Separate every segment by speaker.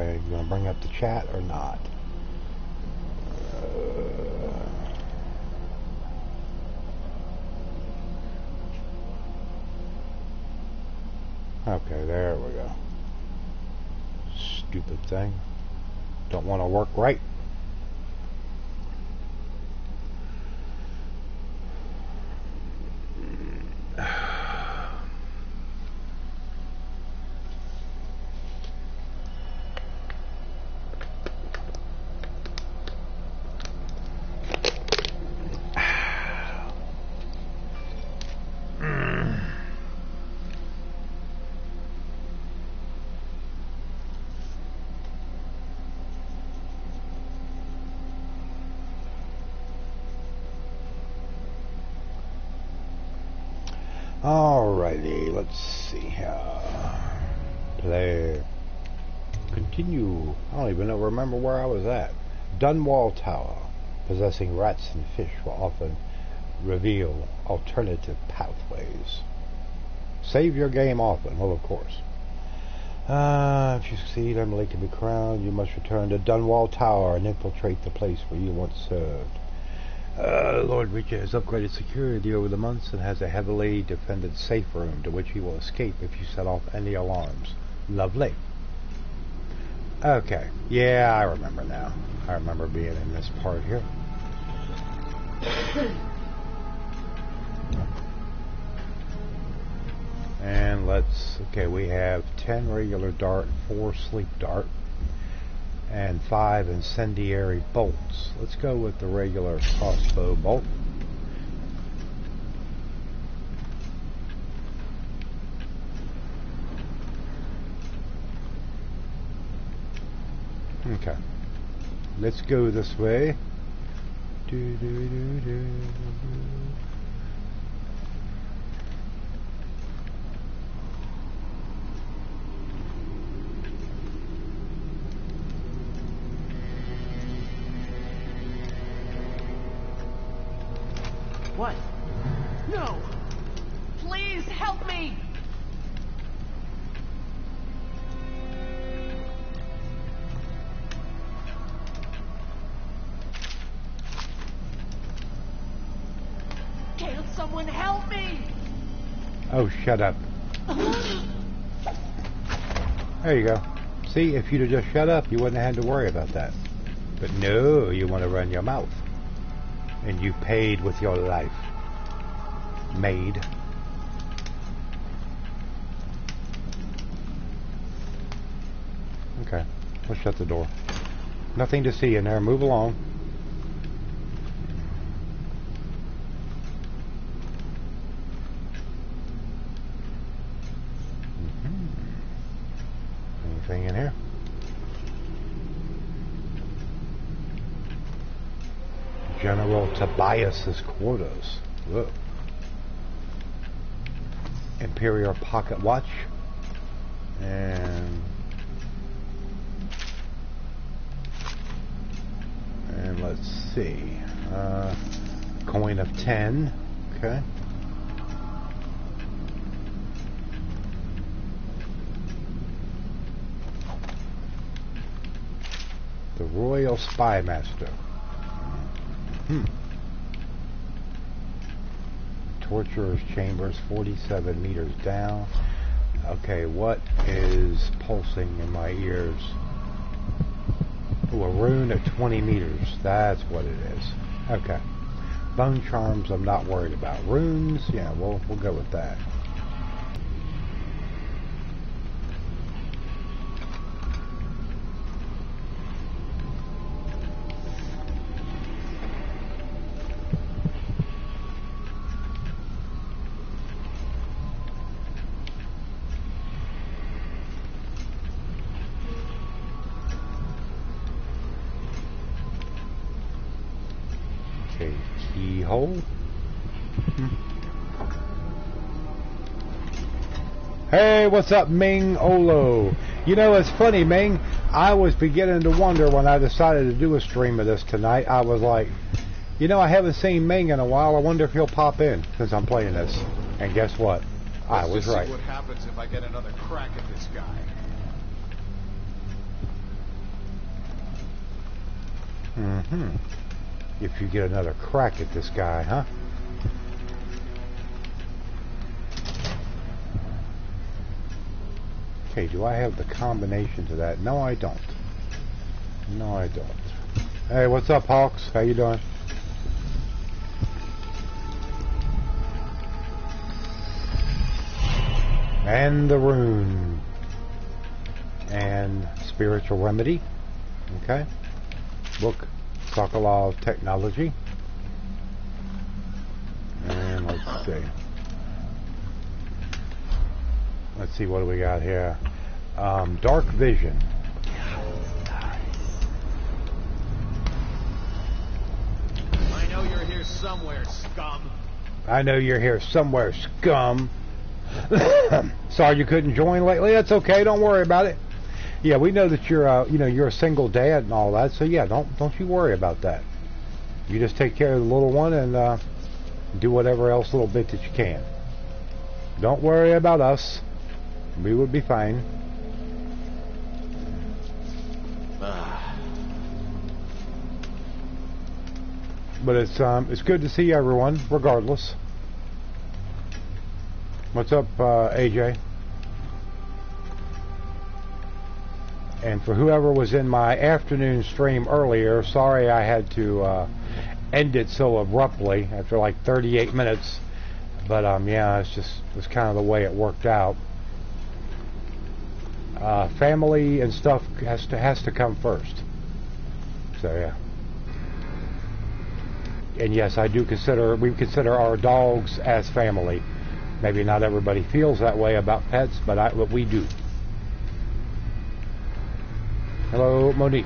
Speaker 1: Okay, you want to bring up the chat or not? Okay, there we go. Stupid thing. Don't want to work right. Alrighty, let's see here. Play. Continue. I don't even remember where I was at. Dunwall Tower. Possessing rats and fish will often reveal alternative pathways. Save your game often. Well, of course. If you succeed, Emily can be crowned. You must return to Dunwall Tower and infiltrate the place where you once served. Lord Richard has upgraded security over the months and has a heavily defended safe room to which he will escape if you set off any alarms. Lovely. Okay. Yeah, I remember now. I remember being in this part here. And okay, we have 10 regular dart, 4 sleep dart, and 5 incendiary bolts. Let's go with the regular crossbow bolt. Okay. Let's go this way.
Speaker 2: What? No! Please help me! Can't someone help me?
Speaker 1: Oh, shut up. There you go. See, if you'd have just shut up, you wouldn't have had to worry about that. But no, you want to run your mouth. And you paid with your life. Maid. Okay, let's shut the door. Nothing to see in there. Move along. Anything in here? General Tobias's quarters. Whoa. Imperial pocket watch. And let's see. Coin of 10. Okay. The Royal Spy Master. Torturer's chambers, 47 meters down. Okay, what is pulsing in my ears? Ooh, a rune at 20 meters. That's what it is. Okay. Bone charms I'm not worried about. Runes, yeah, we'll go with that. Keyhole. Hey, what's up, Ming Olo? You know, it's funny, Ming. I was beginning to wonder when I decided to do a stream of this tonight. I was like, you know, I haven't seen Ming in a while. I wonder if he'll pop in since I'm playing this. And guess what? I was right.
Speaker 3: See what happens if I get another crack at this guy.
Speaker 1: Mm-hmm. If you get another crack at this guy, huh? Okay, do I have the combination to that? No, I don't. No, I don't. Hey, what's up, Hawks? How you doing? And the rune. And spiritual remedy. Okay. Book Sokolov Technology. And let's see. Let's see, what do we got here? Dark Vision.
Speaker 3: I know you're here somewhere, scum.
Speaker 1: I know you're here somewhere, scum. Sorry you couldn't join lately. That's okay. Don't worry about it. Yeah, we know that you're, you're a single dad and all that. So yeah, don't you worry about that. You just take care of the little one and do whatever else little bit that you can. Don't worry about us. We would be fine. But it's good to see everyone, regardless. What's up, AJ? And for whoever was in my afternoon stream earlier, sorry I had to end it so abruptly after like 38 minutes. But yeah, it's kind of the way it worked out. Family and stuff has to come first. So yeah. And yes, we consider our dogs as family. Maybe not everybody feels that way about pets, but we do. Hello, Monique.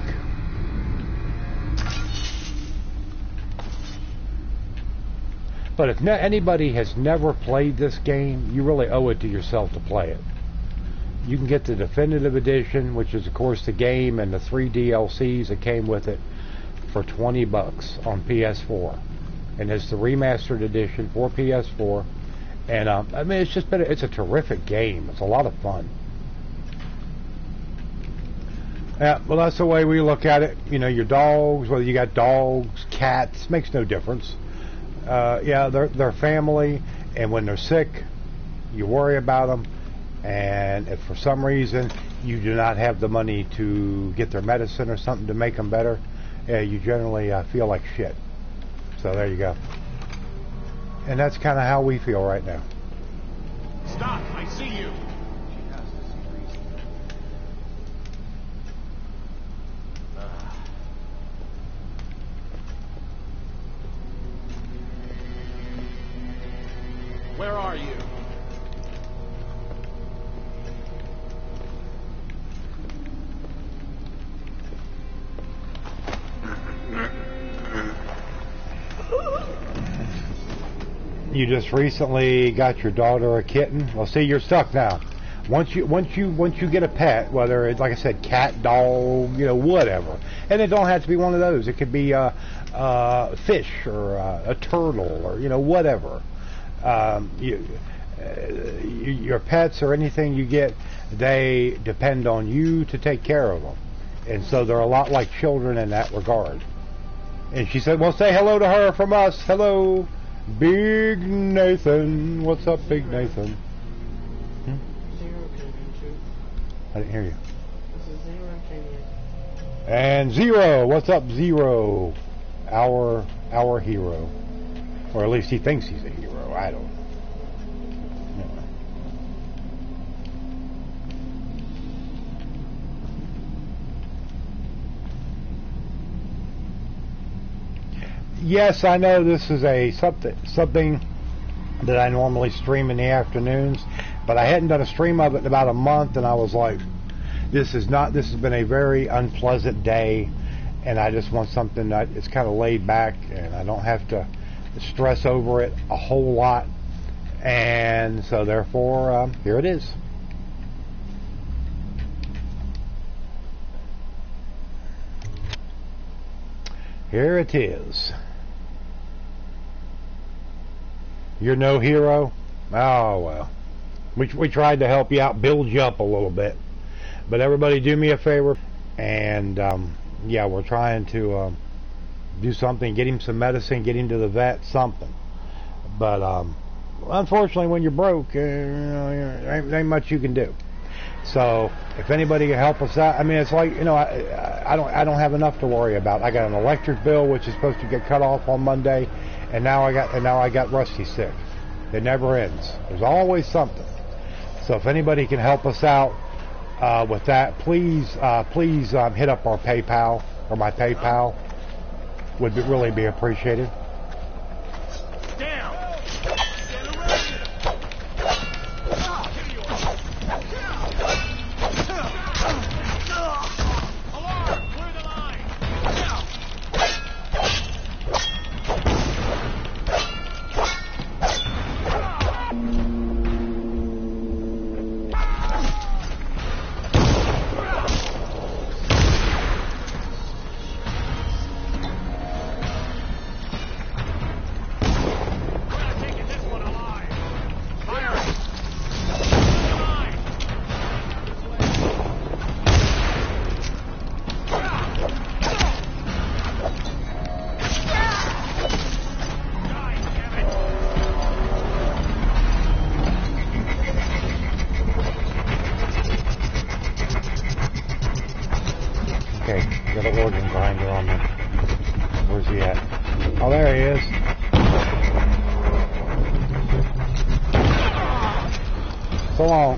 Speaker 1: But if anybody has never played this game, you really owe it to yourself to play it. You can get the definitive edition, which is of course the game and the 3 DLCs that came with it, for $20 on PS4, and it's the remastered edition for PS4. And I mean, it's a terrific game. It's a lot of fun. Yeah, well, that's the way we look at it. You know, your dogs, whether you got dogs, cats, makes no difference. Yeah, they're family, and when they're sick, you worry about them. And if for some reason you do not have the money to get their medicine or something to make them better, you generally feel like shit. So there you go. And that's kind of how we feel right now.
Speaker 3: Stop! I see you! Where are you?
Speaker 1: You just recently got your daughter a kitten. Well, see, you're stuck now. Once you get a pet, whether it's, like I said, cat, dog, whatever, and it don't have to be one of those. It could be a fish or a turtle or whatever. Your pets or anything you get, they depend on you to take care of them, and so they're a lot like children in that regard. And she said, "Well, say hello to her from us. Hello." Big Nathan. What's up, Big Nathan?
Speaker 4: Zero came in, too.
Speaker 1: I didn't hear you.
Speaker 4: This is Zero came in.
Speaker 1: And Zero. What's up, Zero? Our hero. Or at least he thinks he's a hero. I don't know. Yes, I know this is something that I normally stream in the afternoons, but I hadn't done a stream of it in about a month, and I was like, this has been a very unpleasant day, and I just want something that is kind of laid back, and I don't have to stress over it a whole lot, and so therefore, here it is. Here it is. You're no hero? Oh, well. We tried to help you out, build you up a little bit. But everybody do me a favor. And, yeah, we're trying to do something, get him some medicine, get him to the vet, something. But unfortunately, when you're broke, there ain't much you can do. So if anybody can help us out, I mean, it's like, I don't have enough to worry about. I got an electric bill which is supposed to get cut off on Monday, and now I got Rusty sick. It never ends. There's always something. So if anybody can help us out with that, please hit up our PayPal or my PayPal. Would really be appreciated.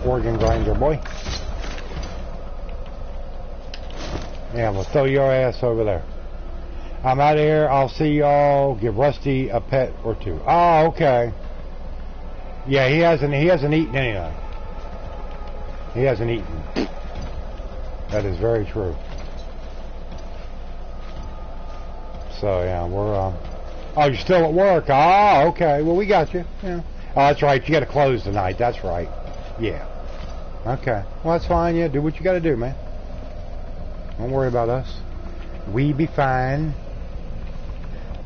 Speaker 1: Organ grinder, boy. Yeah, I'm gonna throw your ass over there. I'm out of here. I'll see y'all. Give Rusty a pet or two. Oh, okay. Yeah, he hasn't eaten anything. He hasn't eaten. That is very true. So yeah, we're oh, you're still at work. Oh, okay. Well, we got you. Yeah. Oh, that's right. You got to close tonight. That's right. Yeah. Okay. Well, that's fine. Yeah, do what you got to do, man. Don't worry about us. We be fine.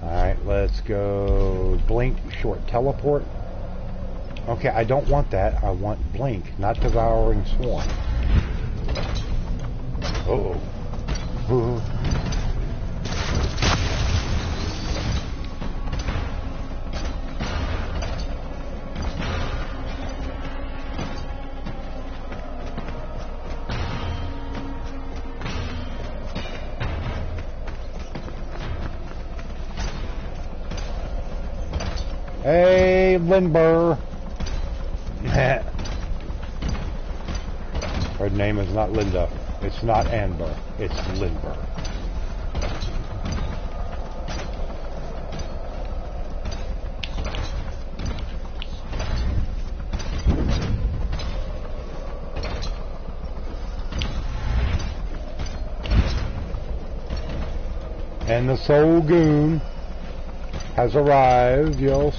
Speaker 1: Alright, let's go blink, short teleport. Okay, I don't want that. I want blink, not devouring swarm. Uh-oh. Hey, Lindber. Her name is not Linda. It's not Amber. It's Lindber. And the Soul Goon has arrived, yes.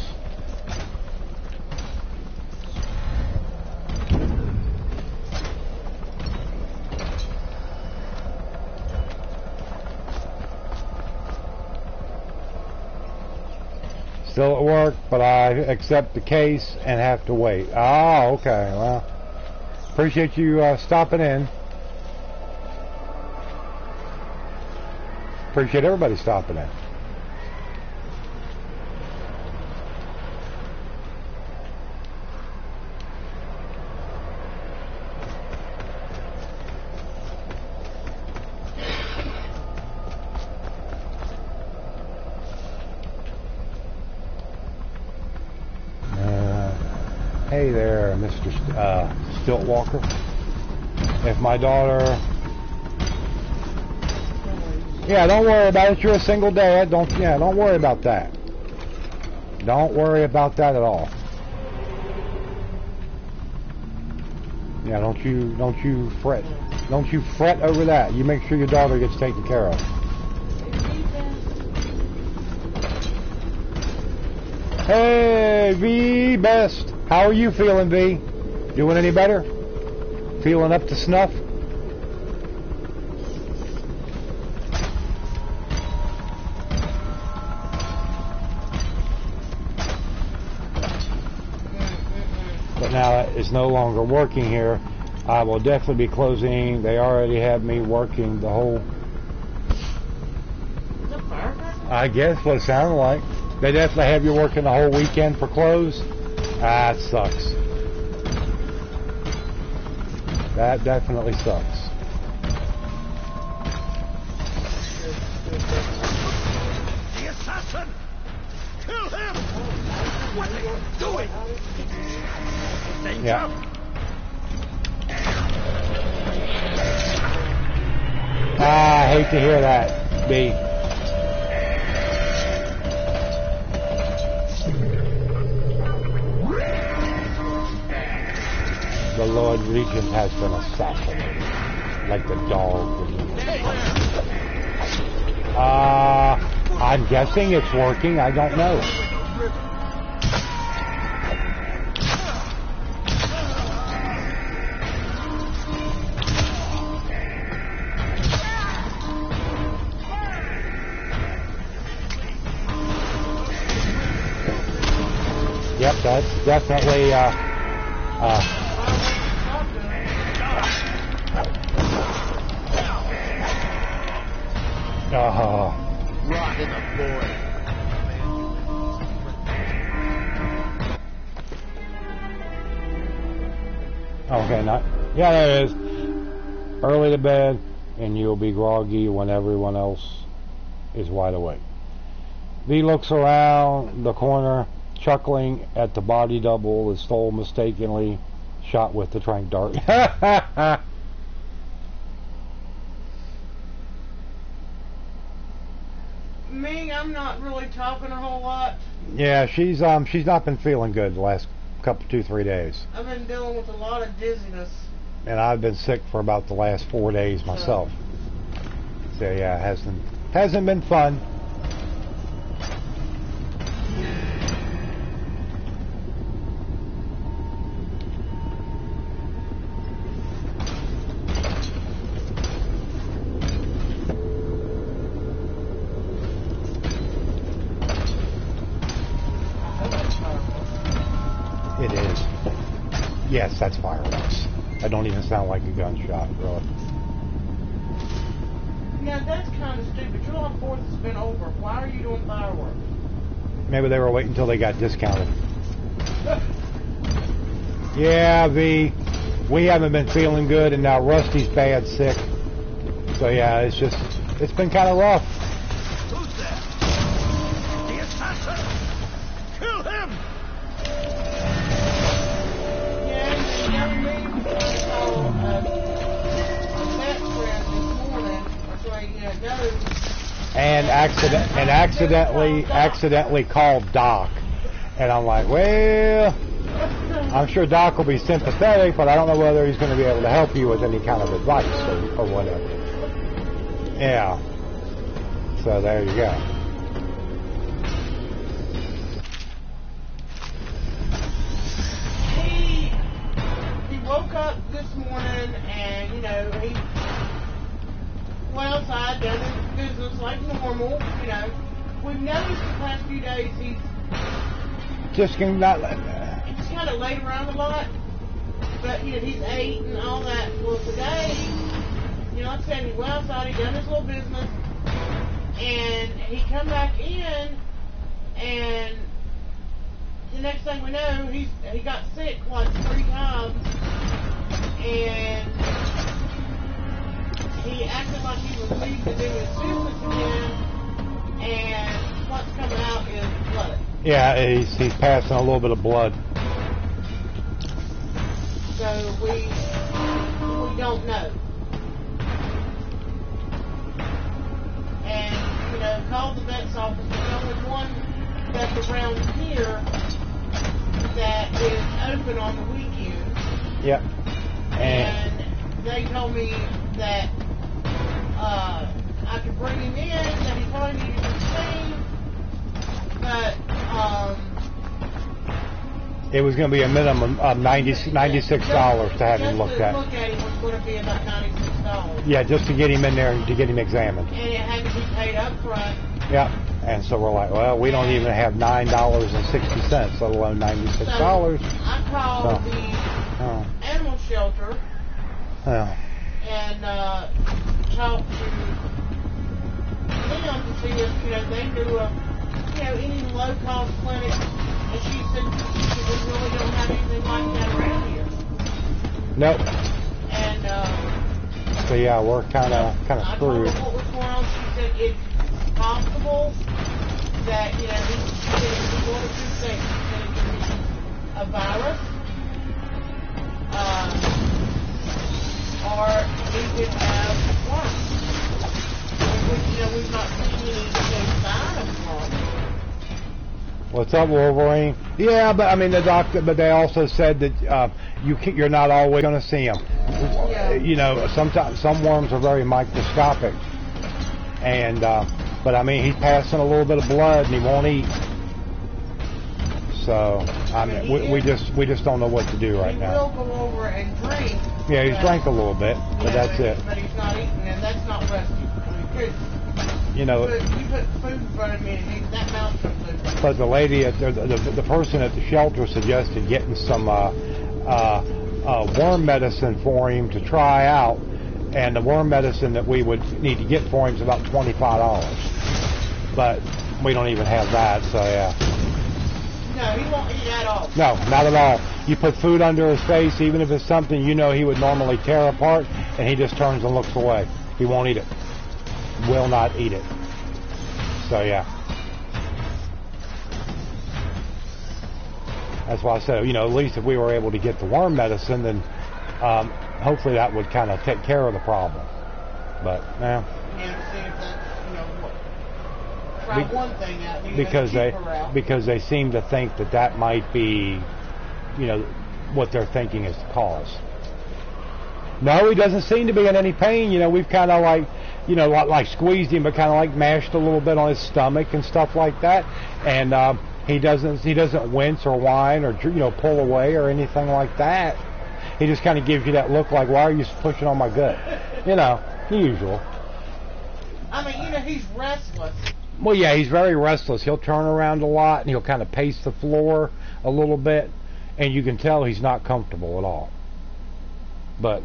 Speaker 1: Still at work, but I accept the case and have to wait. Ah, okay. Well, appreciate you stopping in. Appreciate everybody stopping in. Hey there, Mr. Stiltwalker. If my daughter... Yeah, don't worry about it. You're a single dad. Don't worry about that. Don't worry about that at all. Yeah, don't you fret. Don't you fret over that. You make sure your daughter gets taken care of. Hey, V Best. How are you feeling, V? Doing any better? Feeling up to snuff? But now it's no longer working here. I will definitely be closing. They already have me working the whole... I guess what it sounded like. They definitely have you working the whole weekend for clothes. That sucks. That definitely sucks.
Speaker 3: The assassin! Kill him! What are you doing? Danger!
Speaker 1: Yeah. I hate to hear that, B. The Lord Regent has been assassinated, like the dog. I'm guessing it's working. I don't know. Yep, that's definitely
Speaker 3: Rot in the void.
Speaker 1: okay, not yeah, there it is. Early to bed, and you'll be groggy when everyone else is wide awake. V looks around the corner, chuckling at the body double that stole mistakenly shot with the trank dart.
Speaker 4: Me, I'm not really talking a whole lot.
Speaker 1: Yeah, she's not been feeling good the last couple 2-3 days,
Speaker 4: I've been dealing with a lot of dizziness.
Speaker 1: and I've been sick for about the last 4 days myself. So yeah, it hasn't been fun. It is. Yes, that's fireworks. That don't even sound like a gunshot, really.
Speaker 4: Yeah, that's kind of stupid. July 4th has been over. Why are you doing fireworks?
Speaker 1: Maybe they were waiting until they got discounted. Yeah, V, we haven't been feeling good, and now Rusty's bad sick. So yeah, it's been kind of rough.
Speaker 3: Who's there? The assassin! Kill him!
Speaker 4: Yeah, and young me saw a vet friend this morning, or so he knows.
Speaker 1: And accidentally called Doc. And I'm like, well, I'm sure Doc will be sympathetic, but I don't know whether he's going to be able to help you with any kind of advice or whatever. Yeah. So there you go.
Speaker 4: He woke up this morning and, he went outside, done his business like normal, We've noticed the past few days he's
Speaker 1: Just can not.
Speaker 4: he's kind of laid around a lot, but, he's ate and all that. Well, today, like I said, he went outside, he done his little business, and he come back in, and the next thing we know, he got sick like 3 times, and he acted like he was leaving to do his business again, and what's coming out is blood.
Speaker 1: Yeah, he's passing a little bit of blood.
Speaker 4: So we don't know. And, called the vet's office. There's only one vet around here that is open on the weekend.
Speaker 1: Yep.
Speaker 4: And they told me that I could bring him in, that he probably needed to seen, but
Speaker 1: It was going to be a minimum of $96 to have him looked at.
Speaker 4: Just to look at him was going to be about $96.
Speaker 1: Yeah, just to get him in there and to get him examined.
Speaker 4: And it had to be paid up front.
Speaker 1: Yeah. And so we're like, well, we don't even have $9.60, let alone $96.
Speaker 4: So I called the animal shelter and talked to them to see if, they knew of, any low-cost clinics. And she said we really don't have anything like that around here.
Speaker 1: Nope.
Speaker 4: And,
Speaker 1: so yeah, we're kind of
Speaker 4: I told
Speaker 1: screwed.
Speaker 4: her what was going on. She said it's possible that, he said one of two things. He said it could be a virus, or he could have worms. Which, we've not seen any sign of worms.
Speaker 1: What's up, Wolverine? Yeah, but I mean but they also said that you're not always going to see them.
Speaker 4: Yeah.
Speaker 1: Sometimes some worms are very microscopic, and but I mean he's passing a little bit of blood and he won't eat. So I mean we just don't know what to do right now.
Speaker 4: He will go over and drink.
Speaker 1: Yeah, he's drank a little bit, but that's it.
Speaker 4: But he's not eating, and that's not rescue. You put food in front of me and that mouth's food.
Speaker 1: But the lady the person at the shelter suggested getting some worm medicine for him to try out, and the worm medicine that we would need to get for him is about $25. But we don't even have that, so yeah.
Speaker 4: No, he won't eat at all.
Speaker 1: No, not at all. You put food under his face, even if it's something he would normally tear apart, and he just turns and looks away. He won't eat it. Will not eat it. So yeah. That's why I said, at least if we were able to get the worm medicine, then hopefully that would kind of take care of the problem. But,
Speaker 4: yeah, see if that's, try one thing out.
Speaker 1: Because they seem to think that might be, what they're thinking is the cause. No, he doesn't seem to be in any pain. We've kind of like squeezed him, but kind of like mashed a little bit on his stomach and stuff like that. And he doesn't wince or whine or pull away or anything like that. He just kind of gives you that look like, why are you pushing on my gut? The usual.
Speaker 4: I mean, he's restless.
Speaker 1: Well, yeah, he's very restless. He'll turn around a lot and he'll kind of pace the floor a little bit, and you can tell he's not comfortable at all. But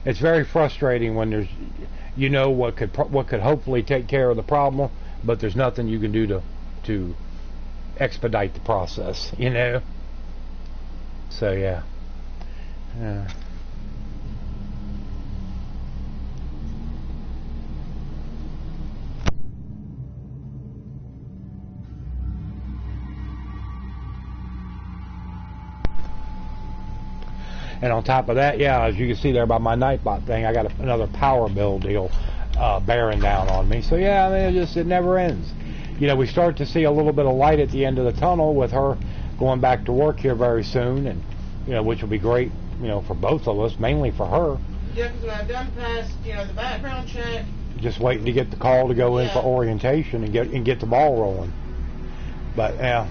Speaker 1: it's very frustrating when there's, what could hopefully take care of the problem, but there's nothing you can do to expedite the process, So yeah. And on top of that, yeah, as you can see there by my Nightbot thing, I got another power bill deal bearing down on me. So yeah, I mean, it never ends. We start to see a little bit of light at the end of the tunnel with her going back to work here very soon, and which will be great, for both of us, mainly for her.
Speaker 4: Yeah, because when I've done past, the background check.
Speaker 1: Just waiting to get the call to go in for orientation and get the ball rolling. But yeah.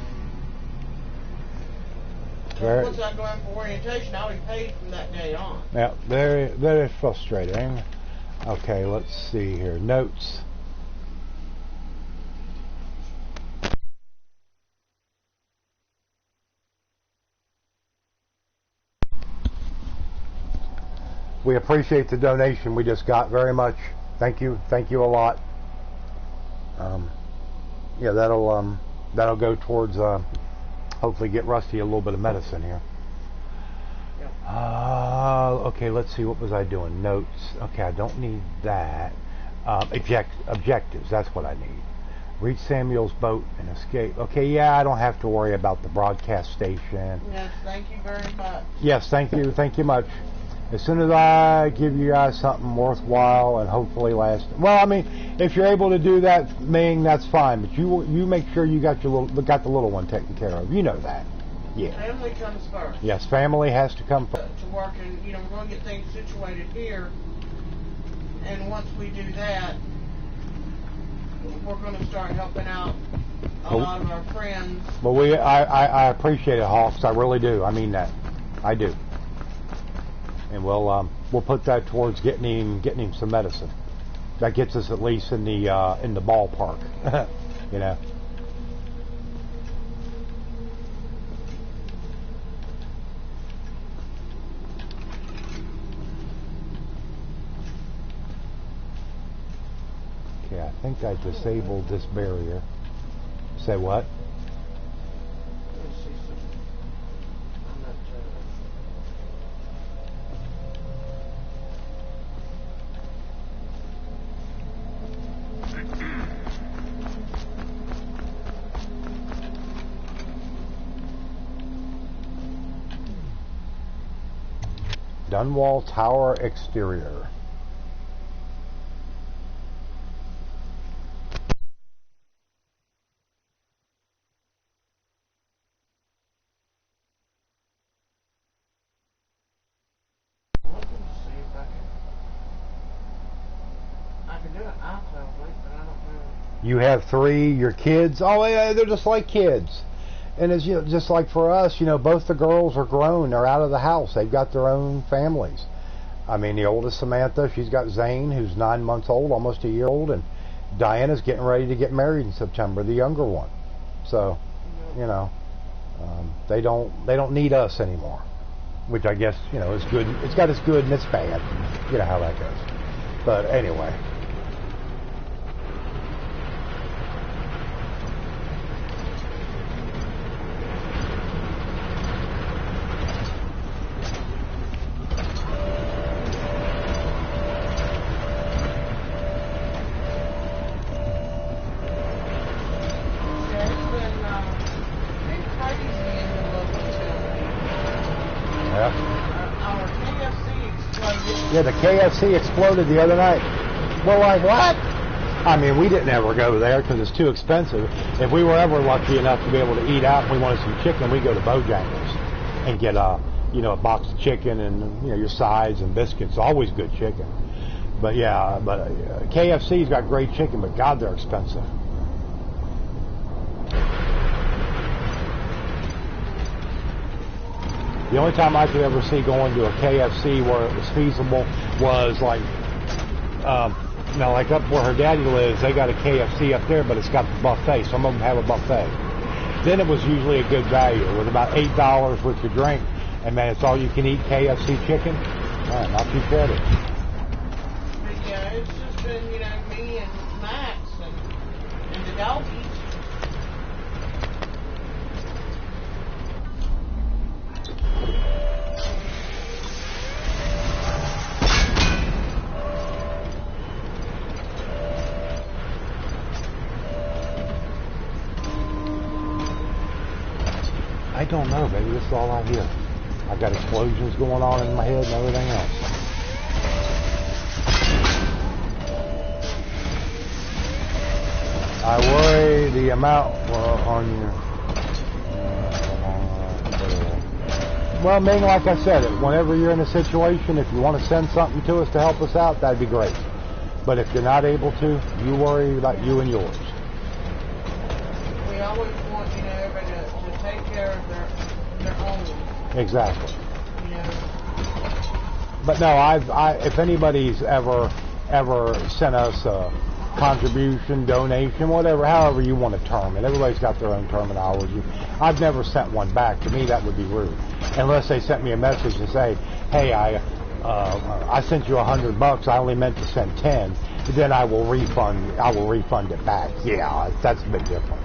Speaker 4: Once I go in for orientation, I'll be paid from that day on.
Speaker 1: Yeah, very, very frustrating. Okay, let's see here. Notes. We appreciate the donation we just got very much. Thank you a lot. Yeah, that'll go towards hopefully get Rusty a little bit of medicine here. Okay, let's see, what was I doing? Notes. Okay, I don't need that. Objectives, that's what I need. Reach Samuel's boat and escape. Okay, yeah, I don't have to worry about the broadcast station.
Speaker 4: Yes, thank you very much.
Speaker 1: Yes, thank you much. As soon as I give you guys something worthwhile and hopefully last. Well, I mean, if you're able to do that, Ming, that's fine. But you make sure you got the little one taken care of. You know that. Yeah.
Speaker 4: Family comes first.
Speaker 1: Yes, family has to come first.
Speaker 4: To work, and we're going to get things situated here. And once we do that, we're going to start helping out a lot of our friends.
Speaker 1: But I appreciate it, Hawks. I really do. I mean that. I do. And we'll put that towards getting him some medicine. That gets us at least in the ballpark, Okay, think I disabled this barrier. Say what? Dunwall Tower exterior. You have 3, your kids, oh yeah, they're just like kids. And it's, you know, just like for us, you know, both the girls are grown, they're out of the house, they've got their own families. I mean, the oldest Samantha, she's got Zane, who's 9 months old, almost a year old, and Diana's getting ready to get married in September, the younger one. So, you know, they don't need us anymore, which I guess, you know, is good. It's got its good and its bad. You know how that goes. But anyway. Yeah, the KFC exploded the other night. We're like, what? I mean, we didn't ever go there because it's too expensive. If we were ever lucky enough to be able to eat out and we wanted some chicken, we'd go to Bojangles and get a box of chicken and, you know, your sides and biscuits. Always good chicken. But yeah, KFC's got great chicken, but God, they're expensive. The only time I could ever see going to a KFC where it was feasible was like, like up where her daddy lives, they got a KFC up there, but it's got the buffet. Some of them have a buffet. Then it was usually a good value with about $8 worth of drink, and man, it's all you can eat KFC chicken. Man, not too shabby.
Speaker 4: Yeah, it's just been, me and Max and the doggies.
Speaker 1: I don't know, baby. This is all I hear. I've got explosions going on in my head and everything else. I worry the amount on your... Well, Ming, like I said, whenever you're in a situation, if you want to send something to us to help us out, that'd be great. But if you're not able to, you worry about you and yours.
Speaker 4: We always want, everybody to take care of their own.
Speaker 1: Exactly. But no, if anybody's ever sent us a contribution, donation, whatever, however you want to term it. Everybody's got their own terminology. I've never sent one back. To me, that would be rude. Unless they sent me a message and say, hey, I sent you $100. I only meant to send 10. Then I will refund it back. Yeah, that's a bit different.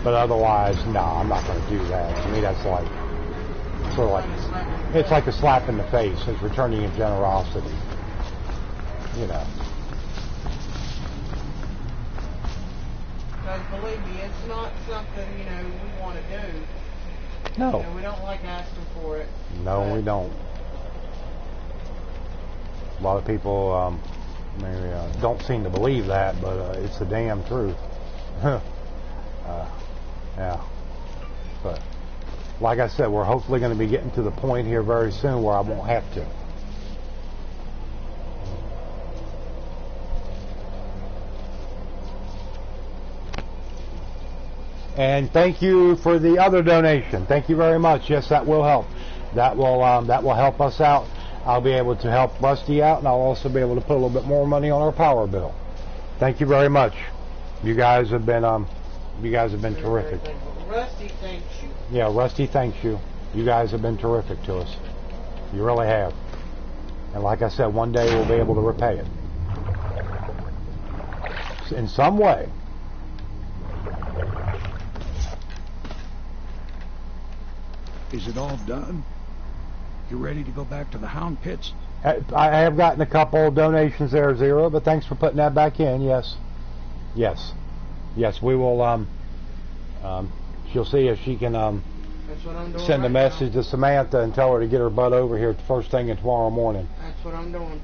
Speaker 1: But otherwise, no, I'm not going to do that. To me, that's like sort of like it's like a slap in the face. It's returning in generosity.
Speaker 4: Because believe me, it's not something, we want to do.
Speaker 1: No.
Speaker 4: We don't like asking for it.
Speaker 1: No, we don't. A lot of people maybe don't seem to believe that, but it's the damn truth. Yeah. But like I said, we're hopefully going to be getting to the point here very soon where I won't have to. And thank you for the other donation. Thank you very much. Yes, that will help. That will help us out. I'll be able to help Rusty out, and I'll also be able to put a little bit more money on our power bill. Thank you very much. You guys have been terrific.
Speaker 4: Rusty thanks you.
Speaker 1: Yeah, Rusty thanks you. You guys have been terrific to us. You really have. And like I said, one day we'll be able to repay it. in some way.
Speaker 5: Is it all done? You ready to go back to the hound pits?
Speaker 1: I have gotten a couple donations there, Zero, but thanks for putting that back in. Yes, we will. She'll see if she can
Speaker 4: That's what I'm doing
Speaker 1: send a
Speaker 4: right
Speaker 1: message
Speaker 4: now.
Speaker 1: to Samantha and tell her to get her butt over here first thing in tomorrow morning.
Speaker 4: That's what I'm doing.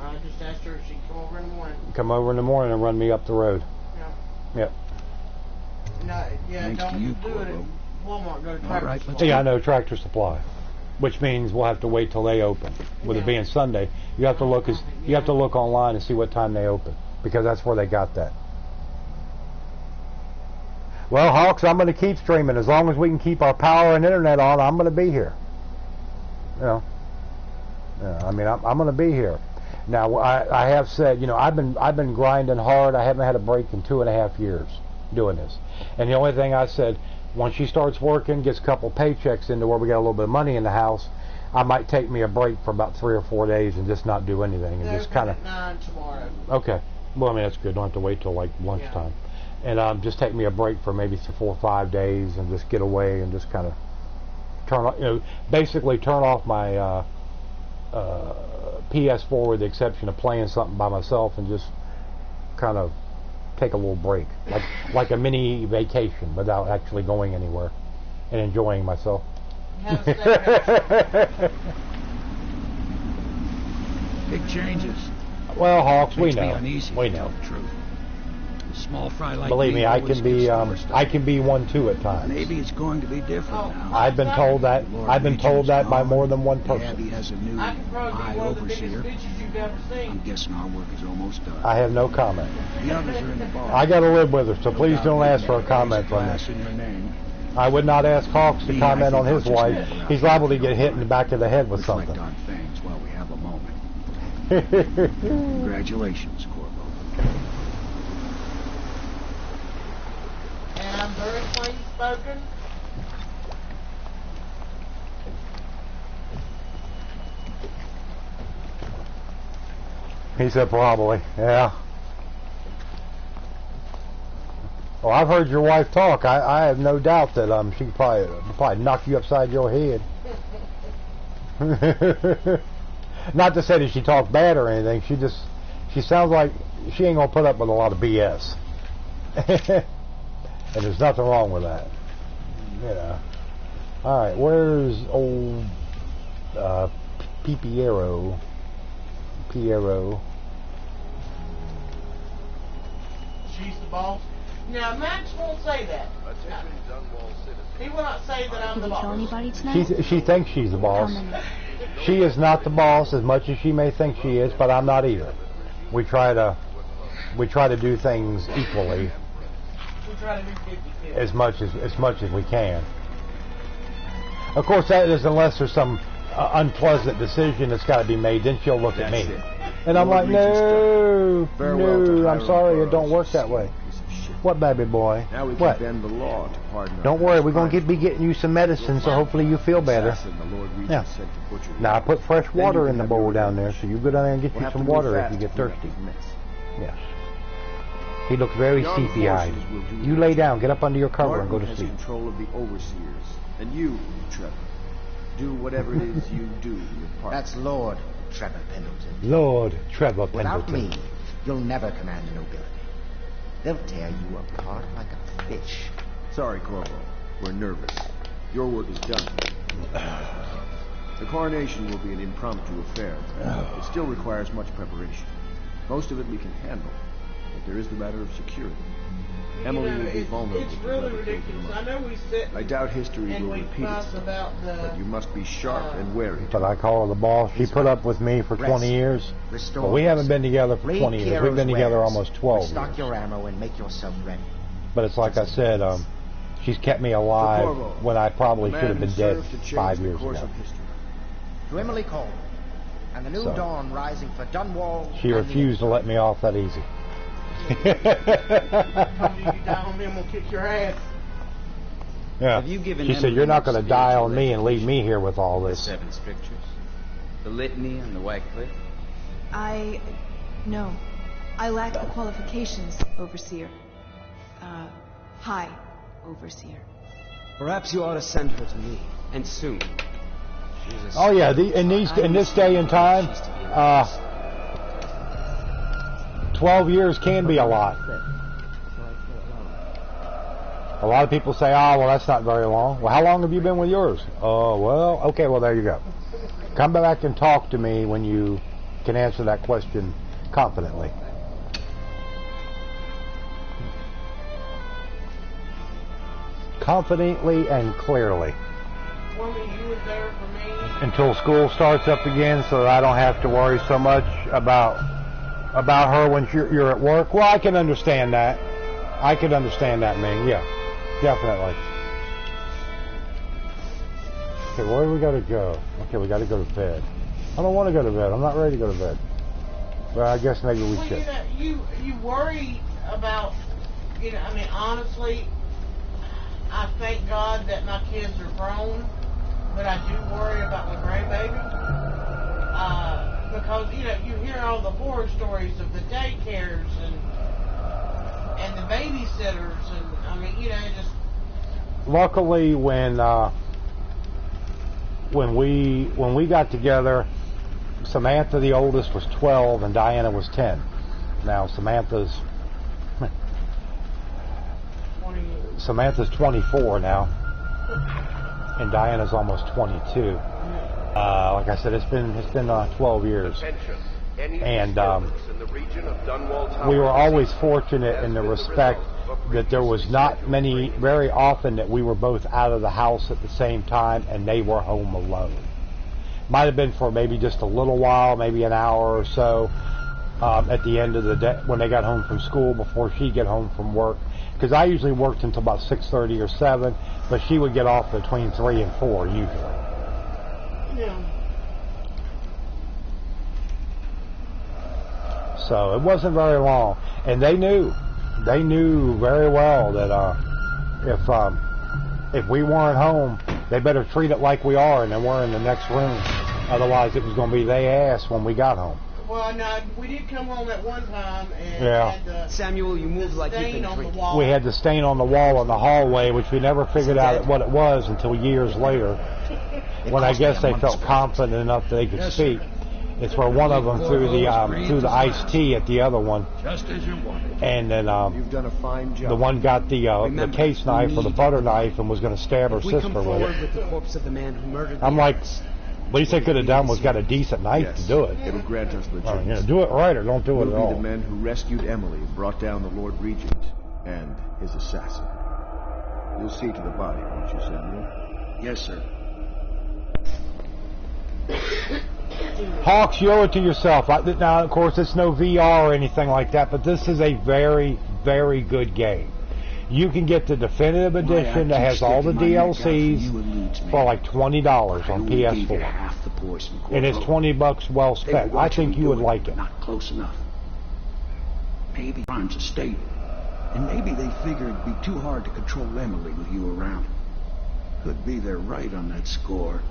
Speaker 4: I just asked her if she'd come over in the morning.
Speaker 1: Come over in the morning and run me up the road.
Speaker 4: Yeah.
Speaker 1: Yep.
Speaker 4: No, yeah,
Speaker 5: Thanks
Speaker 4: tell
Speaker 5: to
Speaker 4: them
Speaker 5: you,
Speaker 4: to do it at
Speaker 5: Corvo.
Speaker 4: Walmart. Go to
Speaker 5: All
Speaker 4: Tractor
Speaker 5: right,
Speaker 4: Supply.
Speaker 5: let's
Speaker 1: Yeah, I know, Tractor Supply, which means we'll have to wait till they open. With it
Speaker 4: Yeah.
Speaker 1: being Sunday, you have to look online and see what time they open, because that's where they got that. Well, Hawks, I'm going to keep streaming as long as we can keep our power and internet on. I'm going to be here. You know, I mean, I'm going to be here. Now, I have said, you know, I've been grinding hard. I haven't had a break in 2.5 years doing this, and the only thing I said, once she starts working, gets a couple paychecks into where we got a little bit of money in the house, I might take me a break for about 3 or 4 days and just not do anything and just kind of.
Speaker 4: 9 tomorrow.
Speaker 1: Okay. Well, I mean, that's good. Don't have to wait till like lunchtime. Yeah. And just take me a break for maybe 3, 4, 5 days and just get away and just kind of basically turn off my PS4 with the exception of playing something by myself and just kind of take a little break, like a mini vacation without actually going anywhere and enjoying myself.
Speaker 4: Have a steakhouse.
Speaker 5: Big changes.
Speaker 1: Well, Hawks, we
Speaker 5: Makes me
Speaker 1: know.
Speaker 5: uneasy,
Speaker 1: We
Speaker 5: to
Speaker 1: know.
Speaker 5: tell the truth. A small fry like
Speaker 1: Believe me, I
Speaker 5: always
Speaker 1: can be
Speaker 5: gets the worst of
Speaker 1: I
Speaker 5: it.
Speaker 1: can be one too at times.
Speaker 5: Maybe it's going to be different
Speaker 4: Oh,
Speaker 5: now.
Speaker 1: I've been told that.
Speaker 5: Lord
Speaker 1: I've been told that by
Speaker 5: Regent's
Speaker 1: more than one
Speaker 5: gone. The Abbey
Speaker 1: person.
Speaker 5: has a new
Speaker 4: I could probably
Speaker 5: high
Speaker 4: be one of the biggest
Speaker 5: overseer.
Speaker 4: bitches you've ever
Speaker 5: I'm
Speaker 4: seen.
Speaker 5: guessing our work is almost done.
Speaker 1: I have no comment.
Speaker 5: The others are in the bar.
Speaker 1: I got to live with her, so
Speaker 5: No
Speaker 1: please
Speaker 5: doubt
Speaker 1: don't
Speaker 5: they
Speaker 1: ask for a
Speaker 5: raise
Speaker 1: comment on
Speaker 5: glass
Speaker 1: this.
Speaker 5: in your name.
Speaker 1: I would not ask Hawks to
Speaker 5: Me,
Speaker 1: comment
Speaker 5: I
Speaker 1: on
Speaker 5: think
Speaker 1: his
Speaker 5: I'll just
Speaker 1: wife.
Speaker 5: head around
Speaker 1: He's liable to
Speaker 5: and
Speaker 1: get hit in the back of the head with
Speaker 5: reflect
Speaker 1: something.
Speaker 5: on things while we have a moment. Congratulations, Corvo.
Speaker 4: And I'm very plain spoken.
Speaker 1: He said probably, yeah. Well, I've heard your wife talk. I have no doubt that she could probably knock you upside your head. Not to say that she talked bad or anything. She sounds like she ain't gonna put up with a lot of BS. And there's nothing wrong with that. You know. All right, where's old Piero?
Speaker 4: She's the boss. Now, Max won't say that. He will not say that I'm
Speaker 6: Did
Speaker 4: the
Speaker 6: you kill
Speaker 4: boss.
Speaker 6: anybody tonight?
Speaker 1: She thinks she's the boss.
Speaker 6: How many?
Speaker 1: She is not the boss as much as she may think she is, but I'm not either. We try to do things equally
Speaker 4: We try to do 50-50.
Speaker 1: as much as we can. Of course, that is unless there's some unpleasant decision that's got to be made. Then she'll look at me, and I'm like, no, I'm sorry, it don't work that way. What, baby boy?
Speaker 7: Now we can
Speaker 1: What?
Speaker 7: bend the law to pardon our
Speaker 1: Don't worry, we're
Speaker 7: past
Speaker 1: gonna be getting you some medicine, so hopefully you feel better.
Speaker 7: assassin the Lord Regent
Speaker 1: Yeah.
Speaker 7: sent to butcher the
Speaker 1: Now I put fresh
Speaker 7: Then
Speaker 1: water
Speaker 7: you
Speaker 1: in
Speaker 7: can
Speaker 1: the
Speaker 7: have
Speaker 1: bowl
Speaker 7: your
Speaker 1: down there,
Speaker 7: revenge.
Speaker 1: so you go down there and get
Speaker 7: We'll
Speaker 1: you
Speaker 7: have
Speaker 1: some
Speaker 7: to move
Speaker 1: water if
Speaker 7: fast
Speaker 1: you get
Speaker 7: to clean up
Speaker 1: thirsty.
Speaker 7: this mess.
Speaker 1: Yes. He looks very
Speaker 7: The armed
Speaker 1: sleepy-eyed.
Speaker 7: forces will do
Speaker 1: You
Speaker 7: the
Speaker 1: lay
Speaker 7: job.
Speaker 1: down, get up under your cover, and
Speaker 7: Martin
Speaker 1: go to
Speaker 7: has
Speaker 1: sleep.
Speaker 7: control of the overseers, and you, Trevor, do whatever it is you do in your part.
Speaker 8: That's Lord Trevor Pendleton.
Speaker 1: Lord Trevor
Speaker 8: Without
Speaker 1: Pendleton.
Speaker 8: me, you'll never command the nobility. They'll tear you apart like a fish.
Speaker 7: Sorry, Corvo. We're nervous. Your work is done. The coronation will be an impromptu affair. It still requires much preparation. Most of it we can handle, but there is the matter of security. Emily will be vulnerable
Speaker 4: It's
Speaker 7: to
Speaker 4: really
Speaker 7: whoever killed
Speaker 4: ridiculous.
Speaker 7: your
Speaker 4: I
Speaker 7: mother.
Speaker 4: know we sit
Speaker 7: I doubt history
Speaker 4: and
Speaker 7: will
Speaker 4: we
Speaker 7: repeat
Speaker 4: fuss
Speaker 7: itself,
Speaker 4: about
Speaker 7: but you
Speaker 4: the...
Speaker 7: must be sharp and wary.
Speaker 1: But I call her the boss. She put up with me for 20 years.
Speaker 8: Restore
Speaker 1: But we haven't been together for
Speaker 8: Raid
Speaker 1: 20 years. We've
Speaker 8: Piero's
Speaker 1: been together
Speaker 8: wares.
Speaker 1: almost 12
Speaker 8: Restock
Speaker 1: years.
Speaker 8: your ammo and make yourself ready.
Speaker 1: But it's like I said, she's kept me alive
Speaker 7: Corvo,
Speaker 1: when I probably
Speaker 7: the
Speaker 1: should have
Speaker 7: man
Speaker 1: been
Speaker 7: who
Speaker 1: dead
Speaker 7: served to change
Speaker 1: 5
Speaker 7: the
Speaker 1: years
Speaker 7: course
Speaker 1: ago.
Speaker 7: of history.
Speaker 8: To Emily Cole and the new
Speaker 1: So.
Speaker 8: dawn rising for Dunwall.
Speaker 1: She
Speaker 8: and
Speaker 1: refused to let me off that easy.
Speaker 4: Told you you die on me, I'm gonna kick your ass.
Speaker 1: Yeah.
Speaker 9: Have you given
Speaker 1: She said,
Speaker 9: Emily
Speaker 1: "You're not
Speaker 9: much
Speaker 1: going to die on
Speaker 9: spiritual
Speaker 1: me and leave me here with all
Speaker 9: The
Speaker 1: this."
Speaker 9: 7 scriptures, the litany and the White Cliff.
Speaker 6: No. I lack the qualifications, Overseer. High Overseer.
Speaker 9: Perhaps you ought to send her to me, and soon.
Speaker 1: Oh yeah, in this day and time, 12 years can be a lot. A lot of people say, oh, well, that's not very long. Well, how long have you been with yours? Oh, well, okay, well, there you go. Come back and talk to me when you can answer that question confidently. Confidently and clearly.
Speaker 4: Woman, you were there for me.
Speaker 1: Until school starts up again, so that I don't have to worry so much about her when you're at work. Well, I can understand that. I can understand that, Ming. Yeah, definitely. Okay, where do we got to go? Okay, we got to go to bed. I don't want to go to bed. I'm not ready to go to bed. Well, I guess maybe we should.
Speaker 4: You worry about, I mean, honestly, I thank God that my kids are grown, but I do worry about my grandbaby. Because, you hear all the horror stories of the daycares and the babysitters, and, I mean, it just...
Speaker 1: Luckily, when we got together, Samantha, the oldest, was 12, and Diana was 10. Now, Samantha's 24 now, and Diana's almost 22. Like I said, it's been 12 years, and we were always fortunate in the respect that there was not very often that we were both out of the house at the same time and they were home alone. Might have been for maybe just a little while, maybe an hour or so, at the end of the day when they got home from school before she'd get home from work. Because I usually worked until about 6:30 or 7, but she would get off between 3 and 4 usually.
Speaker 4: Yeah.
Speaker 1: So it wasn't very long, and they knew very well that if we weren't home, they better treat it like we are, and then we're in the next room. Otherwise, it was going to be they ass when we got home.
Speaker 4: Well, no, we did come home at one time and
Speaker 1: had
Speaker 4: the
Speaker 9: Samuel, you moved like you've been drinking.
Speaker 1: We had the stain on the wall in the hallway, which we never figured out what it was until years later, when I guess they felt confident enough that they could speak. It's where one of them threw the iced tea at the other one,
Speaker 5: Just as you wanted.
Speaker 1: and then
Speaker 7: You've done a fine job.
Speaker 1: the one got the case knife or the butter knife and was going to stab her
Speaker 9: We
Speaker 1: sister
Speaker 9: come
Speaker 1: with
Speaker 9: forward
Speaker 1: it.
Speaker 9: with the corpse of the man who murdered
Speaker 1: I'm
Speaker 9: the
Speaker 1: like,
Speaker 9: Alex.
Speaker 1: least they could have done was got a decent knife
Speaker 7: Yes,
Speaker 1: to do it.
Speaker 7: It'll grant us legitimacy.
Speaker 1: Do it right or don't do it
Speaker 7: We'll
Speaker 1: at
Speaker 7: be
Speaker 1: all.
Speaker 7: the men who rescued Emily and brought down the Lord Regent and his assassin. You'll see to the body, won't you, Samuel?
Speaker 5: Yes, sir.
Speaker 1: Hawks, you owe it to yourself. Now, of course, it's no VR or anything like that, but this is a very, very good game. You can get the definitive edition that has all the DLCs for like $20 on PS4. And it's $20 well spent. I think you would like it.
Speaker 5: Not close enough. Maybe crime's a state. And maybe they figure it'd be too hard to control Emily with you around. Could be they're right on that score.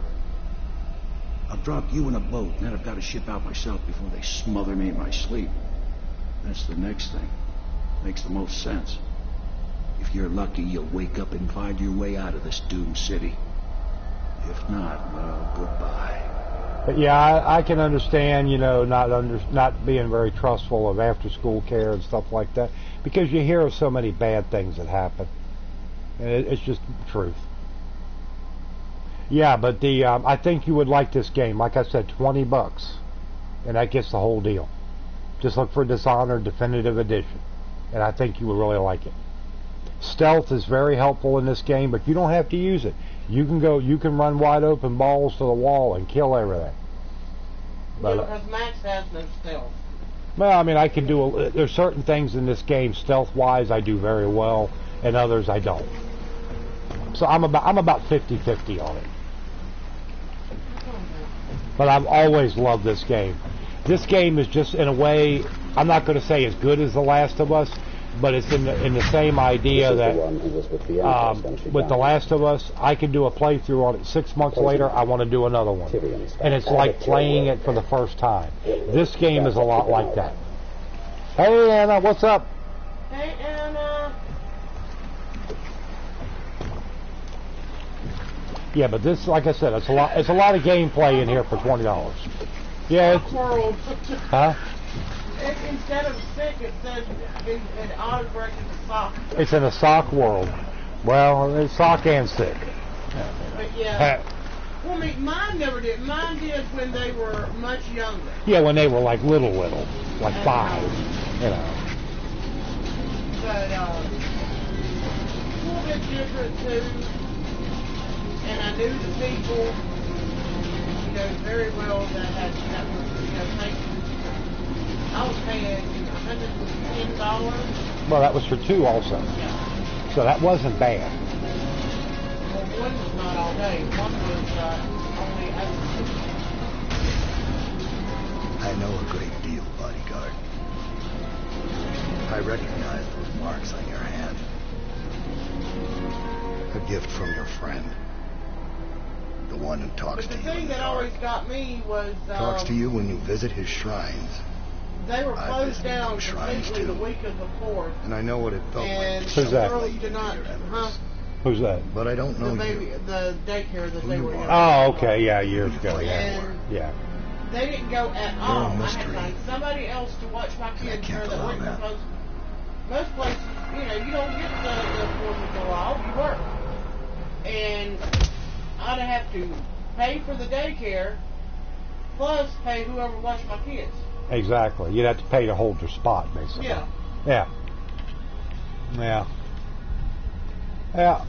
Speaker 5: I'll drop you in a boat, and then I've got to ship out myself before they smother me in my sleep. That's the next thing. Makes the most sense. If you're lucky, you'll wake up and find your way out of this doomed city. If not, well, goodbye.
Speaker 1: But yeah, I can understand, not being very trustful of after-school care and stuff like that, because you hear of so many bad things that happen. And it's just the truth. Yeah, but I think you would like this game. Like I said, $20, and that gets the whole deal. Just look for Dishonored Definitive Edition, and I think you would really like it. Stealth is very helpful in this game, but you don't have to use it. You can run wide open balls to the wall and kill everything. But,
Speaker 4: because Max has no stealth.
Speaker 1: Well, I mean, I can do. There's certain things in this game, stealth-wise, I do very well, and others I don't. So I'm about 50-50 on it. But I've always loved this game. This game is just, in a way, I'm not going to say as good as The Last of Us, but it's in the same idea that with The Last of Us, I can do a playthrough on it 6 months later, I want to do another one. And it's like playing it for the first time. This game is a lot like that. Hey, Anna, what's up?
Speaker 4: Hey, Anna.
Speaker 1: Yeah, but this, like I said, it's a lot. It's a lot of gameplay in here for $20. Yeah. It's,
Speaker 4: World.
Speaker 1: huh?
Speaker 4: Instead of sick, it said it auto-corrected to sock.
Speaker 1: It's in a sock world. Well, it's sock and sick.
Speaker 4: But yeah. Well, I mean, mine never did. Mine did when they were much younger.
Speaker 1: Yeah, when they were like little, like 5, you know.
Speaker 4: But a little bit different too. And I knew the people, you know, very well that was, you know, paying. I was paying $110.
Speaker 1: Well, that was for 2 also.
Speaker 4: Yeah.
Speaker 1: So that wasn't bad.
Speaker 4: Well, one was not all day. One was only 8
Speaker 5: I know a great deal, bodyguard. I recognize those marks on your hand. A gift from your friend. The one who talks to you.
Speaker 4: But the thing that always got me was...
Speaker 5: talks to you when you visit his shrines.
Speaker 4: They were closed down completely the week of the 4th.
Speaker 5: And I know what it felt like.
Speaker 1: Who's that?
Speaker 4: Girls did not... Huh?
Speaker 1: Who's that?
Speaker 5: But I don't know
Speaker 4: The baby,
Speaker 5: you.
Speaker 4: the daycare that they were in.
Speaker 1: Oh, okay, yeah, years ago, yeah.
Speaker 4: And
Speaker 1: Yeah.
Speaker 4: they didn't go at all. I had to
Speaker 5: mystery.
Speaker 4: find somebody else to watch my kids
Speaker 5: can't
Speaker 4: there that
Speaker 5: allow
Speaker 4: weren't
Speaker 5: that.
Speaker 4: supposed. Most places, you know, you don't get the 4th of July, you work. And I'd have to pay for the daycare, plus pay whoever watched my kids.
Speaker 1: Exactly. You'd have to pay to hold your spot, basically.
Speaker 4: Yeah.
Speaker 1: Yeah. Yeah. Yeah.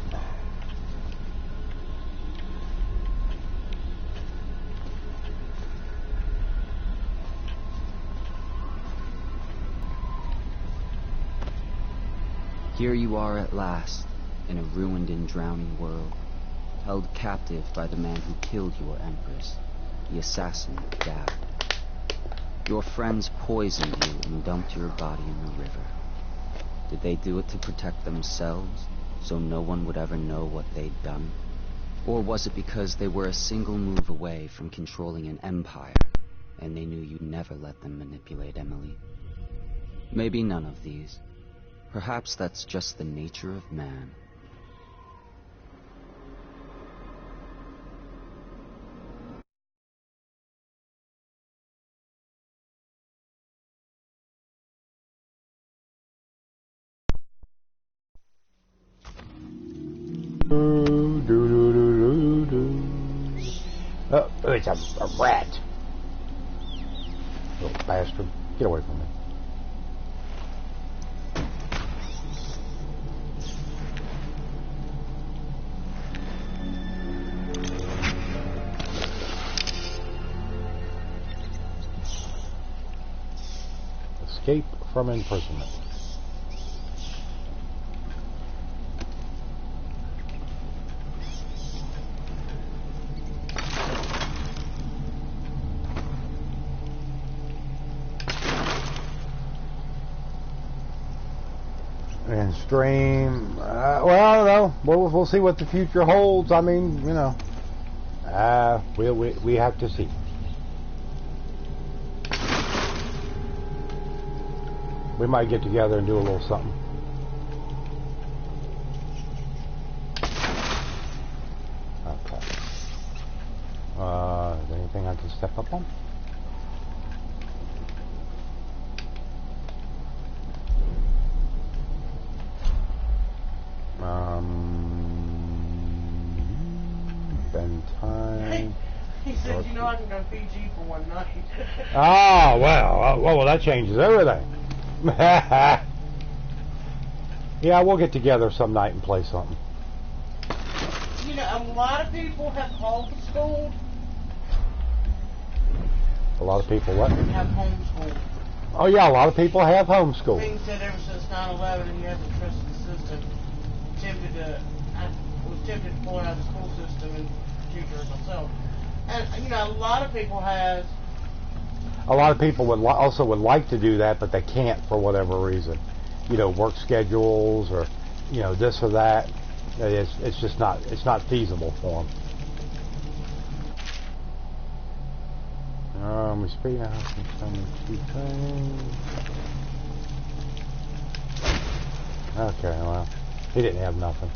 Speaker 9: Here you are at last, in a ruined and drowning world, held captive by the man who killed your empress, the assassin Gab. Your friends poisoned you and dumped your body in the river. Did they do it to protect themselves, so no one would ever know what they'd done? Or was it because they were a single move away from controlling an empire, and they knew you'd never let them manipulate Emily? Maybe none of these. Perhaps that's just the nature of man.
Speaker 1: Oh, it's a rat. Little bastard. Get away from me. Escape from imprisonment. And stream. Well, I don't know. We'll see what the future holds. I mean, you know, we have to see. We might get together and do a little something. Okay. Is there anything I can step up on? Spend time.
Speaker 4: He said, you know, I can go Fiji for one night.
Speaker 1: Oh, well, that changes everything. Yeah, we'll get together some night and play something.
Speaker 4: You know, a lot of people have homeschooled.
Speaker 1: A lot of people what?
Speaker 4: Have homeschooled.
Speaker 1: Oh, yeah, a lot of people have homeschooled.
Speaker 4: Being said ever since 9/11, and you haven't trusted the system. I was tempted to pull out of the school system and tutor myself. And, you know, a lot of people have.
Speaker 1: A lot of people would also would like to do that, but they can't for whatever reason. You know, work schedules or, you know, this or that. It's just not, it's not feasible for them. We speak now. Two things. Okay, well, he didn't have nothing.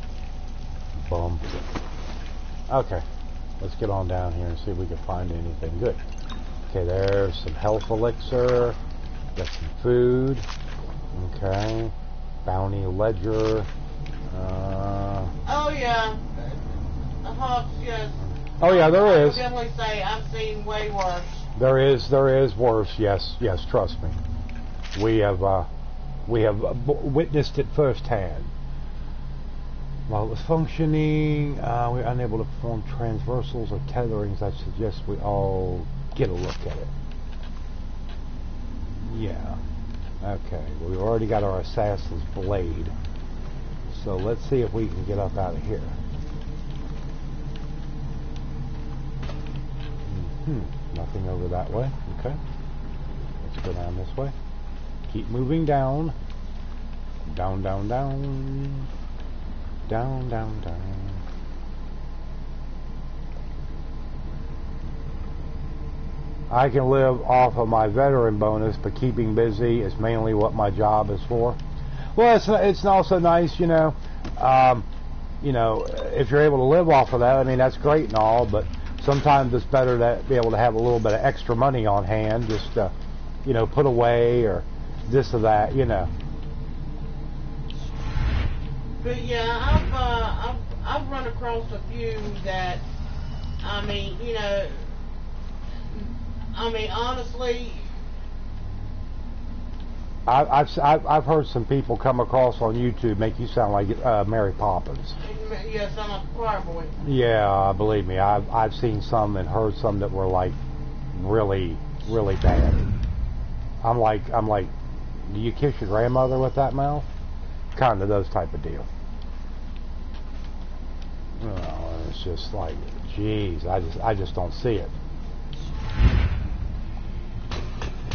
Speaker 1: Bum. Okay, let's get on down here and see if we can find anything good. Okay, there's some health elixir. Got some food. Okay. Bounty ledger.
Speaker 4: Oh yeah. Hawks, yes.
Speaker 1: Oh yeah, there is.
Speaker 4: I would definitely say I've seen way worse.
Speaker 1: There is worse. Yes, trust me. We have witnessed it firsthand. While it was functioning, we were unable to perform transversals or tetherings. I suggest we all get a look at it. Yeah. Okay. Well, we've already got our assassin's blade. So let's see if we can get up out of here. Nothing over that way. Okay. Let's go down this way. Keep moving down. Down, down, down. Down, down, down. I can live off of my veteran bonus, but keeping busy is mainly what my job is for. Well, it's also nice, you know, if you're able to live off of that, I mean, that's great and all, but sometimes it's better to be able to have a little bit of extra money on hand, just to, you know, put away or this or that, you know.
Speaker 4: But yeah, I've run across a few that, I mean, you know, honestly,
Speaker 1: I've heard some people come across on YouTube make you sound like Mary Poppins.
Speaker 4: Yeah, sound like a choir boy.
Speaker 1: Yeah, believe me, I've seen some and heard some that were like really, really bad. I'm like, do you kiss your grandmother with that mouth? Kind of those type of deal. Oh, it's just like, geez, I just don't see it.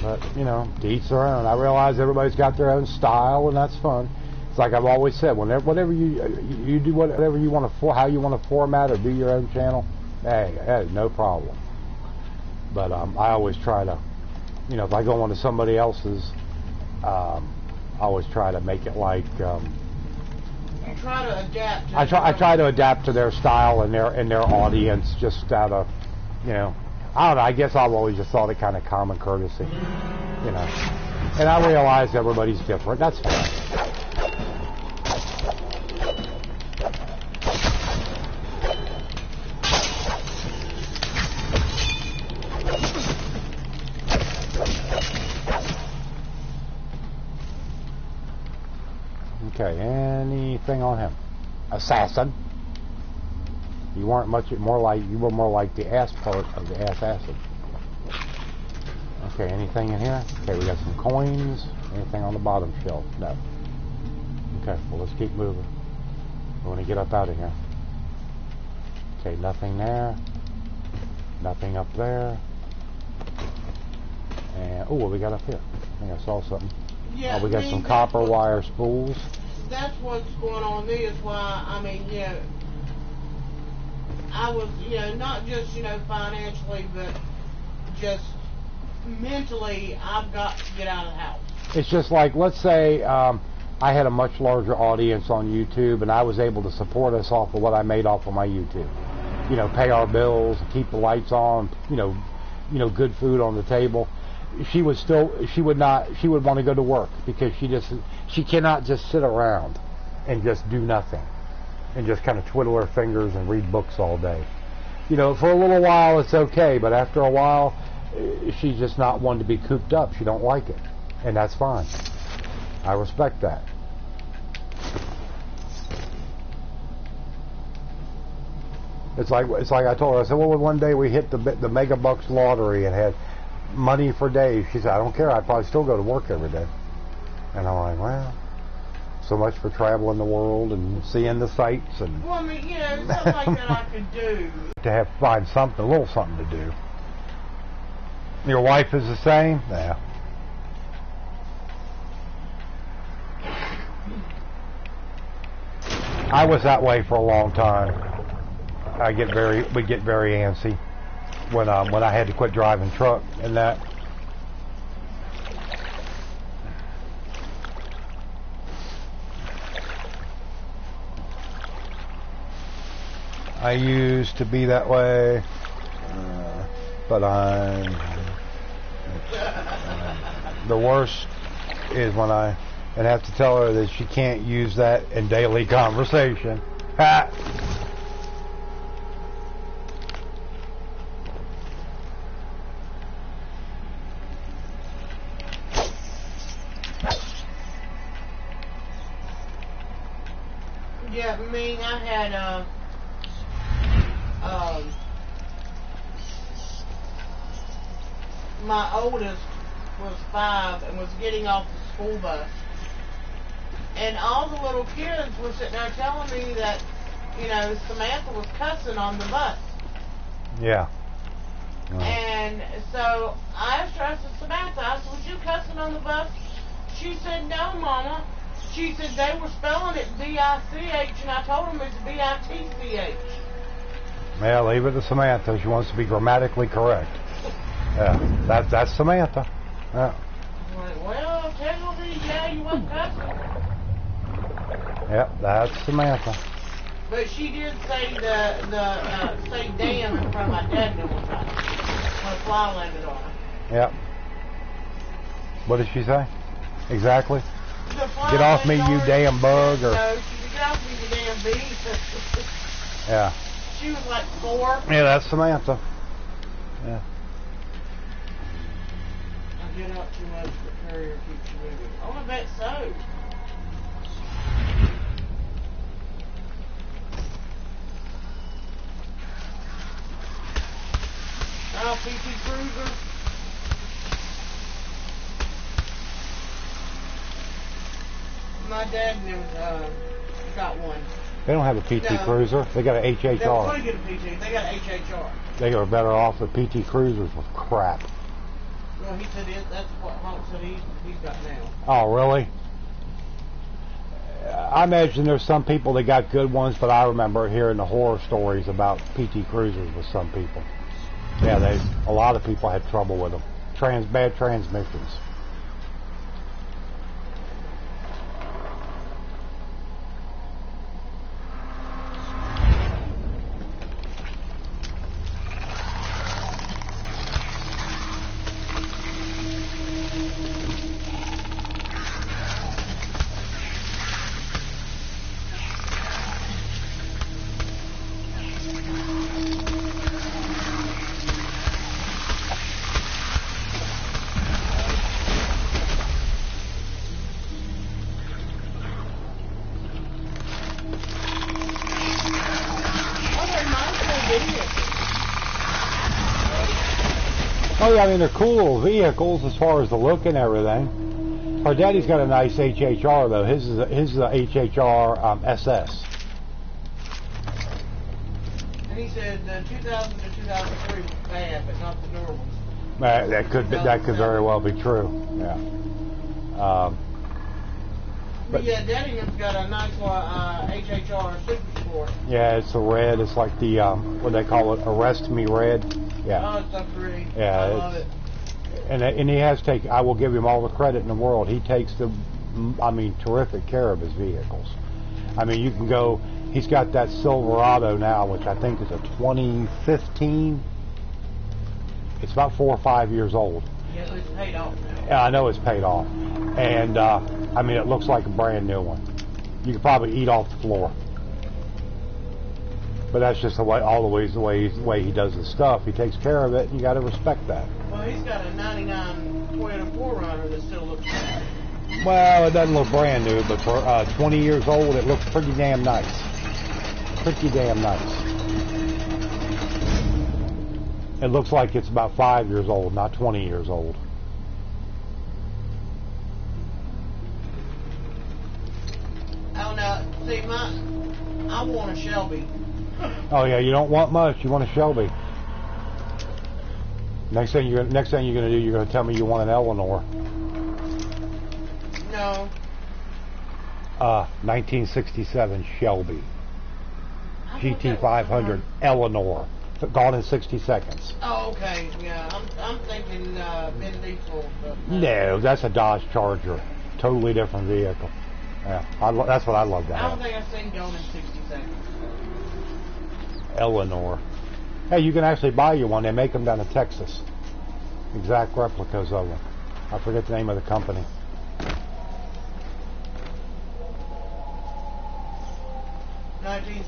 Speaker 1: But, you know, to each their own. I realize everybody's got their own style, and that's fun. It's like I've always said, whatever you do, whatever you want to, how you want to format or do your own channel, hey, that is no problem. But I always try to, you know, if I go onto somebody else's, I always try to make it like.
Speaker 4: You try to adapt.
Speaker 1: I try to adapt to their style and their audience, just out of, you know. I don't know, I guess I've always just thought it kind of common courtesy, you know. And I realize everybody's different. That's fine. Okay, anything on him? Assassin. You weren't much more like, you were more like the ass part of the assassin. Okay, anything in here? Okay, we got some coins. Anything on the bottom shelf? No. Okay, well, let's keep moving. We want to get up out of here. Okay, nothing there. Nothing up there. And, oh, what we got up here? I think I saw something.
Speaker 4: Yeah,
Speaker 1: oh, we got some copper wire spools.
Speaker 4: That's what's going on with me, is why, I mean, you know, I was, you know, not just, you know, financially, but just mentally, I've got to get out of the house.
Speaker 1: It's just like, let's say I had a much larger audience on YouTube, and I was able to support us off of what I made off of my YouTube. You know, pay our bills, keep the lights on, you know, good food on the table. She would want to go to work, because she cannot just sit around and just do nothing and just kind of twiddle her fingers and read books all day. You know, for a little while it's okay, but after a while she's just not one to be cooped up. She don't like it, and that's fine. I respect that. It's like I told her. I said, well, one day we hit the mega bucks lottery and had money for days. She said, I don't care. I'd probably still go to work every day. And I'm like, well, so much for traveling the world and seeing the sights. And
Speaker 4: well, I mean, you know, something like that I could do.
Speaker 1: To find something, a little something to do. Your wife is the same? Yeah. I was that way for a long time. Would get very antsy when I had to quit driving truck and that. I used to be that way, but the worst is when I have to tell her that she can't use that in daily conversation. Ha!
Speaker 4: Yeah, me, I had, my oldest was 5 and was getting off the school bus. And all the little kids were sitting there telling me that, you know, Samantha was cussing on the bus.
Speaker 1: Yeah.
Speaker 4: And so I asked her, I said, Samantha, I said, was you cussing on the bus? She said, no, Mama. She said they were spelling it B-I-C-H, and I told them it's B-I-T-C-H.
Speaker 1: Yeah, leave it to Samantha. She wants to be grammatically correct. Yeah, that's Samantha. Yeah.
Speaker 4: I'm like, well, technically, yeah, you weren't cussing.
Speaker 1: Yep, that's Samantha.
Speaker 4: But she did say say damn in front of my dad one time when a fly landed on her.
Speaker 1: Yep. What did she say? Exactly?
Speaker 4: Get
Speaker 1: off me, you damn bug, or...
Speaker 4: No, she said, get off me, you damn bee.
Speaker 1: Yeah.
Speaker 4: She was like 4.
Speaker 1: Yeah, that's Samantha. Yeah.
Speaker 4: I get out too much, but Courier keeps you moving. Oh, I bet so. Oh, PT Cruiser. My dad got one.
Speaker 1: They don't have a PT Cruiser. They got an HHR.
Speaker 4: They want to get a PT. They got an HHR.
Speaker 1: They are better off with PT Cruisers with crap.
Speaker 4: Well, he said that's what Honk said he's got now.
Speaker 1: Oh, really? I imagine there's some people that got good ones, but I remember hearing the horror stories about PT Cruisers with some people. Yeah, a lot of people had trouble with them. Bad transmissions. Oh yeah, I mean they're cool vehicles as far as the look and everything. Our daddy's got a nice HHR though. His is a HHR SS.
Speaker 4: And he said 2000 to 2003 was bad, but not the newer ones.
Speaker 1: That could very well be true. Yeah.
Speaker 4: But yeah, Daddy's got a nice HHR Super Sport.
Speaker 1: Yeah, it's the red. It's like the what they call it, Arrest Me Red. Yeah.
Speaker 4: Oh, it's so pretty.
Speaker 1: Yeah,
Speaker 4: I love it.
Speaker 1: And he has taken. I will give him all the credit in the world. He takes terrific care of his vehicles. I mean, you can go. He's got that Silverado now, which I think is a 2015. It's about 4 or 5 years old.
Speaker 4: Yeah, it's paid off now.
Speaker 1: Yeah, I know it's paid off. And, I mean, it looks like a brand new one. You could probably eat off the floor. But that's just the way he does his stuff. He takes care of it, and you got to respect that.
Speaker 4: Well, he's got a 99 Toyota 4Runner that still looks good.
Speaker 1: Well, it doesn't look brand new, but for 20 years old, it looks pretty damn nice. Pretty damn nice. It looks like it's about 5 years old, not 20 years old.
Speaker 4: Oh, no. See, I want a Shelby.
Speaker 1: Oh, yeah, you don't want much. You want a Shelby. Next thing you're going to do, you're going to tell me you want an Eleanor.
Speaker 4: No.
Speaker 1: 1967 Shelby. GT500 Eleanor. Gone in 60 seconds.
Speaker 4: Oh, okay. Yeah, I'm thinking Vin Diesel.
Speaker 1: No, that's a Dodge Charger. Totally different vehicle. Yeah, that's what I love to have.
Speaker 4: I don't think I've seen gone in 60 seconds.
Speaker 1: Eleanor. Hey, you can actually buy you one. They make them down in Texas. Exact replicas of them. I forget the name of the company.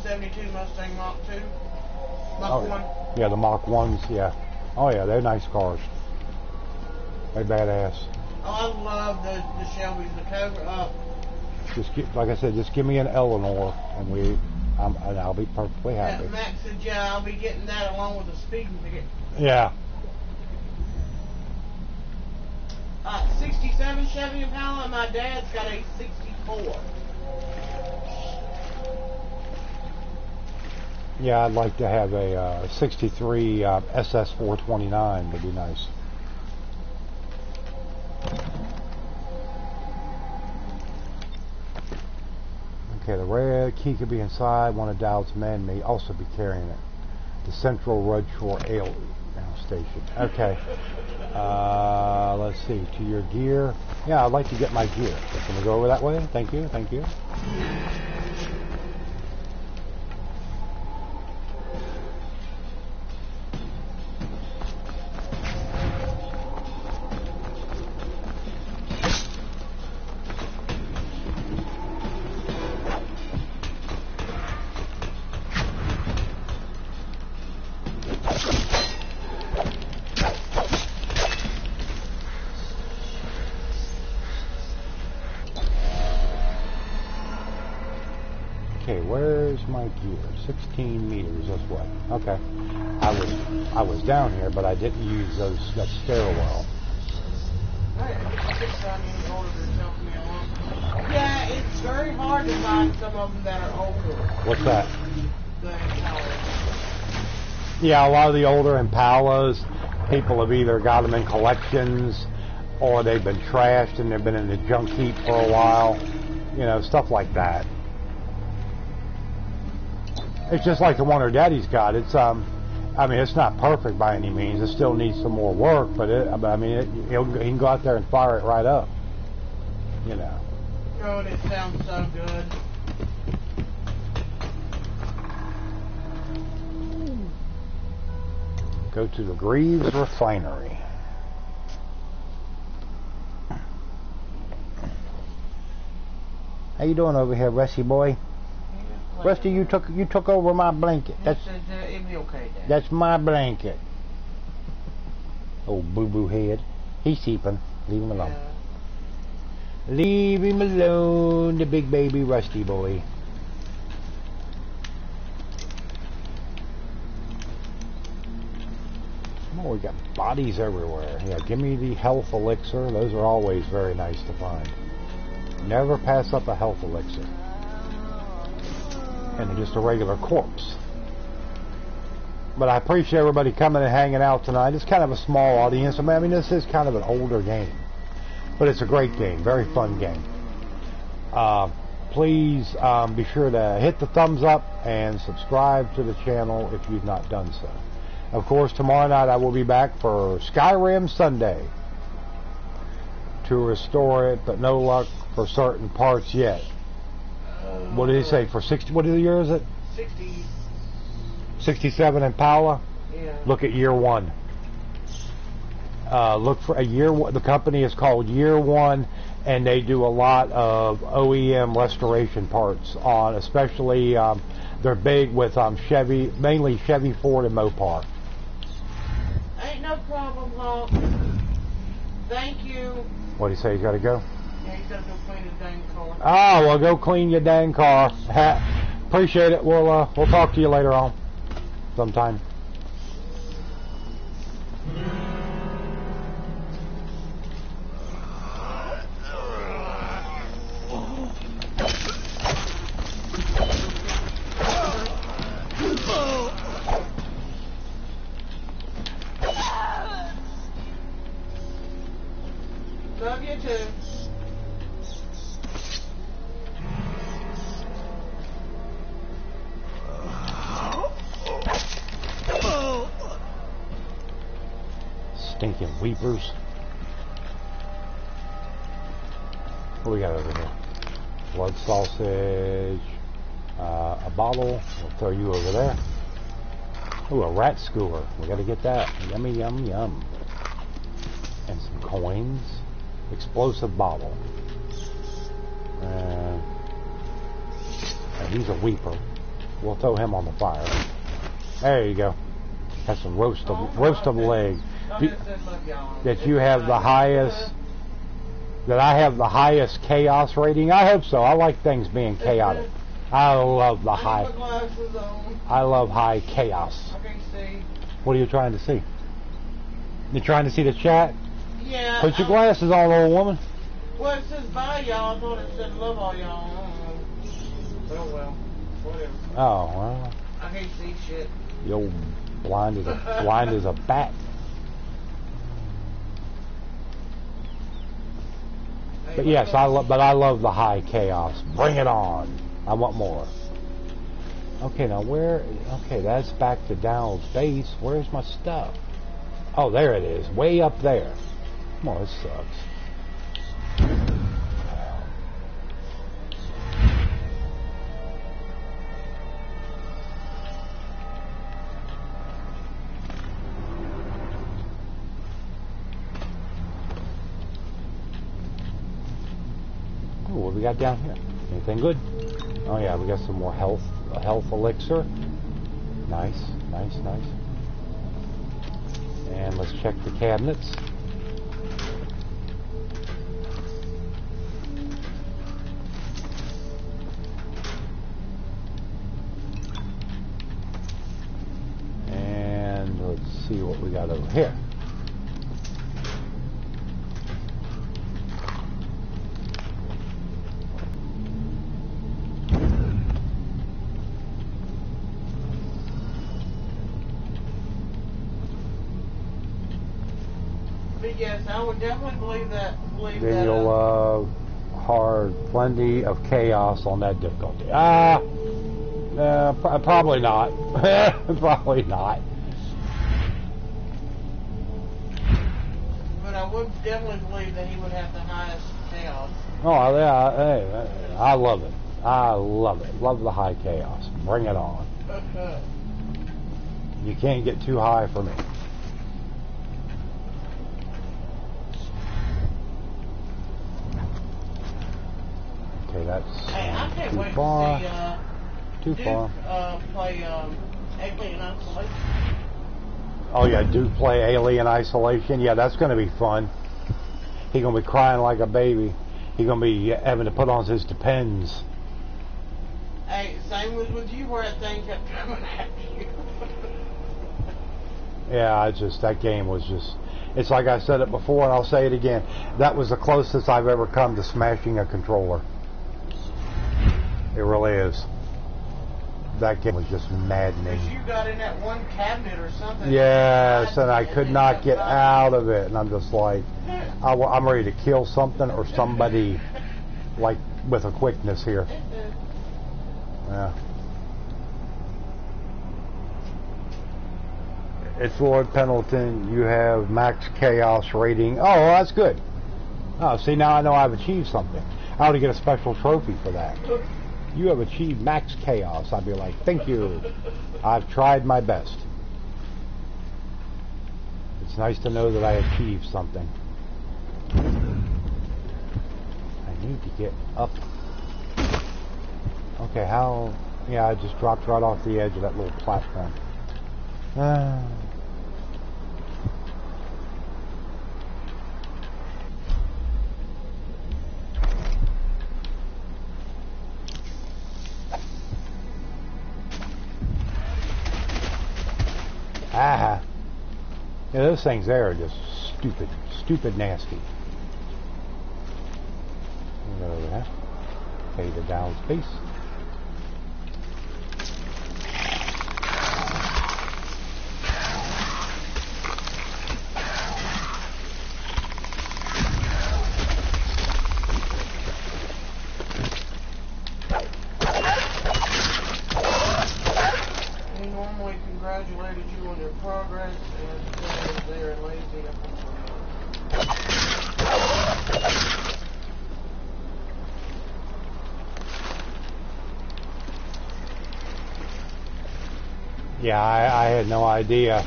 Speaker 4: '72 Mustang Mach 2. Mach 1.
Speaker 1: Yeah, the Mach 1s, yeah. Oh yeah, they're nice cars. They're badass.
Speaker 4: Oh, I love the Shelbys, the Cobra.
Speaker 1: Like I said, just give me an Eleanor, and I'll be perfectly happy.
Speaker 4: Yeah, Max said, yeah, I'll be getting that along with a speeding ticket.
Speaker 1: Yeah.
Speaker 4: 67 Chevy Impala, and my dad's got a 64.
Speaker 1: Yeah, I'd like to have a 63 SS429. Would be nice. Okay, the red key could be inside. One of Dowd's men may also be carrying it. The Central Road Shore Ale Station. Okay. Let's see. To your gear. Yeah, I'd like to get my gear. Can we go over that way? Thank you. Thank you. Okay, where's my gear? 16 meters this way. Okay. I was down here, but I didn't use that stairwell.
Speaker 4: Yeah, it's very hard to find some of them that are older.
Speaker 1: What's that?
Speaker 4: The Impalas.
Speaker 1: Yeah, a lot of the older Impalas, people have either got them in collections or they've been trashed and they've been in the junk heap for a while. You know, stuff like that. It's just like the one her daddy's got. It's I mean, it's not perfect by any means. It still needs some more work, but he can go out there and fire it right up. You know.
Speaker 4: Oh, and it sounds so good.
Speaker 1: Go to the Greaves Refinery. How you doing over here, Rusty boy? Rusty, you took over my blanket. That's
Speaker 4: it'll be okay, Dad.
Speaker 1: That's my blanket. Oh, boo-boo head. He's sleeping. Leave him alone.
Speaker 4: Yeah.
Speaker 1: Leave him alone, the big baby Rusty boy. Oh, we got bodies everywhere. Yeah, give me the health elixir. Those are always very nice to find. Never pass up a health elixir. And just a regular corpse. But I appreciate everybody coming and hanging out tonight. It's kind of a small audience. I mean, this is kind of an older game. But it's a great game. Very fun game. Please be sure to hit the thumbs up and subscribe to the channel if you've not done so. Of course, tomorrow night I will be back for Skyrim Sunday to restore it, but no luck for certain parts yet. What did he say? For 60? What year is it?
Speaker 4: 60.
Speaker 1: 67 Impala.
Speaker 4: Yeah.
Speaker 1: Look at year one. Look for a year. The company is called Year One, and they do a lot of OEM restoration parts on, especially they're big with Chevy, mainly Chevy, Ford, and Mopar.
Speaker 4: Ain't no problem, Hawk. Thank you.
Speaker 1: What do you say? You got to go?
Speaker 4: Yeah, he's got to go clean his dang car.
Speaker 1: Oh, well, go clean your dang car. Appreciate it. We'll talk to you later on, sometime.
Speaker 4: Love you too.
Speaker 1: Stinking weepers. What we got over here? Blood sausage. A bottle. We'll throw you over there. Ooh, a rat skewer. We gotta get that. Yummy, yum, yum. And some coins. Explosive bottle. And he's a weeper. We'll throw him on the fire. There you go. That's some roast of leg. That you have the highest. That I have the highest chaos rating. I hope so. I like things being chaotic. I love the high. I love high chaos. What are you trying to see? You trying to see the chat?
Speaker 4: Yeah.
Speaker 1: Put your glasses on, old woman.
Speaker 4: Well, it says bye, y'all. I thought it said love all y'all. Oh well, whatever.
Speaker 1: Oh well.
Speaker 4: I can't see shit.
Speaker 1: The old blind as a bat. But yes, I love the high chaos. Bring it on. I want more. Okay, now where? Okay, that's back to Dowell's base. Where's my stuff? Oh, there it is. Way up there. Come on, this sucks. Ooh, what do we got down here? Anything good? Oh yeah, we got some more health, a health elixir. Nice, nice, nice. And let's check the cabinets. And let's see what we got over here.
Speaker 4: Yes, I would definitely believe that.
Speaker 1: Then you'll hard plenty of chaos on that difficulty. Probably not. Probably not.
Speaker 4: But I would definitely believe that he would have the highest chaos.
Speaker 1: Oh yeah, I love it. I love it. Love the high chaos. Bring it on. You can't get too high for me. Okay, that's too far. Too far.
Speaker 4: Play Alien Isolation.
Speaker 1: Oh yeah, Duke play Alien Isolation. Yeah, that's going to be fun. He's going to be crying like a baby. He's going to be having to put on his Depends.
Speaker 4: Hey, same was with you where that thing kept coming at you.
Speaker 1: Yeah, that game was just... It's like I said it before, and I'll say it again. That was the closest I've ever come to smashing a controller. It really is. That game was just maddening.
Speaker 4: Because you got in that one cabinet or something.
Speaker 1: Yes, and I could not get out of it. And I'm just like, I'm ready to kill something or somebody, like, with a quickness here. Yeah. It's Lord Pendleton. You have max chaos rating. Oh, well, that's good. Oh, see, now I know I've achieved something. I ought to get a special trophy for that. You have achieved max chaos. I'd be like, thank you. I've tried my best. It's nice to know that I achieved something. I need to get up. Okay, how... Yeah, I just dropped right off the edge of that little platform. Yeah, those things there are just stupid nasty. Go over there. Pay the down space.
Speaker 4: Congratulated you on your progress and they are lazy.
Speaker 1: Yeah, I had no idea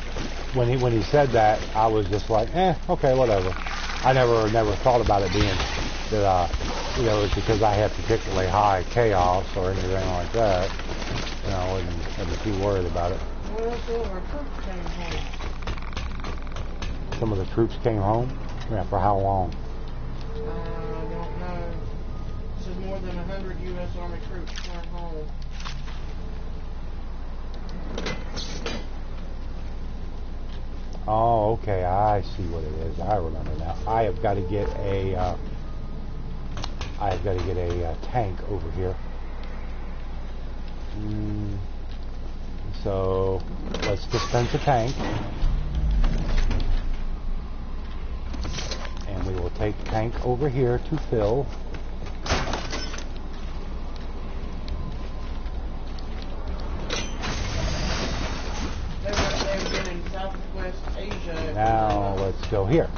Speaker 1: when he said that. I was just like, okay, whatever. I never thought about it being that it's because I had particularly high chaos or anything like that. I wasn't too worried about it.
Speaker 4: Well, some of our troops came home.
Speaker 1: Some of the troops came home? Yeah, for how long?
Speaker 4: I don't know. This is more than 100 U.S. Army troops went home.
Speaker 1: Oh, okay, I see what it is. I remember now. I have got to get a tank over here. So let's dispense a tank, and we will take the tank over here to fill. Now let's go here.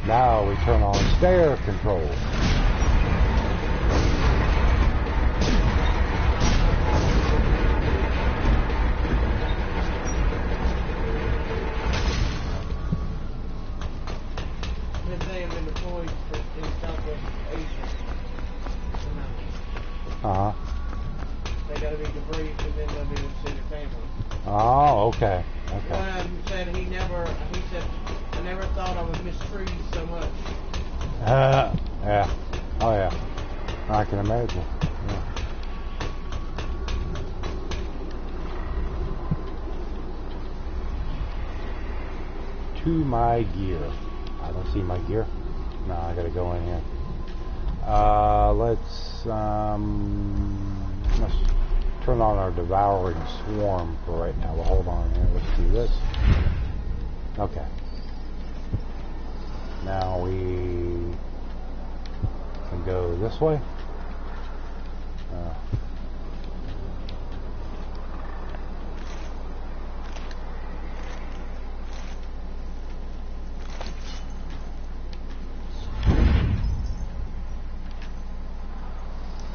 Speaker 1: Now we turn on stair control.
Speaker 4: They have been deployed in Southwest Asia.
Speaker 1: Uh-huh.
Speaker 4: They got to be debriefed and then they'll be able to see their family.
Speaker 1: Oh, okay. Okay.
Speaker 4: One of them said he said, I never thought I would miss trees so much.
Speaker 1: Yeah. Oh, yeah. I can imagine. Yeah. To my gear. I don't see my gear. No, I gotta go in here. Let's turn on our devouring swarm for right now. Well, hold on here. Let's do this. Okay. Now we can go this way.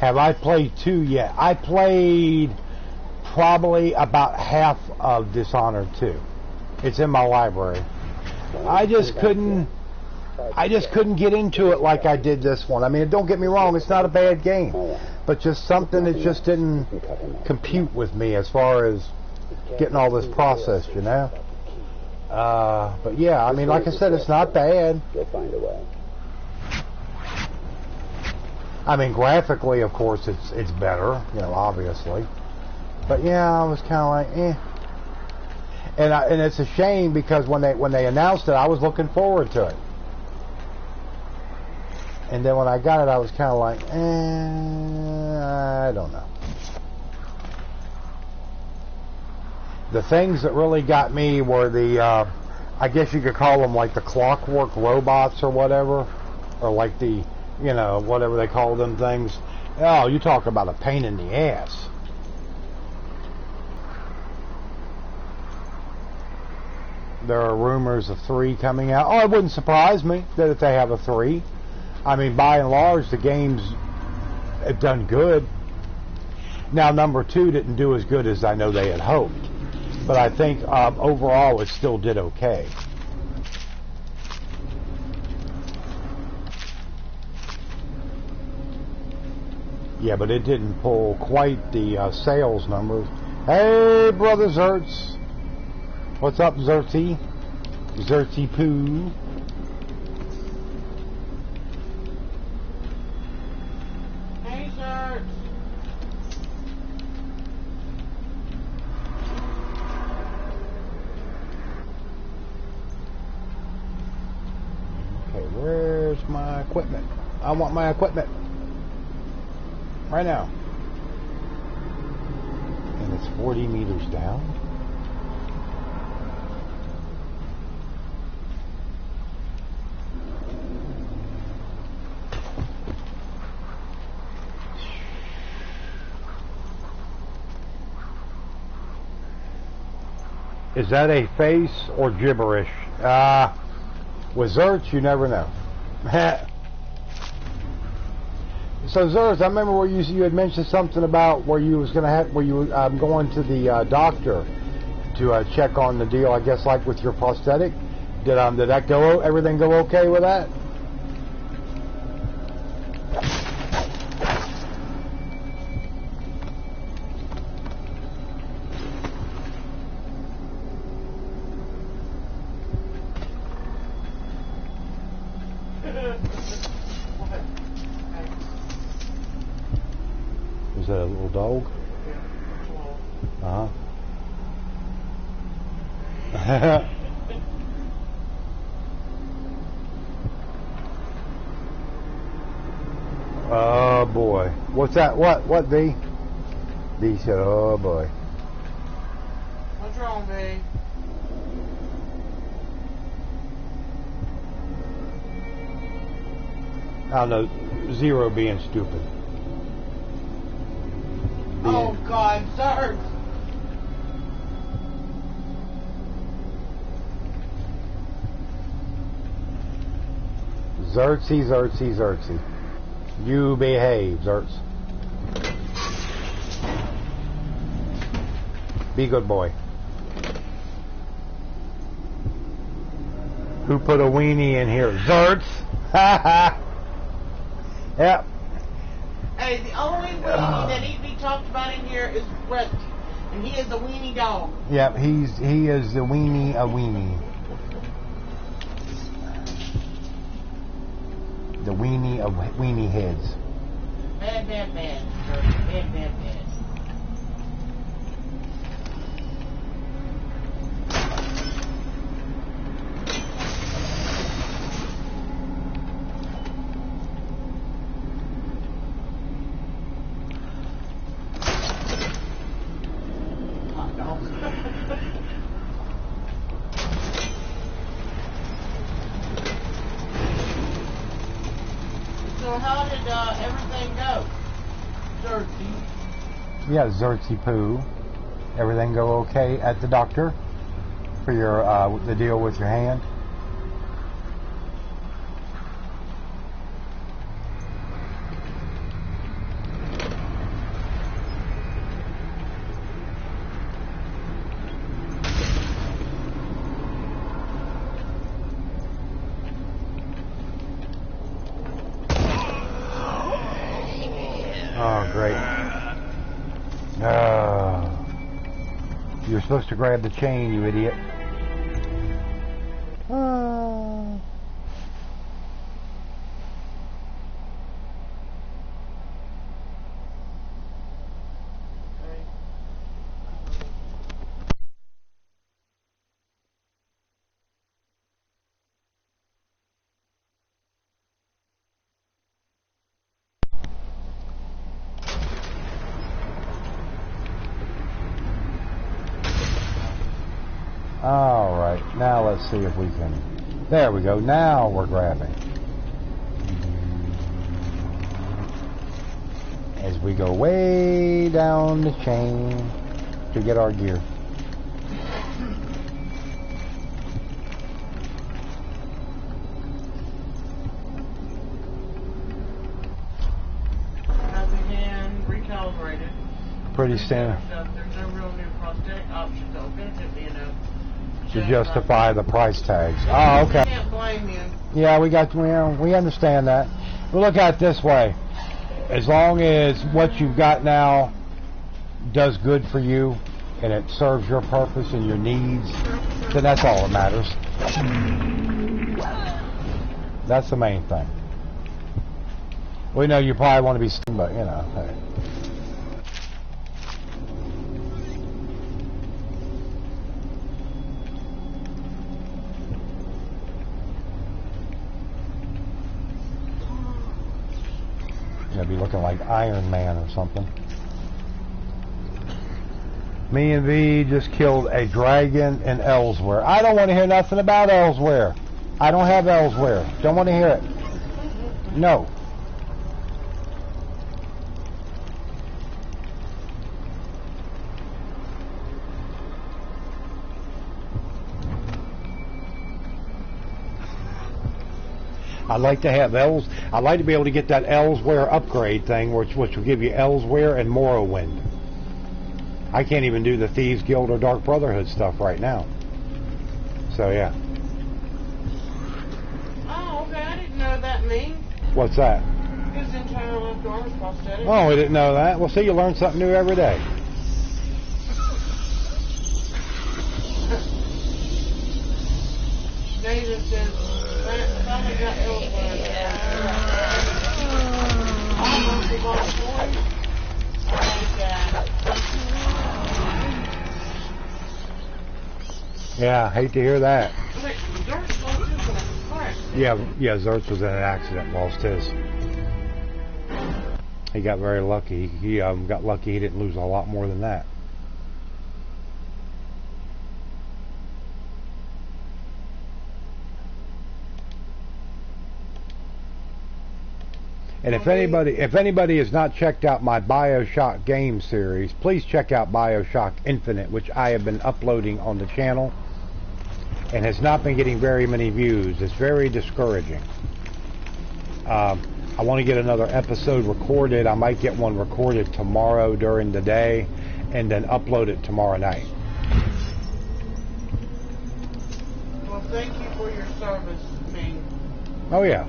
Speaker 1: Have I played 2 yet? I played probably about half of Dishonored 2. It's in my library. I just couldn't get into it like I did this one. I mean, don't get me wrong, it's not a bad game, but just something that just didn't compute with me as far as getting all this processed, you know? But yeah, I mean, like I said, it's not bad.
Speaker 10: You'll find a way.
Speaker 1: I mean, graphically, of course, it's better, you know, obviously. But yeah, I was kind of like, and it's a shame because when they announced it, I was looking forward to it. And then when I got it, I was kind of like, I don't know. The things that really got me were the, I guess you could call them like the clockwork robots or whatever, or like the, you know, whatever they call them things. Oh, you talk about a pain in the ass. There are rumors of 3 coming out. Oh, it wouldn't surprise me that if they have a 3. I mean, by and large, the games have done good. Now, number 2 didn't do as good as I know they had hoped. But I think overall it still did okay. Yeah, but it didn't pull quite the sales numbers. Hey, brother Zertz. What's up, Zerty? Zerty Poo.
Speaker 4: Hey, Zertz.
Speaker 1: Okay, where's my equipment? I want my equipment. Right now. And it's 40 meters down. Is that a face or gibberish? With Zerts, you never know. So Zers, I remember where you had mentioned something about where you was gonna have going to the doctor to check on the deal. I guess like with your prosthetic. Did that go? Everything go okay with that? Is that a little dog? Uh-huh. Oh boy. What's that? What, B? B said, oh boy.
Speaker 4: What's wrong, B?
Speaker 1: I don't know. Zero being stupid.
Speaker 4: Oh God, sir.
Speaker 1: Zertsy. You behave, Zerts. Be good boy. Who put a weenie in here? Zerts! Ha ha! Yep.
Speaker 4: Hey, the only weenie that need to be talked about in here is Rusty. And he is a weenie dog.
Speaker 1: Yep, he is the weenie a weenie. The weenie of weenie heads.
Speaker 4: Bad. Bad. Hot dog. So how did everything go? Zertsy.
Speaker 1: Yeah, Zertsy poo. Everything go okay at the doctor for your the deal with your hand? Oh, great. You're supposed to grab the chain, you idiot. Alright, now let's see if we can... There we go, now we're grabbing. As we go way down the chain to get our gear.
Speaker 4: Has the hand recalibrated.
Speaker 1: Pretty standard.
Speaker 4: There's no real new prosthetic options that will benefit me enough
Speaker 1: To justify the price tags. Oh, okay.
Speaker 4: I can't blame you.
Speaker 1: Yeah, we understand that. But look at it this way. As long as what you've got now does good for you and it serves your purpose and your needs, then that's all that matters. That's the main thing. We know you probably want to be, but you know. Hey. Be looking like Iron Man or something. Me and V just killed a dragon in Elsewhere. I don't want to hear nothing about Elsewhere. I don't have Elsewhere. Don't want to hear it. No. I'd like to have I'd like to be able to get that Elsewhere upgrade thing, which will give you Elsewhere and Morrowind. I can't even do the Thieves Guild or Dark Brotherhood stuff right now. So yeah.
Speaker 4: Oh, okay. I didn't know that means.
Speaker 1: What's that?
Speaker 4: His entire left arm is prosthetic.
Speaker 1: Oh, we didn't know that. Well, see, you learn something new every day.
Speaker 4: Nathan says, finally got Elsewhere. Almost the ball point.
Speaker 1: Yeah, I hate to hear that.
Speaker 4: Wait, Zert's lost his in a car accident.
Speaker 1: Yeah, Zertz was in an accident, lost his. He got very lucky. He got lucky he didn't lose a lot more than that. And if anybody has not checked out my BioShock game series, please check out BioShock Infinite, which I have been uploading on the channel and has not been getting very many views. It's very discouraging. I want to get another episode recorded. I might get one recorded tomorrow during the day and then upload it tomorrow night.
Speaker 4: Well, thank you for your service, Ming.
Speaker 1: Oh yeah.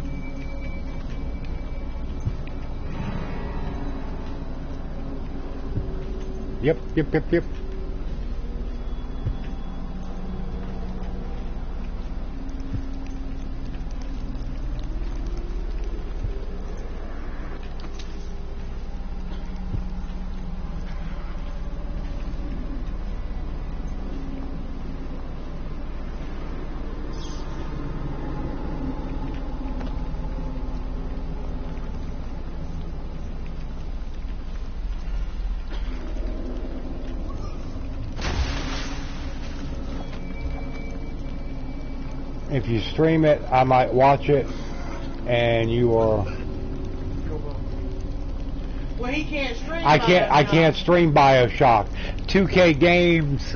Speaker 1: Yep. If you stream it, I might watch it, and you are.
Speaker 4: Well, he can't stream.
Speaker 1: I can't stream BioShock. 2K Games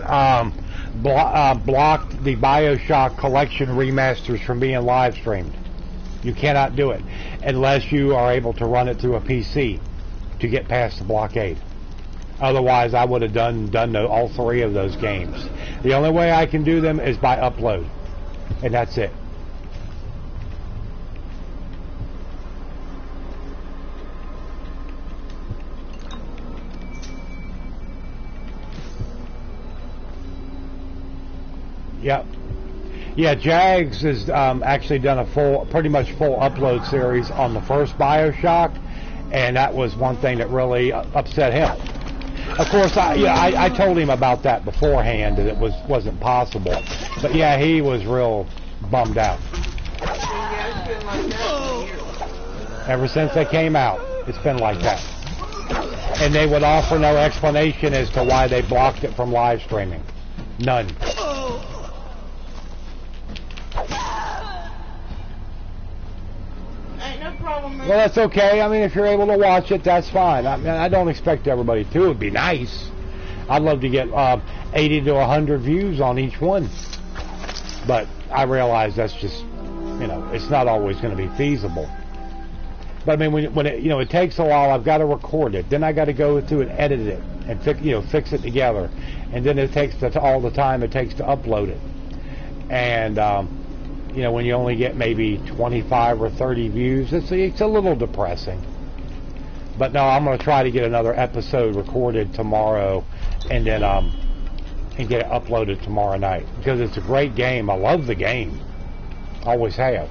Speaker 1: blocked the BioShock collection remasters from being live streamed. You cannot do it unless you are able to run it through a PC to get past the blockade. Otherwise, I would have done all three of those games. The only way I can do them is by upload. And that's it. Yep. Yeah, Jags has actually done a pretty much full upload series on the first BioShock, and that was one thing that really upset him. Of course, I told him about that beforehand, that it wasn't possible. But yeah, he was real bummed out. Ever since they came out, it's been like that. And they would offer no explanation as to why they blocked it from live streaming. None. Well, that's okay. I mean, if you're able to watch it, that's fine. I mean, I don't expect everybody to. It would be nice. I'd love to get 80 to 100 views on each one. But I realize that's just, it's not always going to be feasible. But I mean, when it, it takes a while. I've got to record it. Then I got to go through and edit it and fix it together. And then it takes all the time it takes to upload it. And when you only get maybe 25 or 30 views, it's a little depressing. But no, I'm going to try to get another episode recorded tomorrow, and then and get it uploaded tomorrow night, because it's a great game. I love the game. Always have.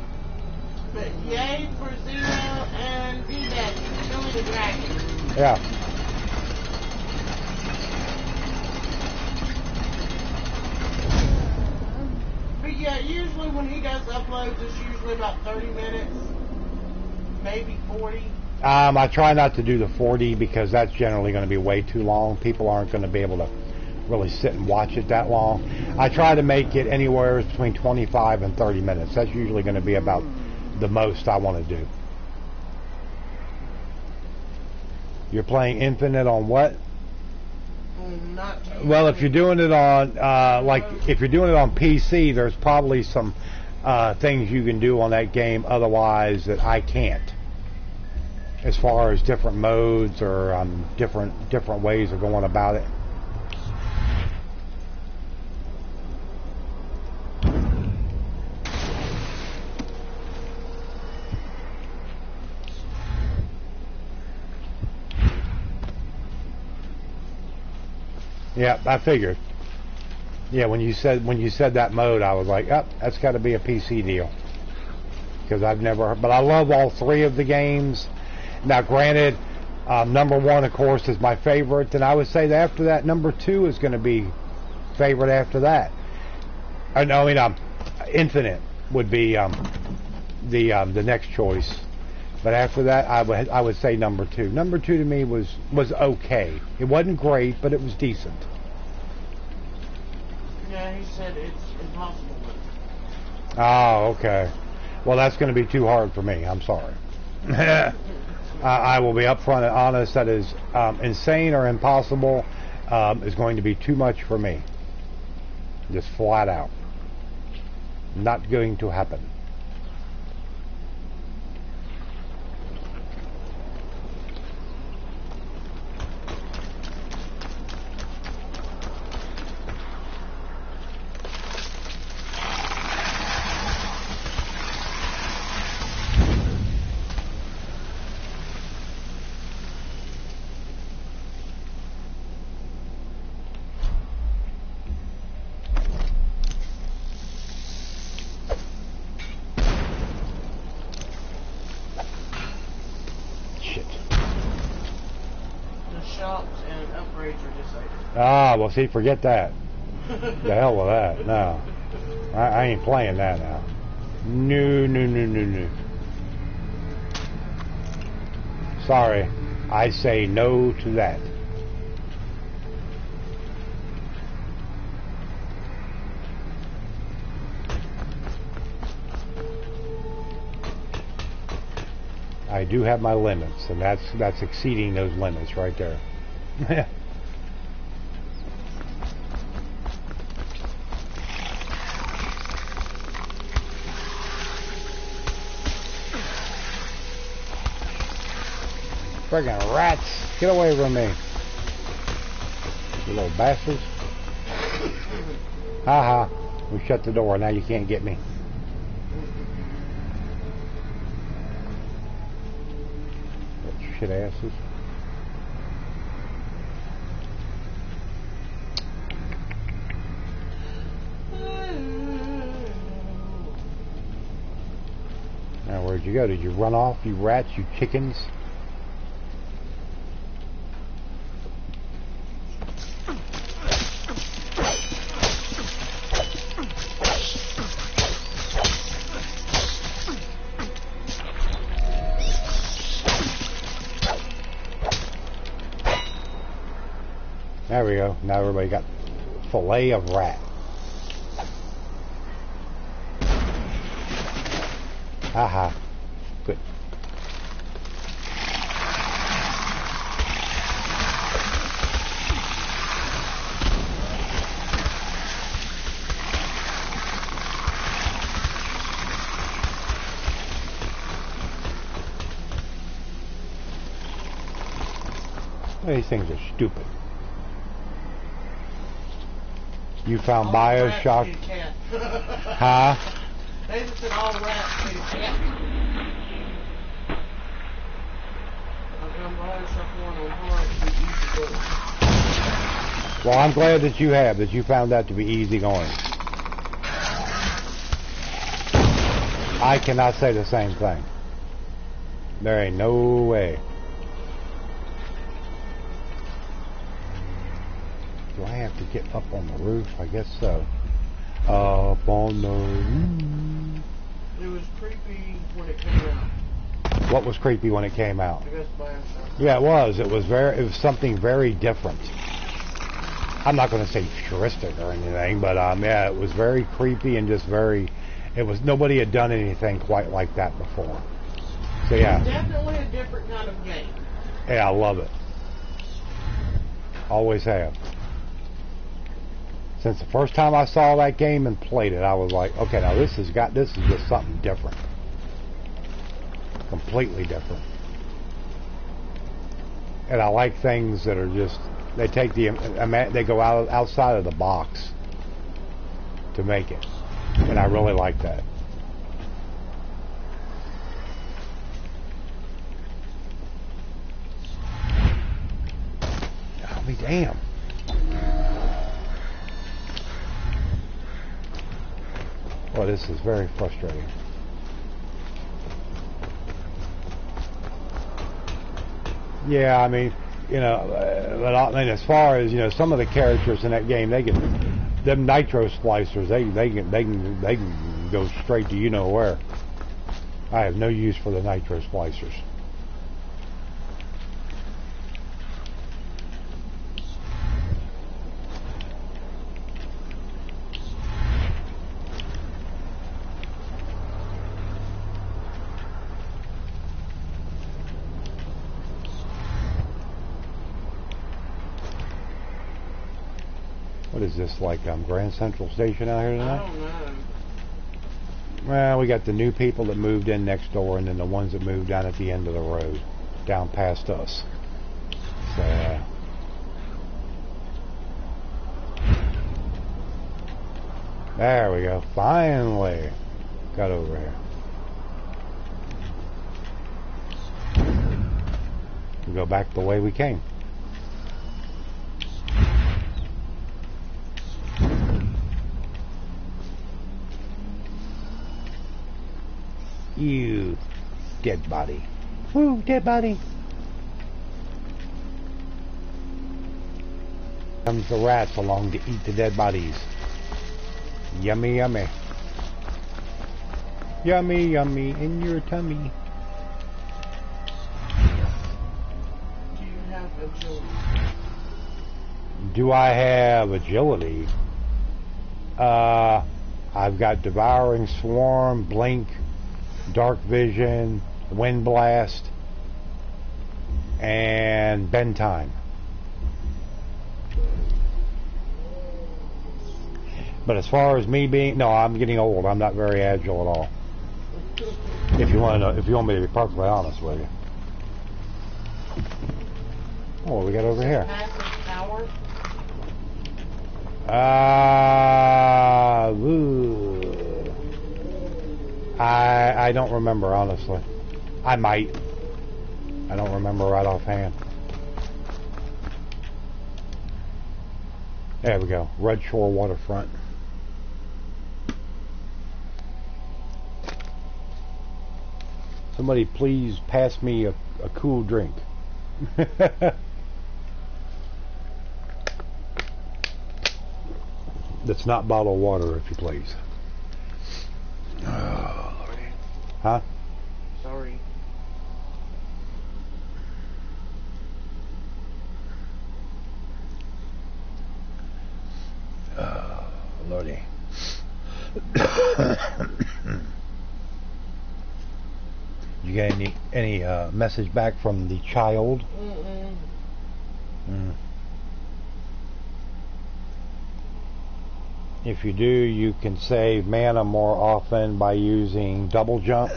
Speaker 4: But yay for Zero and D-Bag, killing the dragon.
Speaker 1: Yeah.
Speaker 4: But yeah, usually when he does uploads, it's usually about 30 minutes, maybe 40.
Speaker 1: I try not to do the 40 because that's generally going to be way too long. People aren't going to be able to really sit and watch it that long. I try to make it anywhere between 25 and 30 minutes. That's usually going to be about the most I want to do. You're playing Infinite on what?
Speaker 4: Not
Speaker 1: well, if you're doing it on if you're doing it on PC, there's probably some things you can do on that game otherwise that I can't, as far as different modes or different ways of going about it. Yeah, I figured. Yeah, when you said that mode, I was like, oh, that's got to be a PC deal, because I've never. But I love all three of the games. Now, granted, number one, of course, is my favorite, and I would say that after that, number two is going to be favorite after that. Infinite would be the next choice. But after that, I would say number two. Number two to me was okay. It wasn't great, but it was decent.
Speaker 4: Yeah, he said it's impossible.
Speaker 1: Oh, okay. Well, that's going to be too hard for me. I'm sorry. I will be upfront and honest. That is insane or impossible is going to be too much for me. Just flat out. Not going to happen. Ah, well, see, forget that. The hell with that. No. I ain't playing that now. No. Sorry. I say no to that. I do have my limits, and that's exceeding those limits right there. Friggin' rats! Get away from me! You little bastards! Haha! We shut the door. Now you can't get me. Shit asses. Now where'd you go? Did you run off, you rats, you chickens? There we go. Now everybody got fillet of rat. Haha. Good. These things are stupid. You found Bioshock? Huh?
Speaker 4: They just said all rats need a cat. I found Bioshock 1 on hard.
Speaker 1: Well, I'm glad that you found that to be easy going. I cannot say the same thing. There ain't no way. Do I have to get up on the roof? I guess so. Up on the roof.
Speaker 4: It was creepy when it came out.
Speaker 1: What was creepy when it came out?
Speaker 4: I guess Bioshock.
Speaker 1: Yeah, it was. It was something very different. I'm not going to say futuristic or anything, but yeah, it was very creepy and just very. It was nobody had done anything quite like that before. So yeah.
Speaker 4: It's definitely a different kind of game.
Speaker 1: Yeah, I love it. Always have. Since the first time I saw that game and played it, I was like, okay, now this is just something different. Completely different. And I like things that are just, they take they go outside of the box to make it. And I really like that. I'll be damned. Well, this is very frustrating. Yeah, I mean, you know, but I mean, as far as, you know, some of the characters in that game, they can, them nitro splicers, they can go straight to you know where. I have no use for the nitro splicers. What is this, like Grand Central Station out here tonight?
Speaker 4: I don't know.
Speaker 1: Well, we got the new people that moved in next door, and then the ones that moved down at the end of the road, down past us. So, there we go. Finally got over here. We go back the way we came. You dead body. Woo, dead body. Comes the rats along to eat the dead bodies. Yummy, yummy. Yummy, yummy in your tummy.
Speaker 4: Do you have agility?
Speaker 1: Do I have agility? I've got Devouring Swarm, Blink, Dark Vision, Wind Blast, and Bend Time. But as far as me being, no, I'm getting old. I'm not very agile at all. If you want to know, if you want me to be perfectly honest with you. Oh, what we got over here?
Speaker 4: Massive power.
Speaker 1: I don't remember, honestly. I might. I don't remember right offhand. There we go. Red Shore Waterfront. Somebody please pass me a cool drink. That's not bottled water, if you please. Oh, Lordy. Huh?
Speaker 4: Sorry.
Speaker 1: Oh, Lordy. You get any message back from the child?
Speaker 4: Mm-mm.
Speaker 1: Mm. If you do, you can save mana more often by using double jump.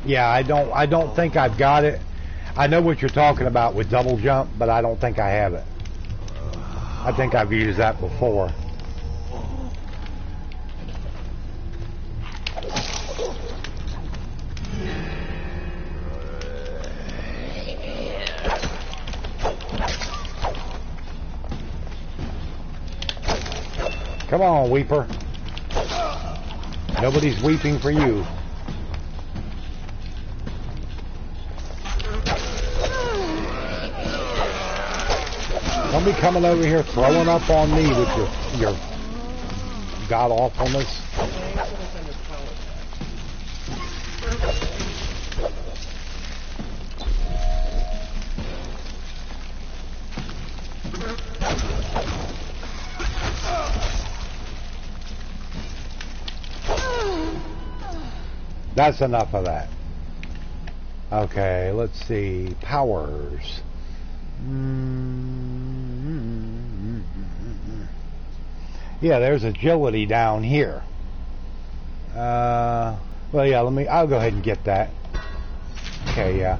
Speaker 1: Yeah, I don't think I've got it. I know what you're talking about with double jump, but I don't think I have it. I think I've used that before. Come on, Weeper. Nobody's weeping for you. Don't be coming over here throwing up on me with your god awfulness. That's enough of that. Okay, let's see. Powers. Yeah, there's agility down here. Well, yeah, I'll go ahead and get that. Okay, yeah.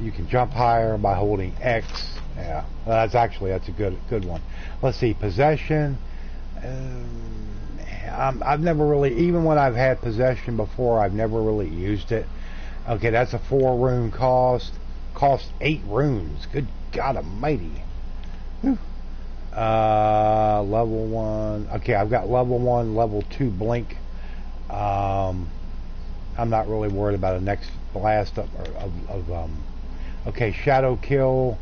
Speaker 1: You can jump higher by holding X. Yeah, that's a good one. Let's see, possession. I've never really, even when I've had possession before, I've never really used it. Okay, that's a 4-rune cost. Cost 8 runes. Good God Almighty. Whew. Level 1. Okay, I've got level 1, level 2 blink. I'm not really worried about a next blast of okay, shadow kill.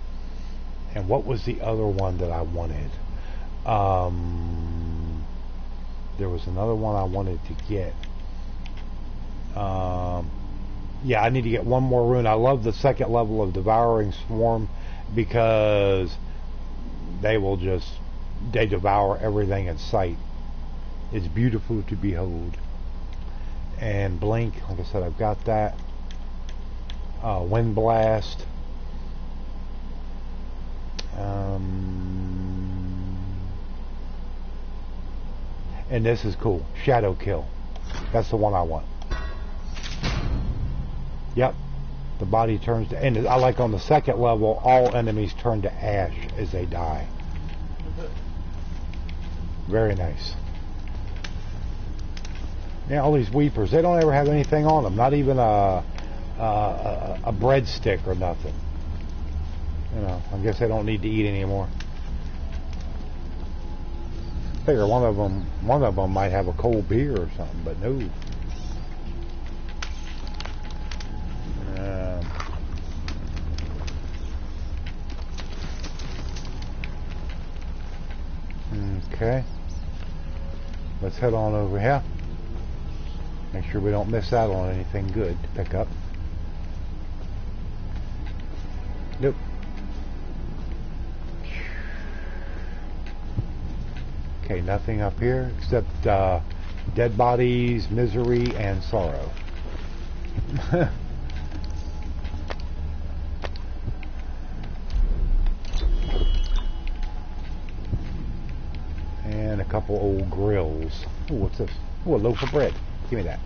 Speaker 1: And what was the other one that I wanted? There was another one I wanted to get. Yeah, I need to get one more rune. I love the second level of Devouring Swarm because they devour everything in sight. It's beautiful to behold. And blink, like I said, I've got that. Wind blast. And this is cool. Shadow kill. That's the one I want. Yep. The body turns to, and I like on the second level, all enemies turn to ash as they die. Very nice. Yeah, all these weepers, they don't ever have anything on them. Not even a breadstick or nothing. You know, I guess they don't need to eat anymore. I figure one of them might have a cold beer or something, but no. Okay. Let's head on over here. Make sure we don't miss out on anything good to pick up. Nope. Okay, nothing up here except dead bodies, misery, and sorrow. And a couple old grills. Oh, what's this? Oh, a loaf of bread. Give me that.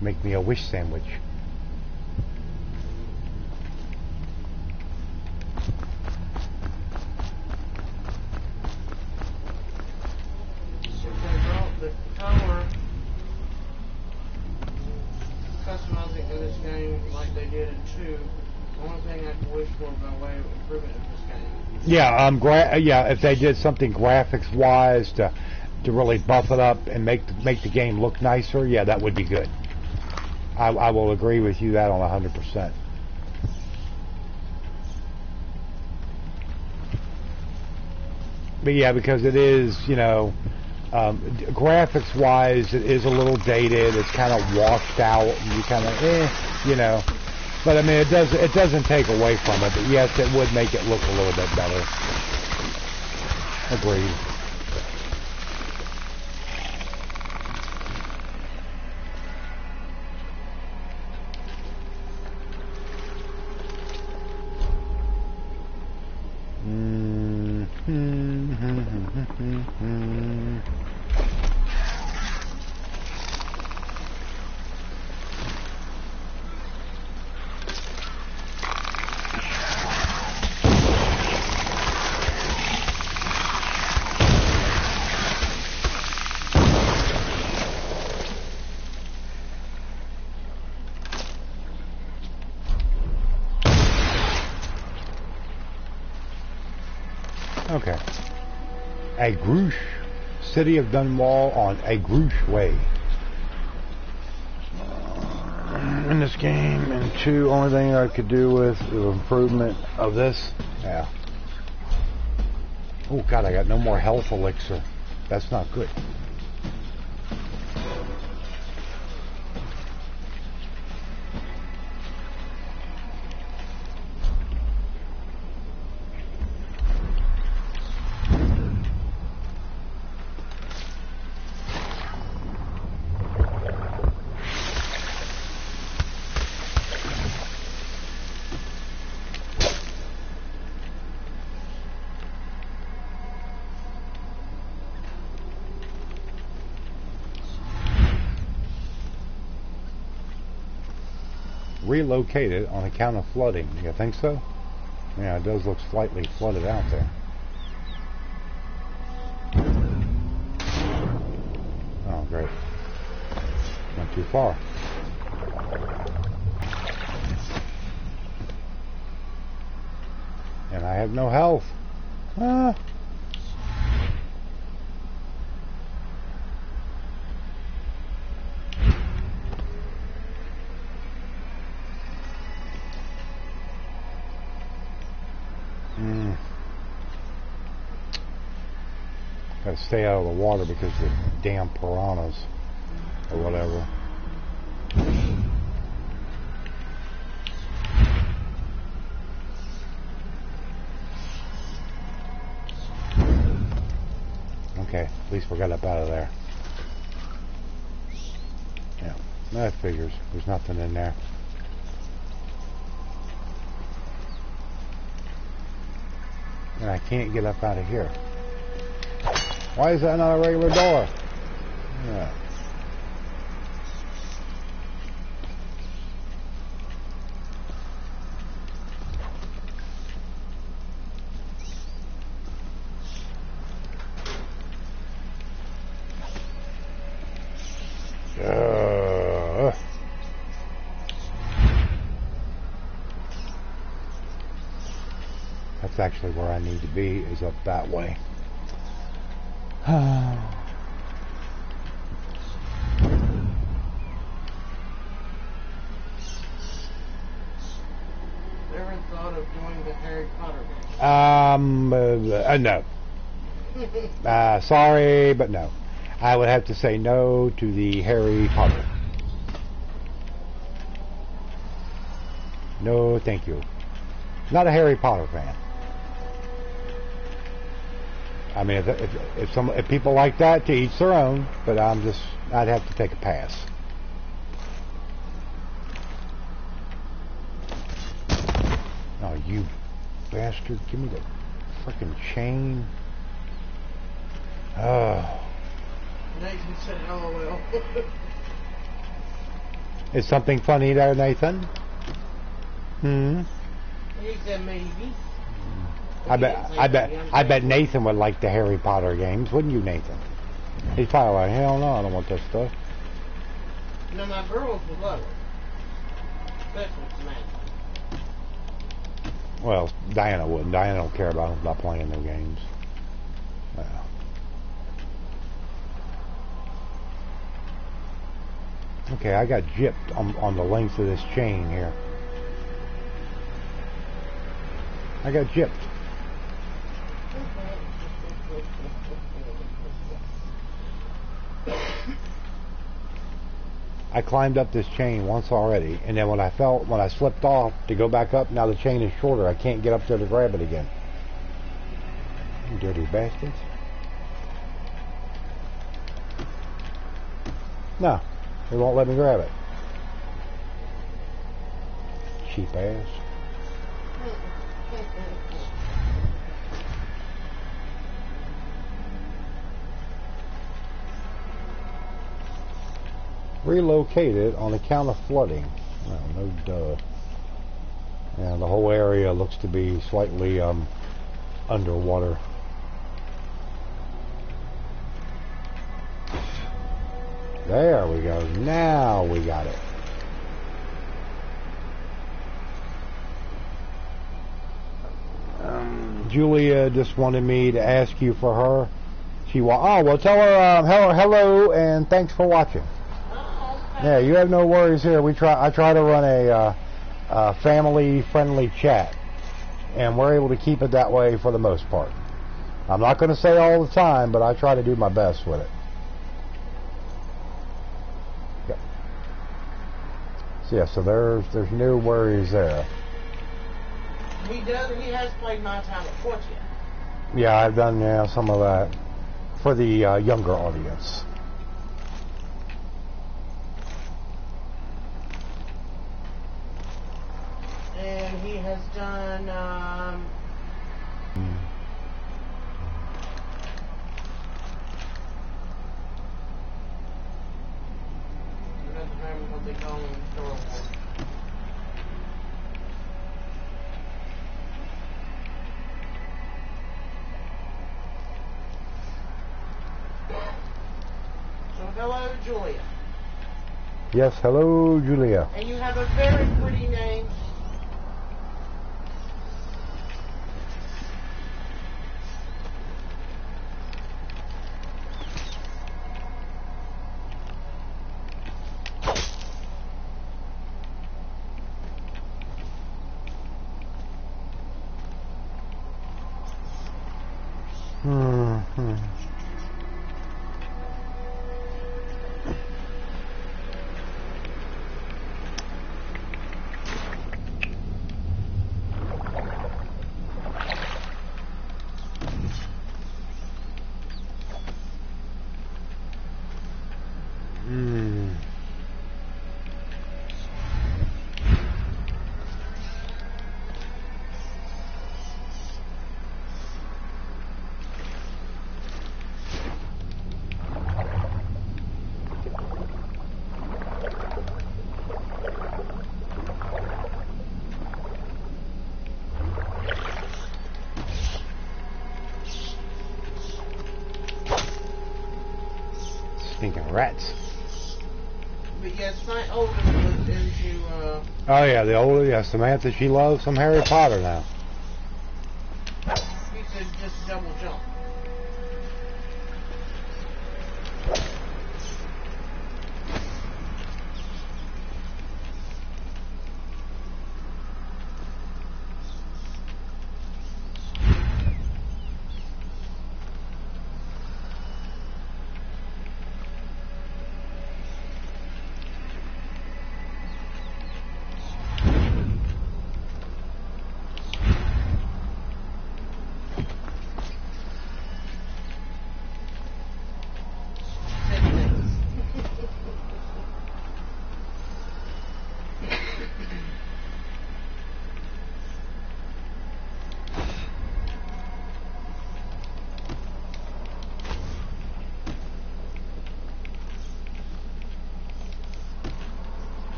Speaker 1: Make me a wish sandwich.
Speaker 4: The color customizing in this game like they did in 2. The only thing I can wish for by way of improvement in this game.
Speaker 1: Yeah, yeah. If they did something graphics-wise to really buff it up and make the game look nicer, yeah, that would be good. I will agree with you that on 100%. But yeah, because it is, you know, graphics-wise, it is a little dated. It's kind of washed out, and you kind of, you know. But I mean, it doesn't take away from it. But yes, it would make it look a little bit better. Agreed. Okay. Agrouche. City of Dunwall on Agrouche Way. In this game, and 2, only thing I could do with the improvement of this. Yeah. Oh God, I got no more health elixir. That's not good. relocated on account of flooding. You think so? Yeah, it does look slightly flooded out there. Oh, great. Went too far. And I have no health. Ah. Gotta stay out of the water because of the damn piranhas or whatever. Okay, at least we got up out of there. Yeah, that figures. There's nothing in there. And I can't get up out of here. Why is that not a regular door? Yeah. That's actually where I need to be, is up that way.
Speaker 4: Ever thought of doing the Harry Potter game?
Speaker 1: No. Sorry, but no. I would have to say no to the Harry Potter. No, thank you. Not a Harry Potter fan. I mean, if people like that, to each their own. But I'd have to take a pass. Oh, you bastard! Give me the frickin' chain. Oh.
Speaker 4: Nathan said LOL.
Speaker 1: Is something funny there, Nathan?
Speaker 4: He said maybe.
Speaker 1: I bet Nathan would like the Harry Potter games, wouldn't you, Nathan? He's probably like, hell no, I don't want that stuff.
Speaker 4: No, my girls would love it. Especially tonight.
Speaker 1: Well, Diana wouldn't. Diana don't care about playing their games. Well. Okay, I got gypped on the length of this chain here. I got gypped. I climbed up this chain once already, and then when I slipped off to go back up, now the chain is shorter. I can't get up there to grab it again. You dirty bastards. No, they won't let me grab it. Cheap ass. Relocated on account of flooding. Well, no duh. Yeah, the whole area looks to be slightly underwater. There we go. Now we got it. Julia just wanted me to ask you for her. Well, tell her hello and thanks for watching. Yeah, you have no worries here. I try to run a family-friendly chat, and we're able to keep it that way for the most part. I'm not going to say all the time, but I try to do my best with it. Okay. So yeah, so there's no worries there.
Speaker 4: He has played My Time at Portia.
Speaker 1: Yeah, I've done some of that for the younger audience.
Speaker 4: And he has done, I don't remember what they call him in Star Wars. Hello, Julia.
Speaker 1: Yes, hello, Julia.
Speaker 4: And you have a very pretty name.
Speaker 1: Stinking rats.
Speaker 4: But yes, St. Olden was into,
Speaker 1: Oh yeah, the older, yeah, Samantha, she loves some Harry Potter now.
Speaker 4: he said just double jump.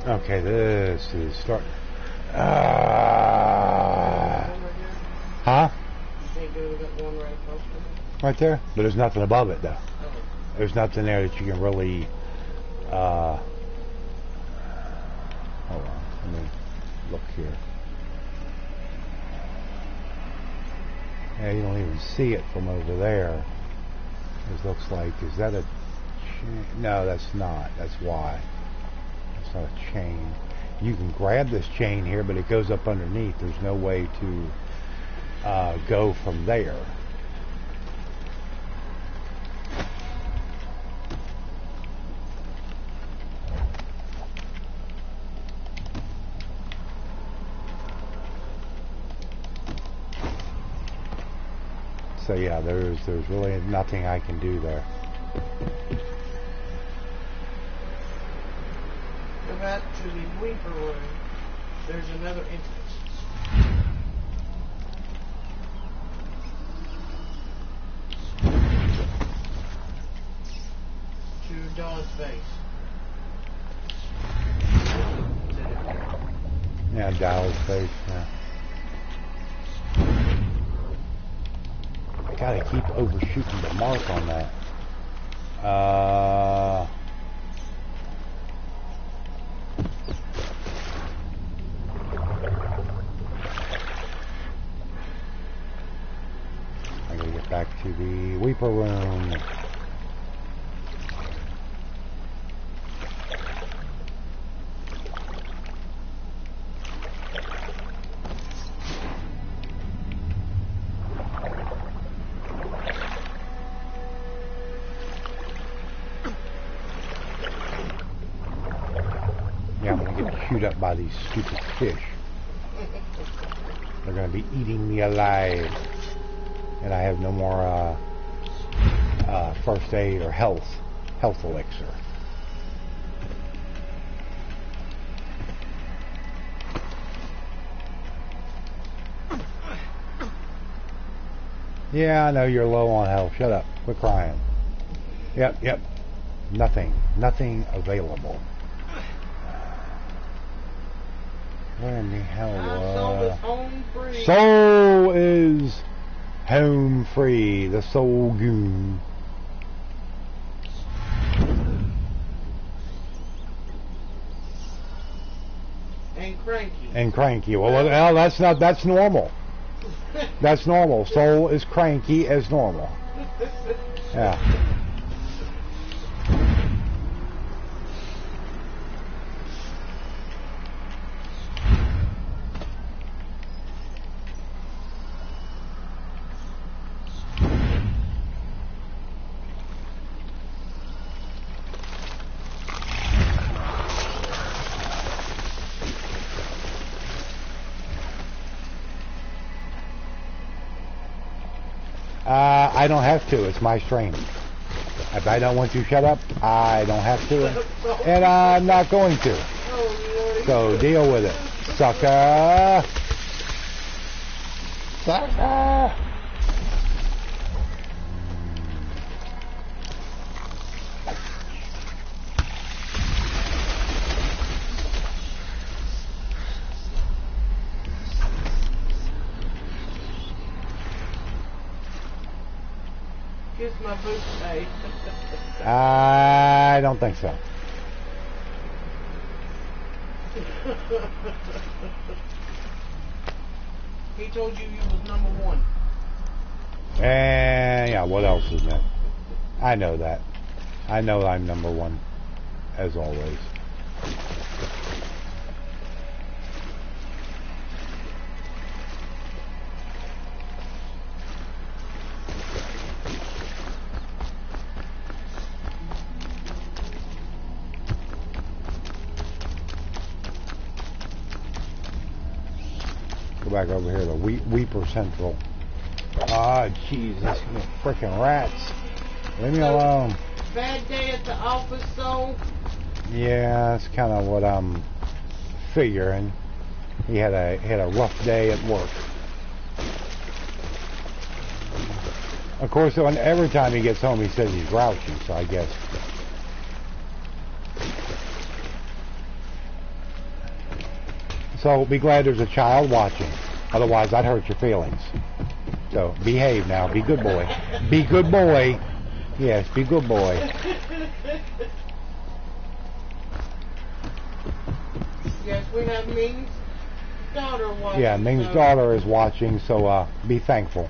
Speaker 1: Okay, this is starting. Huh?
Speaker 4: You think there was that one right across from me?
Speaker 1: Right there? But there's nothing above it, though.
Speaker 4: Oh.
Speaker 1: There's nothing there that you can really, hold on, let me look here. Yeah, you don't even see it from over there. It looks like, is that a chain? No, that's not. That's why. It's not a chain. You can grab this chain here, but it goes up underneath. There's no way to go from there. So yeah, there's really nothing I can do there.
Speaker 4: Go back to the Weeper room. There's another entrance. To Dawn's base.
Speaker 1: Yeah, Dallas face, yeah. I gotta keep overshooting the mark on that. I gotta get back to the Weeper room. Yeah, I'm gonna get chewed up by these stupid fish. They're gonna be eating me alive. And I have no more first aid or health elixir. Yeah, I know you're low on health. Shut up. Quit crying. Yep. Nothing available. Where in the hell?
Speaker 4: Soul is home free.
Speaker 1: Soul is home free. The Soul Goon.
Speaker 4: And cranky.
Speaker 1: And cranky. Well, that's normal. That's normal. Soul is cranky as normal. Yeah. I don't have to. It's my stream. If I don't want you to shut up, I don't have to. And I'm not going to. So deal with it. Sucker. Sucker.
Speaker 4: Kiss my boot face.
Speaker 1: I don't think so.
Speaker 4: He told you was number one.
Speaker 1: And yeah, what else is that? I know that. I know I'm number one, as always. Go back over here to Weeper Central. Ah, Jesus, freaking rats! Leave me alone.
Speaker 4: Bad day at the office, so.
Speaker 1: Yeah, that's kind of what I'm figuring. He had a rough day at work. Of course, every time he gets home, he says he's grouchy. So I guess. So be glad there's a child watching. Otherwise, I'd hurt your feelings. So behave now. Be good boy. Be good boy. Yes, be good boy.
Speaker 4: Yes, we have Ming's daughter watching.
Speaker 1: Yeah, Ming's daughter is watching, so be thankful.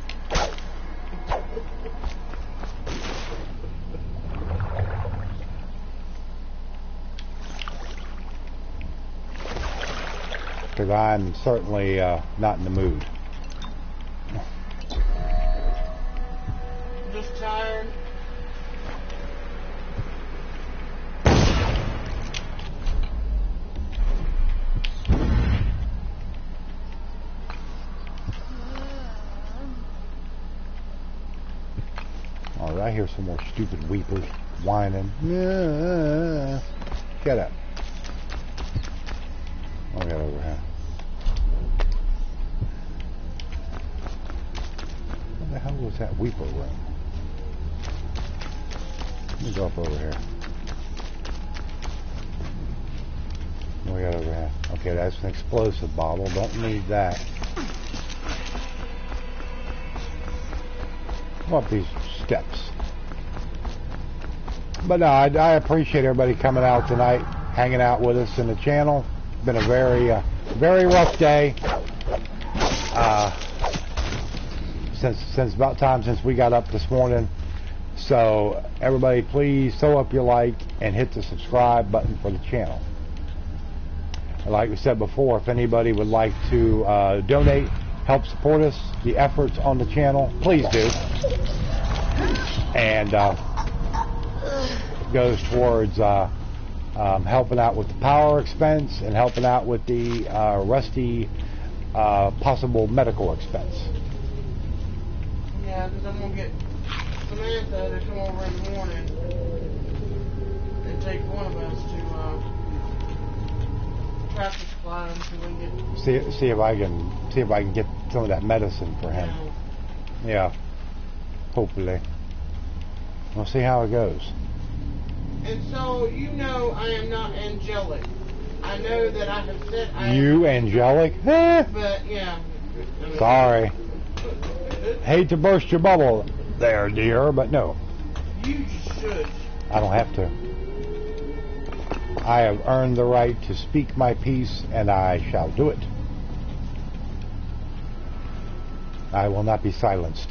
Speaker 1: Because I'm certainly not in the mood.
Speaker 4: Just tired.
Speaker 1: Oh, I hear some more stupid weepers whining. Shut up. What we got over here? What the hell was that weeper room? Let me go up over here. What we got over here? Okay, that's an explosive bottle. Don't need that. Go up these steps. But no, I appreciate everybody coming out tonight, hanging out with us in the channel. Been a very rough day. Since about time since we got up this morning. So everybody, please throw up your like and hit the subscribe button for the channel. Like we said before, if anybody would like to donate, help support us, the efforts on the channel, please do. And goes towards helping out with the power expense and helping out with the Rusty possible medical expense.
Speaker 4: Yeah, because I'm going to get Samantha to come over in the morning and take one of us to traffic supply until we get...
Speaker 1: See if I can get some of that medicine for him. Yeah. Hopefully. We'll see how it goes.
Speaker 4: And so, you know I am not angelic. I know that I have said I
Speaker 1: You angelic? Eh,
Speaker 4: but yeah. I mean,
Speaker 1: sorry. Hate to burst your bubble there, dear, but no.
Speaker 4: You just should.
Speaker 1: I don't have to. I have earned the right to speak my piece, and I shall do it. I will not be silenced.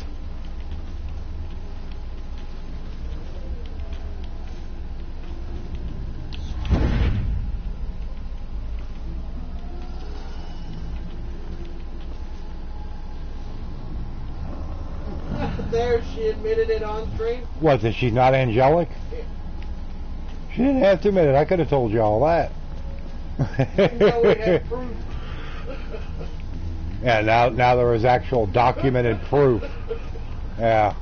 Speaker 4: There, she admitted it on stream.
Speaker 1: What, that she's not angelic?
Speaker 4: Yeah.
Speaker 1: She didn't have to admit it. I could have told you all that.
Speaker 4: No, we have proof.
Speaker 1: Yeah, now there is actual documented proof. Yeah.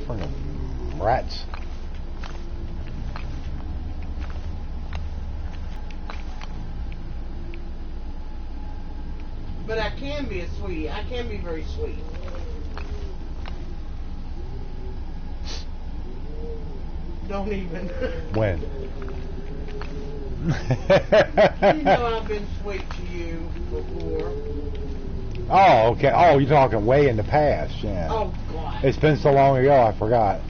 Speaker 1: Friggin' rats.
Speaker 4: But I can be a sweetie. I can be very sweet. Don't even.
Speaker 1: When?
Speaker 4: You know I've been sweet to you before.
Speaker 1: Oh, okay. Oh, you're talking way in the past, yeah.
Speaker 4: Oh, God.
Speaker 1: It's been so long ago, I forgot.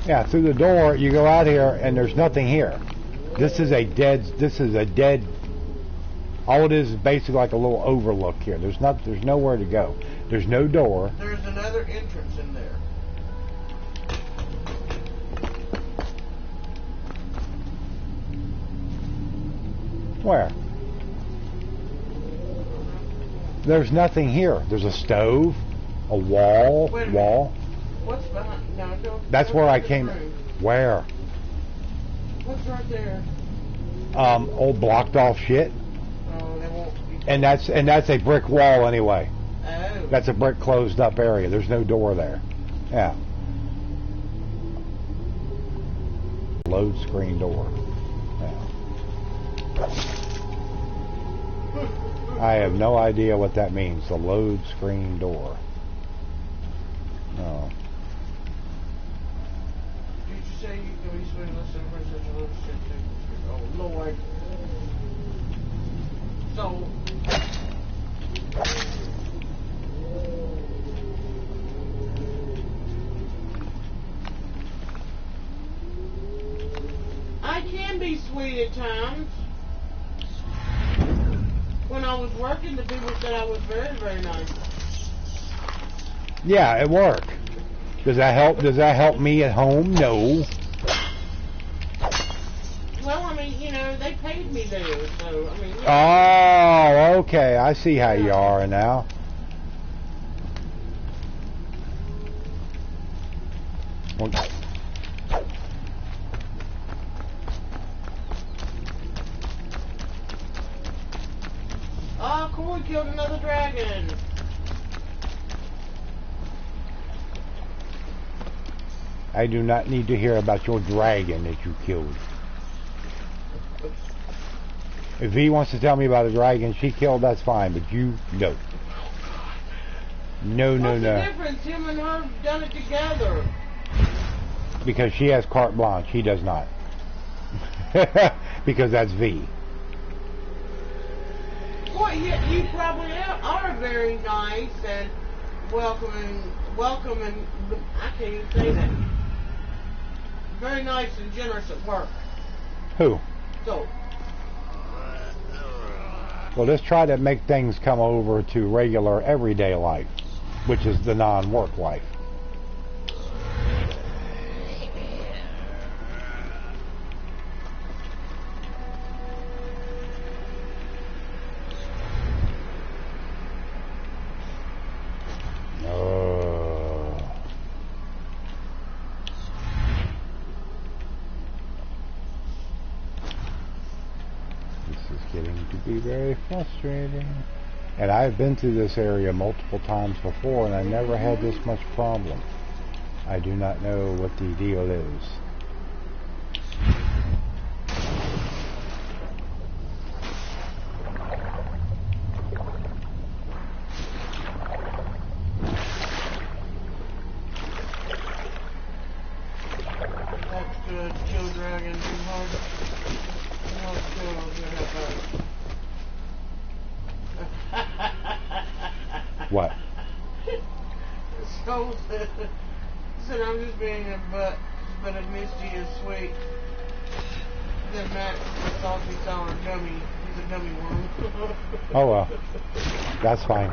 Speaker 1: Yeah, through the door, you go out here, and there's nothing here. This is a dead, all it is basically like a little overlook here. There's nowhere to go. There's no door.
Speaker 4: There's another entrance in there.
Speaker 1: Where? There's nothing here. There's a stove, a wall,
Speaker 4: Wait a minute.
Speaker 1: wall.
Speaker 4: What's behind? No, don't.
Speaker 1: That's
Speaker 4: don't
Speaker 1: where I
Speaker 4: look at
Speaker 1: came.
Speaker 4: the room.
Speaker 1: Where?
Speaker 4: What's right there?
Speaker 1: Old blocked off shit.
Speaker 4: Oh, they won't be.
Speaker 1: And that's a brick wall anyway.
Speaker 4: Oh.
Speaker 1: That's a brick closed up area. There's no door there. Yeah. Load screen door. Yeah. I have no idea what that means. The load screen door. No.
Speaker 4: Did you say you can be sweet and listen for such a little shit too? Oh, Lord. So. I can be sweet at times. When I was working, the people said I was very, very nice.
Speaker 1: Yeah, it worked. Does that help? Does that help me at home? No.
Speaker 4: Well, I mean, you know, they paid me there, so I mean. Yeah.
Speaker 1: Oh, okay. I see how you are now. Well,
Speaker 4: Oh, cool! We killed another dragon.
Speaker 1: I do not need to hear about your dragon that you killed. If V wants to tell me about a dragon she killed, that's fine, but you, no. No, no,
Speaker 4: What's
Speaker 1: no.
Speaker 4: the difference? Him and her have done it together.
Speaker 1: Because she has carte blanche, he does not. Because that's V.
Speaker 4: Boy, you probably are very nice and welcoming, I can't even say that. Very nice and generous at work.
Speaker 1: Who?
Speaker 4: So,
Speaker 1: Well, let's try to make things come over to regular everyday life, which is the non-work life. Very frustrating. And I've been through this area multiple times before and I never had this much problem. I do not know what the deal is.
Speaker 4: That's good. Kill dragon too hard. Oh, kill, I'll get
Speaker 1: What?
Speaker 4: So said I'm just being a butt, but if Misty is sweet, then Max thought he saw her gummy. He's a gummy worm.
Speaker 1: Oh well, that's fine.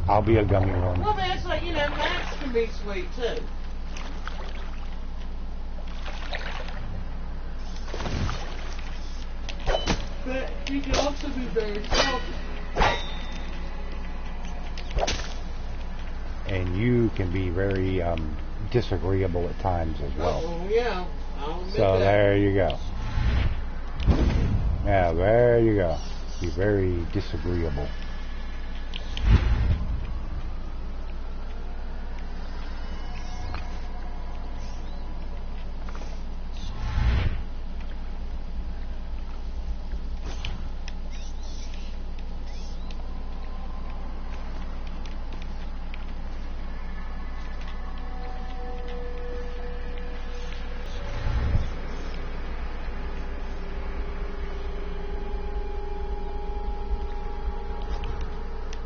Speaker 1: I'll be a gummy worm.
Speaker 4: Well, that's like, you know, Max can be sweet too. But he can also be very salty.
Speaker 1: And you can be very disagreeable at times as well.
Speaker 4: Oh, yeah. I'll admit
Speaker 1: So
Speaker 4: that.
Speaker 1: there you go. Yeah, there you go. Be very disagreeable.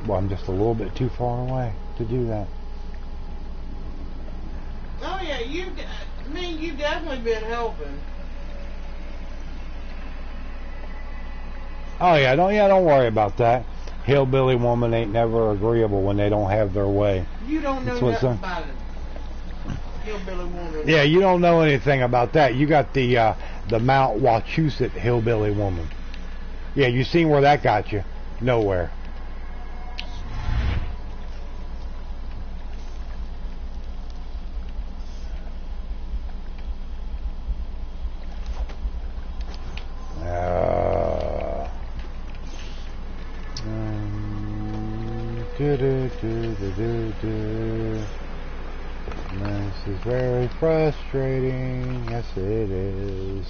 Speaker 1: Well, I'm just a little bit too far away to do that.
Speaker 4: Oh, yeah, you've definitely been helping.
Speaker 1: Oh yeah, don't worry about that. Hillbilly woman ain't never agreeable when they don't have their way.
Speaker 4: You don't know
Speaker 1: That's what's
Speaker 4: nothing about it. Hillbilly woman.
Speaker 1: Yeah, you don't know anything about that. You got the Mount Wachusett hillbilly woman. Yeah, you seen where that got you? Nowhere. This is very frustrating. Yes, it is.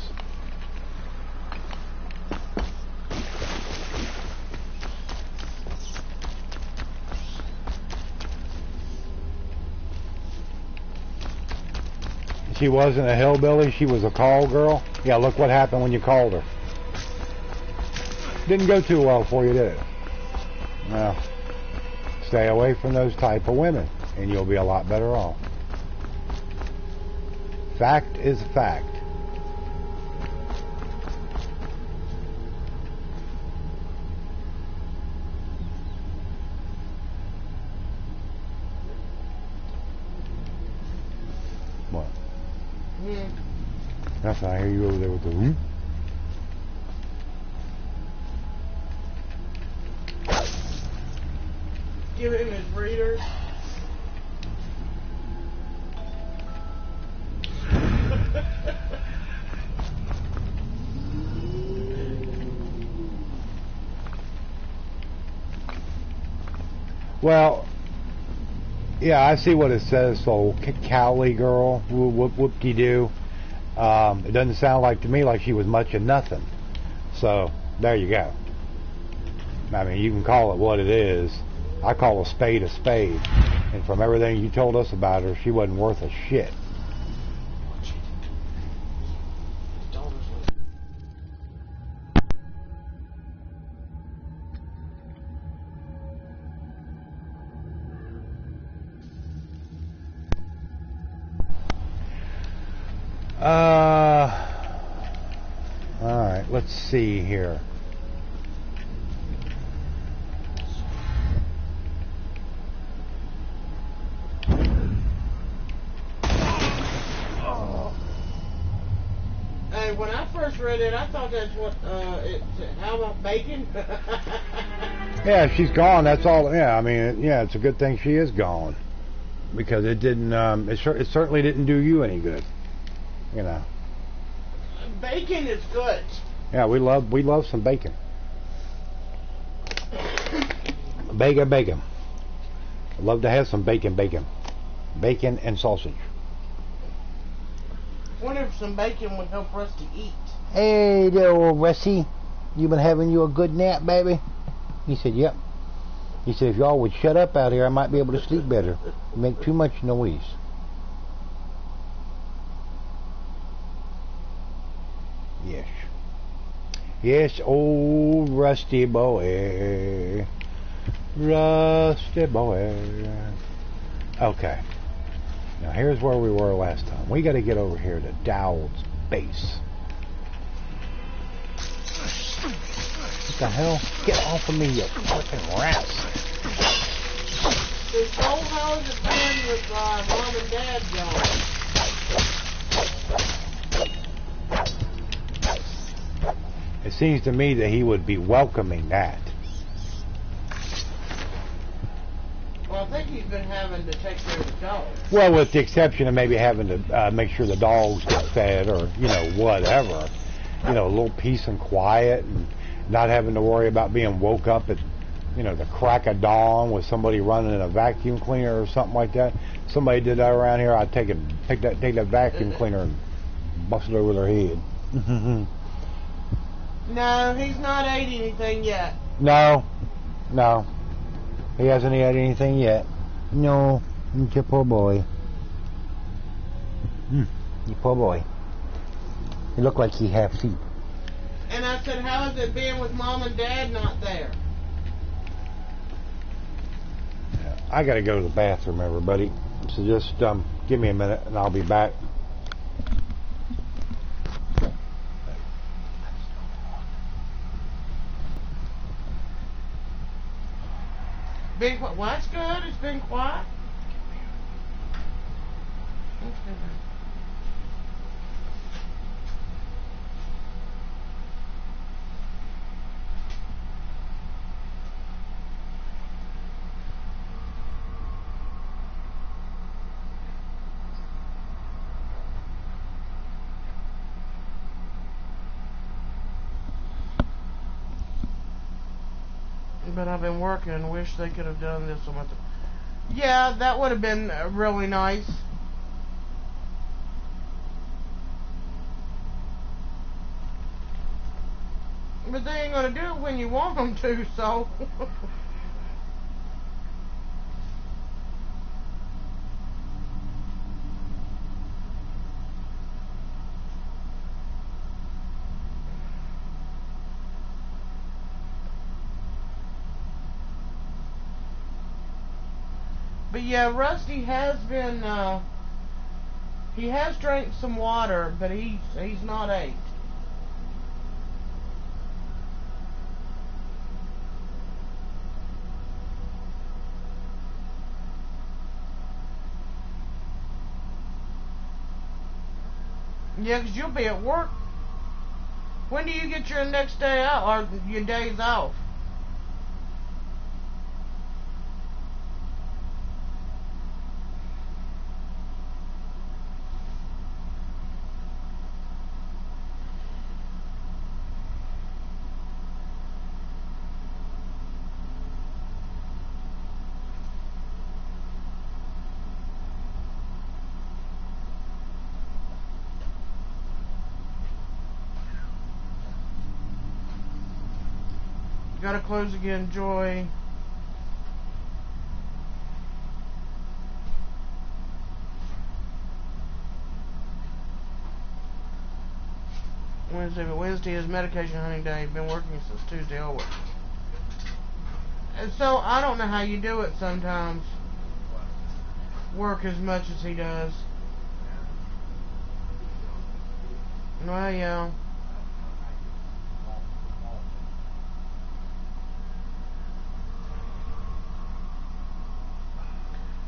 Speaker 1: She wasn't a hillbilly. She was a call girl. Yeah, look what happened when you called her. Didn't go too well for you, did it? Well, stay away from those type of women, and you'll be a lot better off. Fact is a fact. What? That's not. I hear you over there with the room.
Speaker 4: Give him his readers.
Speaker 1: Well, yeah, I see what it says. So, Cowley girl, whoop-de-doo. It doesn't sound like to me like she was much of nothing. So, there you go. I mean, you can call it what it is. I call a spade a spade. And from everything you told us about her, she wasn't worth a shit. Alright, let's see here.
Speaker 4: Hey, when I first read it, I thought that's what, how about bacon?
Speaker 1: Yeah, she's gone. That's all. Yeah, I mean, yeah, it's a good thing she is gone. Because it didn't, it certainly didn't do you any good. You know.
Speaker 4: Bacon is good.
Speaker 1: Yeah, we love some bacon. Bacon. I'd love to have some bacon and sausage.
Speaker 4: Wonder if some bacon would help Rusty eat.
Speaker 1: Hey there, old Rusty. You been having you a good nap, baby? He said, yep. He said, if y'all would shut up out here, I might be able to sleep better. You make too much noise. Yes. Yes, old Rusty boy. Rusty boy. Okay. Now here's where we were last time. We got to get over here to Dowd's base. What the hell? Get off of me, you fucking rats.
Speaker 4: So how has it been with Mom and Dad gone?
Speaker 1: It seems to me that he would be welcoming that.
Speaker 4: Well, I think he's been having to take care of the dogs.
Speaker 1: Well, with the exception of maybe having to make sure the dogs get fed or, you know, whatever. You know, a little peace and quiet and not having to worry about being woke up at, you know, the crack of dawn with somebody running a vacuum cleaner or something like that. Somebody did that around here, I'd take that vacuum cleaner and bust it over their head.
Speaker 4: No, he's not ate anything yet.
Speaker 1: No. He hasn't had anything yet. No, he's a poor boy. You poor boy. He looked like he half asleep.
Speaker 4: And I said, how has it been with Mom and Dad not there?
Speaker 1: I gotta go to the bathroom, everybody. So just give me a minute and I'll be back.
Speaker 4: Been quiet. Well, that's good. It's been quiet. Okay. But I've been working and wish they could have done this on my Yeah, that would have been really nice. But they ain't gonna do it when you want them to, so. But yeah, Rusty has been, he has drank some water, but he's not ate. Yeah, 'cause you'll be at work. When do you get your next day out, or your days off? Gotta close again, Joy. Wednesday is medication hunting day. Been working since Tuesday always. And so I don't know how you do it sometimes. Work as much as he does. Well, yeah.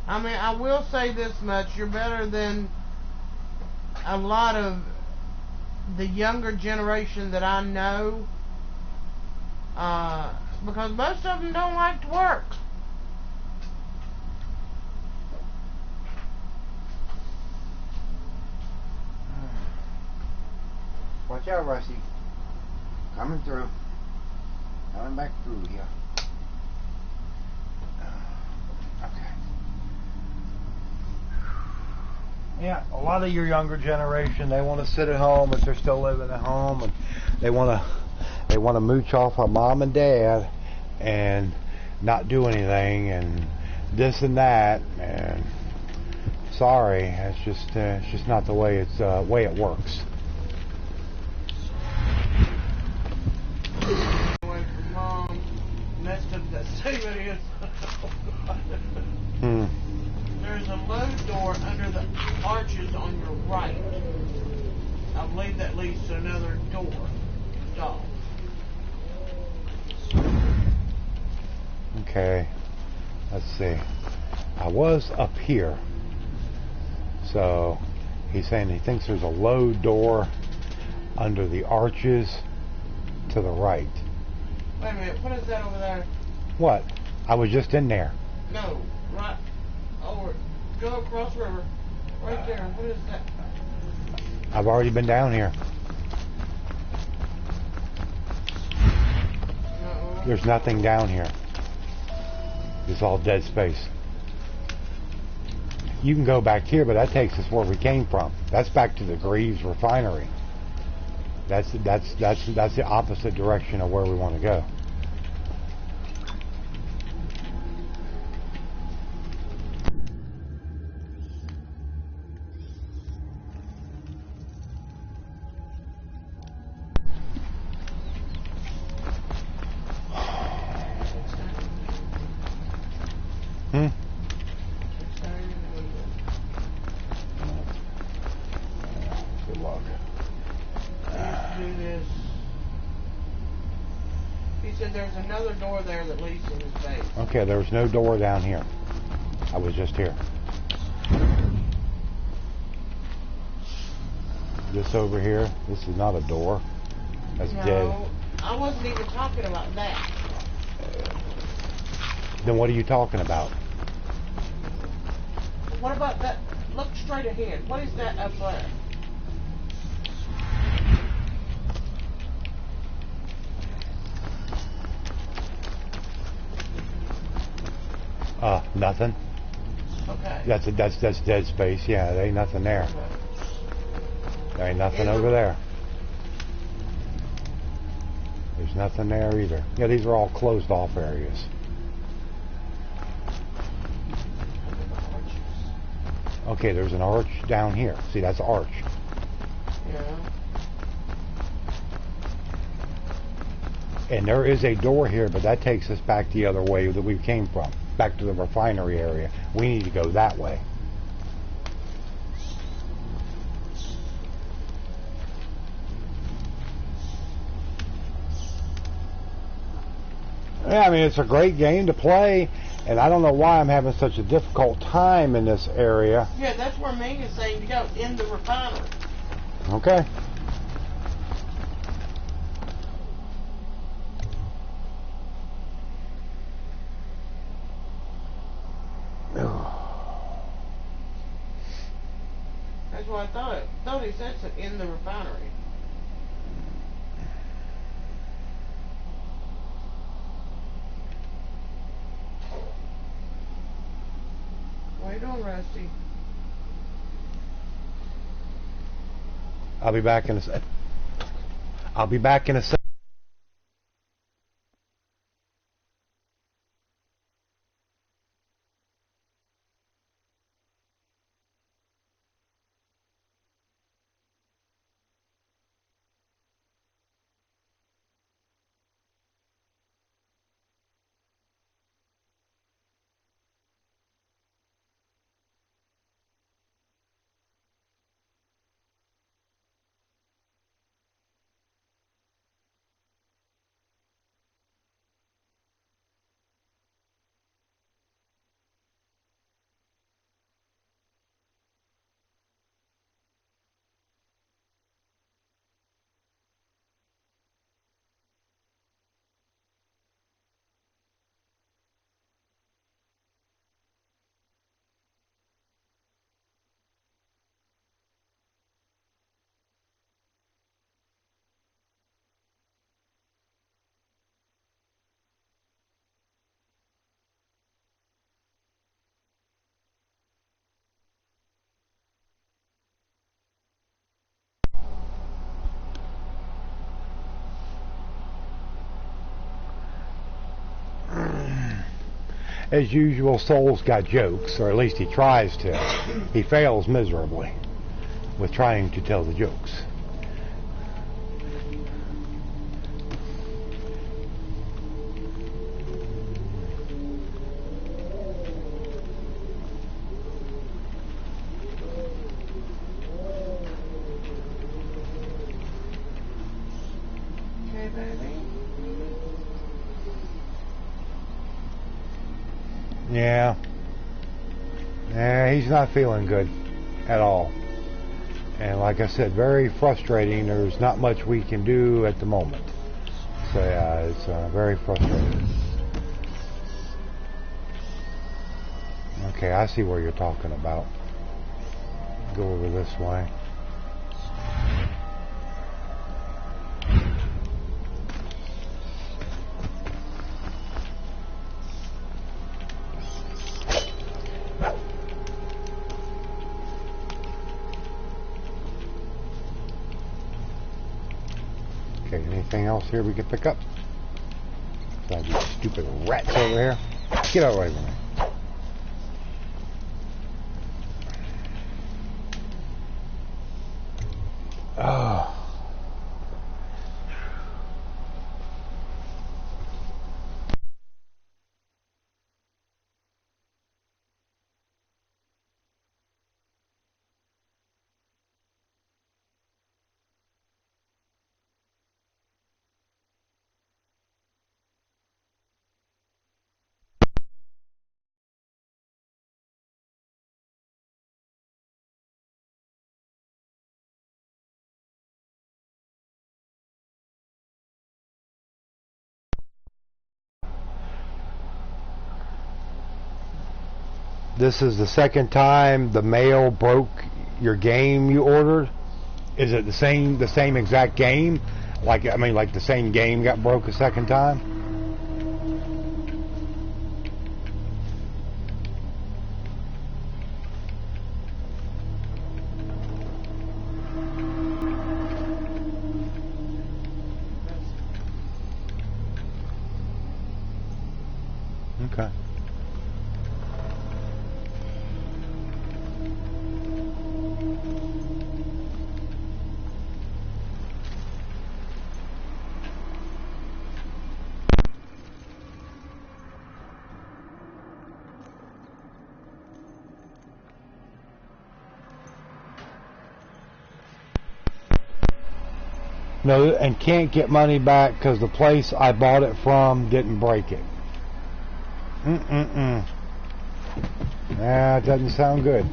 Speaker 4: I mean, I will say this much. You're better than a lot of the younger generation that I know. Because most of them don't like to work.
Speaker 8: Watch out, Rusty. Coming through. Coming back through here. Okay.
Speaker 1: Yeah, a lot of your younger generation, they want to sit at home if they're still living at home, and they want to mooch off of mom and dad and not do anything and this and that. And sorry, it's just not the way way it works.
Speaker 4: Away from mom, messed up that save it is. There's a load door under the arches on your right. I believe that leads to another door. Stop.
Speaker 1: Okay, let's see. I was up here. So he's saying he thinks there's a load door under the arches to the right.
Speaker 4: Wait a minute, what is that over there?
Speaker 1: What? I was just in there.
Speaker 4: No, right over. Go across river. Right there. What is that?
Speaker 1: I've already been down here.
Speaker 4: No.
Speaker 1: There's nothing down here. It's all dead space. You can go back here, but that takes us where we came from. That's back to the Greaves refinery. That's the opposite direction of where we want to go. Good luck.
Speaker 4: Do this. He said there's another door there that leads to his base.
Speaker 1: Okay, there was no door down here. I was just here. This over here, this is not a door. That's dead.
Speaker 4: No, I wasn't even talking about that.
Speaker 1: Then what are you talking about?
Speaker 4: What about that? Look straight ahead. What is that up there?
Speaker 1: Nothing.
Speaker 4: Okay.
Speaker 1: That's dead space. Yeah, there ain't nothing there. There ain't nothing over there. There's nothing there either. Yeah, these are all closed off areas. Okay, there's an arch down here. See, that's arch.
Speaker 4: Yeah.
Speaker 1: And there is a door here, but that takes us back the other way that we came from. Back to the refinery area. We need to go that way. Yeah, I mean, it's a great game to play, and I don't know why I'm having such a difficult time in this area.
Speaker 4: Yeah, that's where Ming is saying to go, in the refinery.
Speaker 1: Okay.
Speaker 4: That's what I thought he said, so in the refinery. What are you doing, Rusty?
Speaker 1: I'll be back in a sec. I'll be back in a sec. As usual, Soul's got jokes, or at least he tries to. He fails miserably with trying to tell the jokes.
Speaker 4: Okay, baby.
Speaker 1: Yeah. Yeah, he's not feeling good at all. And like I said, very frustrating. There's not much we can do at the moment. So yeah, it's very frustrating. Okay, I see what you're talking about. Go over this way. Okay, anything else here we can pick up? Besides these stupid rats over here. Get out right of me. Oh. This is the second time the mail broke your game you ordered. Is it the same exact game? Like the same game got broke a second time? Okay. No, and can't get money back because the place I bought it from didn't break it. Nah, it doesn't sound good.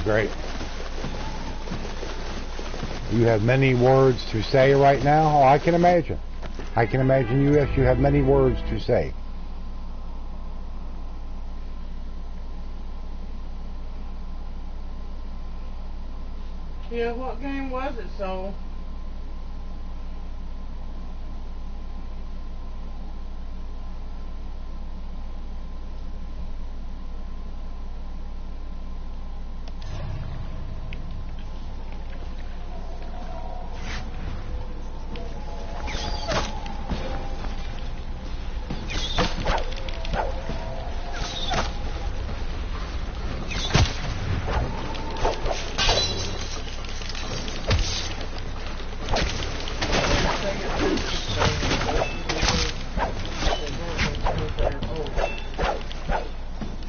Speaker 1: Great. You have many words to say right now? Oh, I can imagine. I can imagine you, yes, you have many words to say.
Speaker 4: Yeah, what game was it, Soul?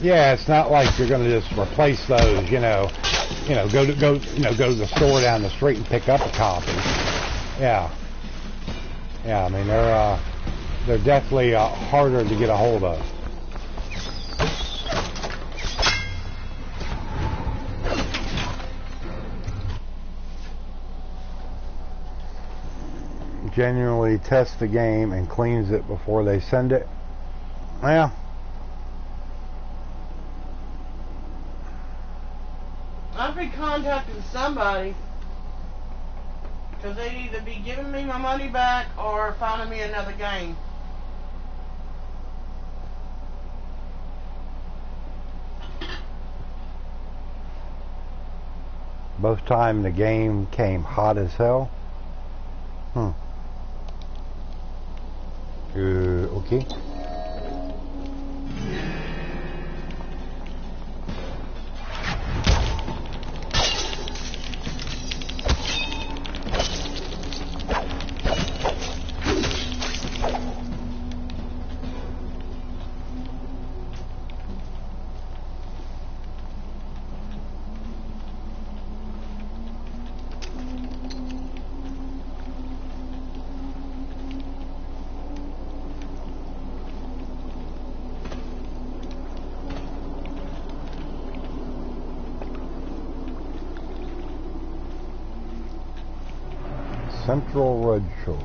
Speaker 1: Yeah, it's not like you're going to just replace those. Go to the store down the street and pick up a copy. Yeah. I mean they're definitely harder to get a hold of. Genuinely test the game and cleans it before they send it. Yeah.
Speaker 4: I've been contacting somebody because they'd either be giving me my money back or finding me another game.
Speaker 1: Both time the game came hot as hell. Okay. Central Red Shore.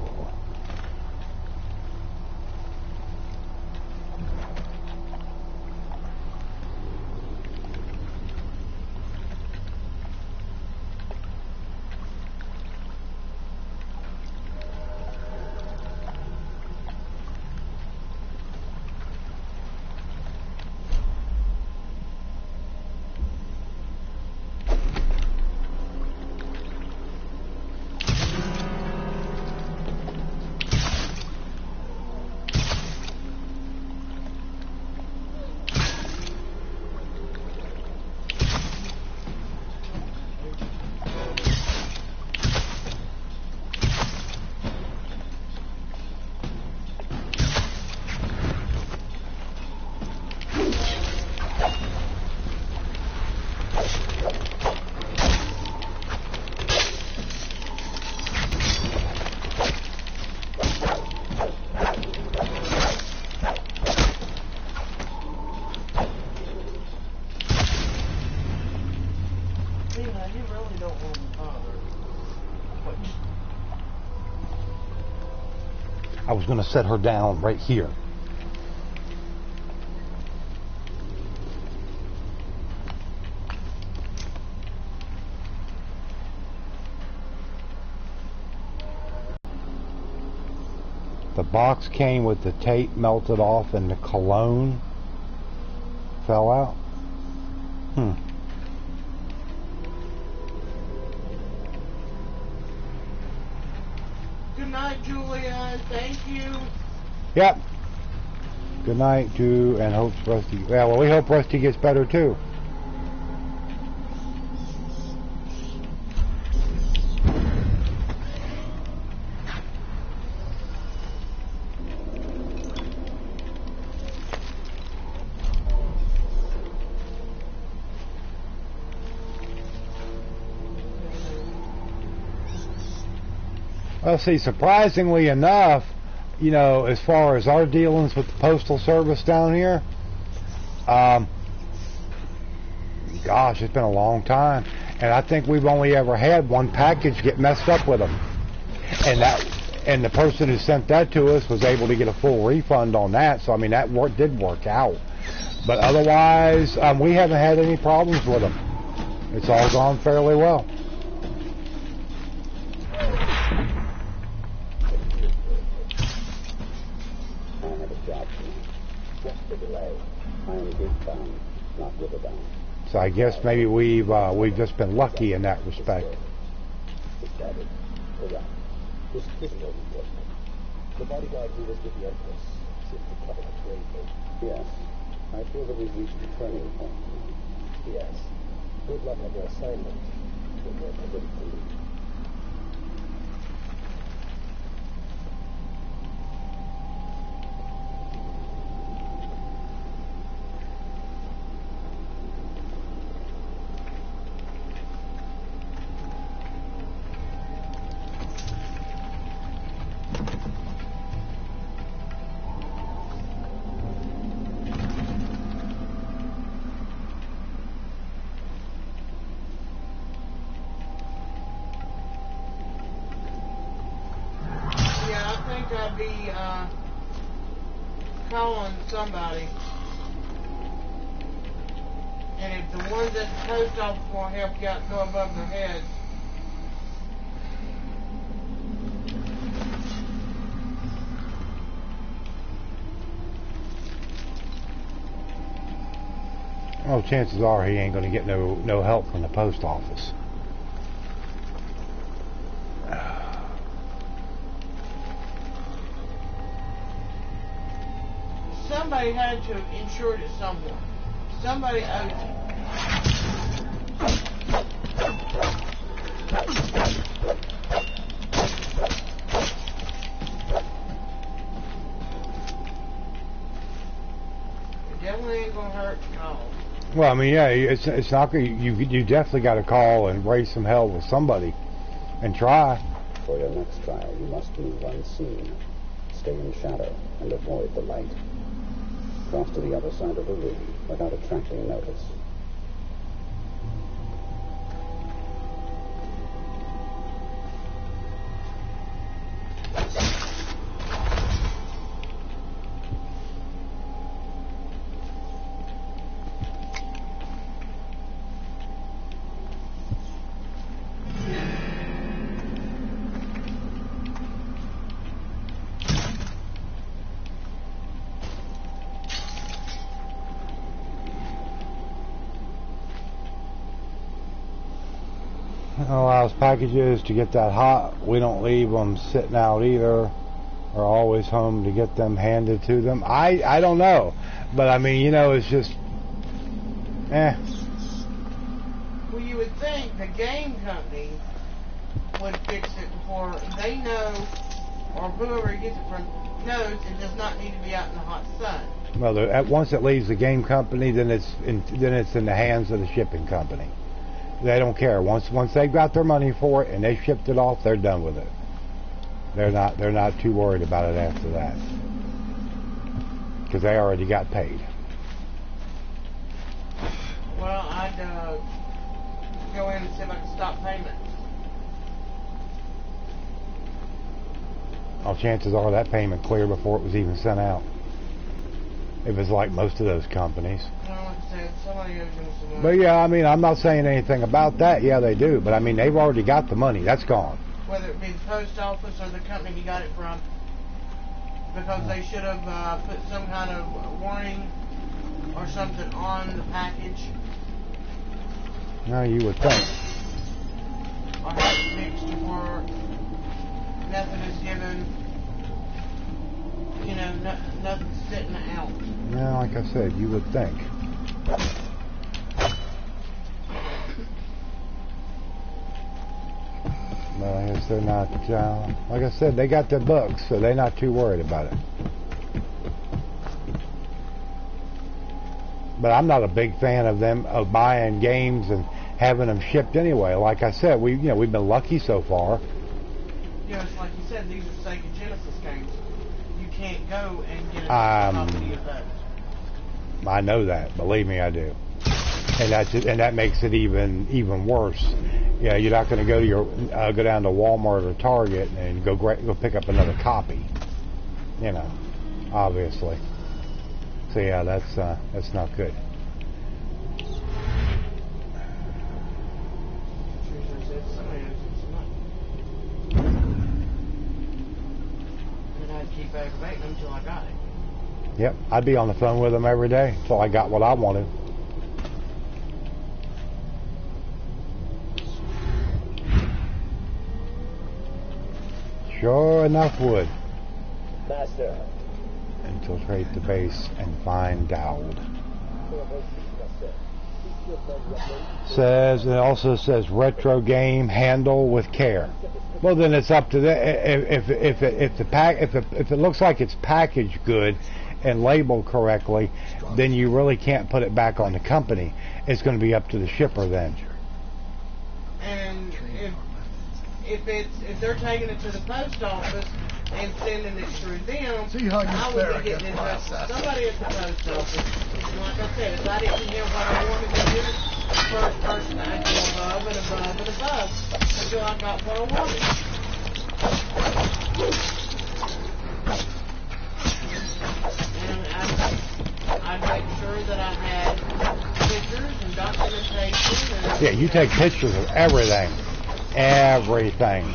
Speaker 1: I was going to set her down right here. The box came with the tape melted off and the cologne fell out.
Speaker 4: Good night, Julia. Thank you.
Speaker 1: Yep. Good night, Drew, and hopes Rusty. Yeah, well, we hope Rusty gets better too. Well, see, surprisingly enough, you know, as far as our dealings with the Postal Service down here, gosh, it's been a long time. And I think we've only ever had one package get messed up with them. And the person who sent that to us was able to get a full refund on that. So, I mean, that did work out. But otherwise, we haven't had any problems with them. It's all gone fairly well. So I guess maybe we've just been lucky in that respect.
Speaker 10: The bodyguard who was with the Empress seems to cover the bravely. Yes. I feel that we've reached a turning point. Yes. Good luck on your assignment. When you're ready to leave.
Speaker 4: think I'd be calling somebody. And if the ones at the post office won't help you out, go above their heads.
Speaker 1: Well, chances are he ain't gonna get no help from the post office.
Speaker 4: Somebody had to insure it somewhere. Somebody owed it. It definitely ain't gonna hurt to call.
Speaker 1: Well, I mean, yeah, it's not gonna. You definitely got to call and raise some hell with somebody, and try.
Speaker 10: For your next trial, you must move unseen, stay in shadow, and avoid the light. Cross to the other side of the room without attracting notice.
Speaker 1: Allows packages to get that hot. We don't leave them sitting out either. We're always home to get them handed to them. I don't know, but I mean, you know, it's just
Speaker 4: Well, you would think the game company would fix it before they know, or whoever gets it from knows it does not need to be out in the hot sun.
Speaker 1: well, once it leaves the game company, then it's in the hands of the shipping company. They don't care. Once they've got their money for it and they shipped it off, they're done with it. They're not too worried about it after that, because they already got paid.
Speaker 4: Well, I'd go in and see if I can stop payment.
Speaker 1: Well, chances are that payment cleared before it was even sent out. If it's like most of those companies.
Speaker 4: Well, like I said, somebody owes him some money.
Speaker 1: But yeah, I mean, I'm not saying anything about that. Yeah, they do. But I mean, they've already got the money. That's gone.
Speaker 4: Whether it be the post office or the company he got it from. Because they should have put some kind of warning or something on the package.
Speaker 1: No, you would think.
Speaker 4: Or have it fixed to where nothing is given. You know, nothing's sitting out.
Speaker 1: Yeah, like I said, you would think. But I guess they're not, like I said, they got their books, so they're not too worried about it. But I'm not a big fan of them, of buying games and having them shipped anyway. Like I said, we've been lucky so far.
Speaker 4: Yeah, it's like you said, these are Sega Genesis games. You can't go and get a copy of those.
Speaker 1: I know that. Believe me, I do. And that makes it even worse. Yeah, you're not going to go to go down to Walmart or Target and go pick up another copy. You know, obviously. So yeah, that's not good.
Speaker 4: And I'd keep aggravating them until I got it.
Speaker 1: Yep, I'd be on the phone with them every day until I got what I wanted. Sure enough would.
Speaker 10: Master.
Speaker 1: Infiltrate the base and find Dowd. It also says retro game, handle with care. Well, then it's up to if it looks like it's packaged good and labeled correctly, then you really can't put it back on the company. It's going to be up to the shipper then.
Speaker 4: And if they're taking it to the post office and sending it through them, I would be getting in touch with somebody at the post office. And like I said, if I didn't hear what I wanted to do, the first person I'd go above and above and above until I got what I wanted. I'd make sure that I had pictures and documentation. And,
Speaker 1: Yeah, you take pictures of everything. Everything.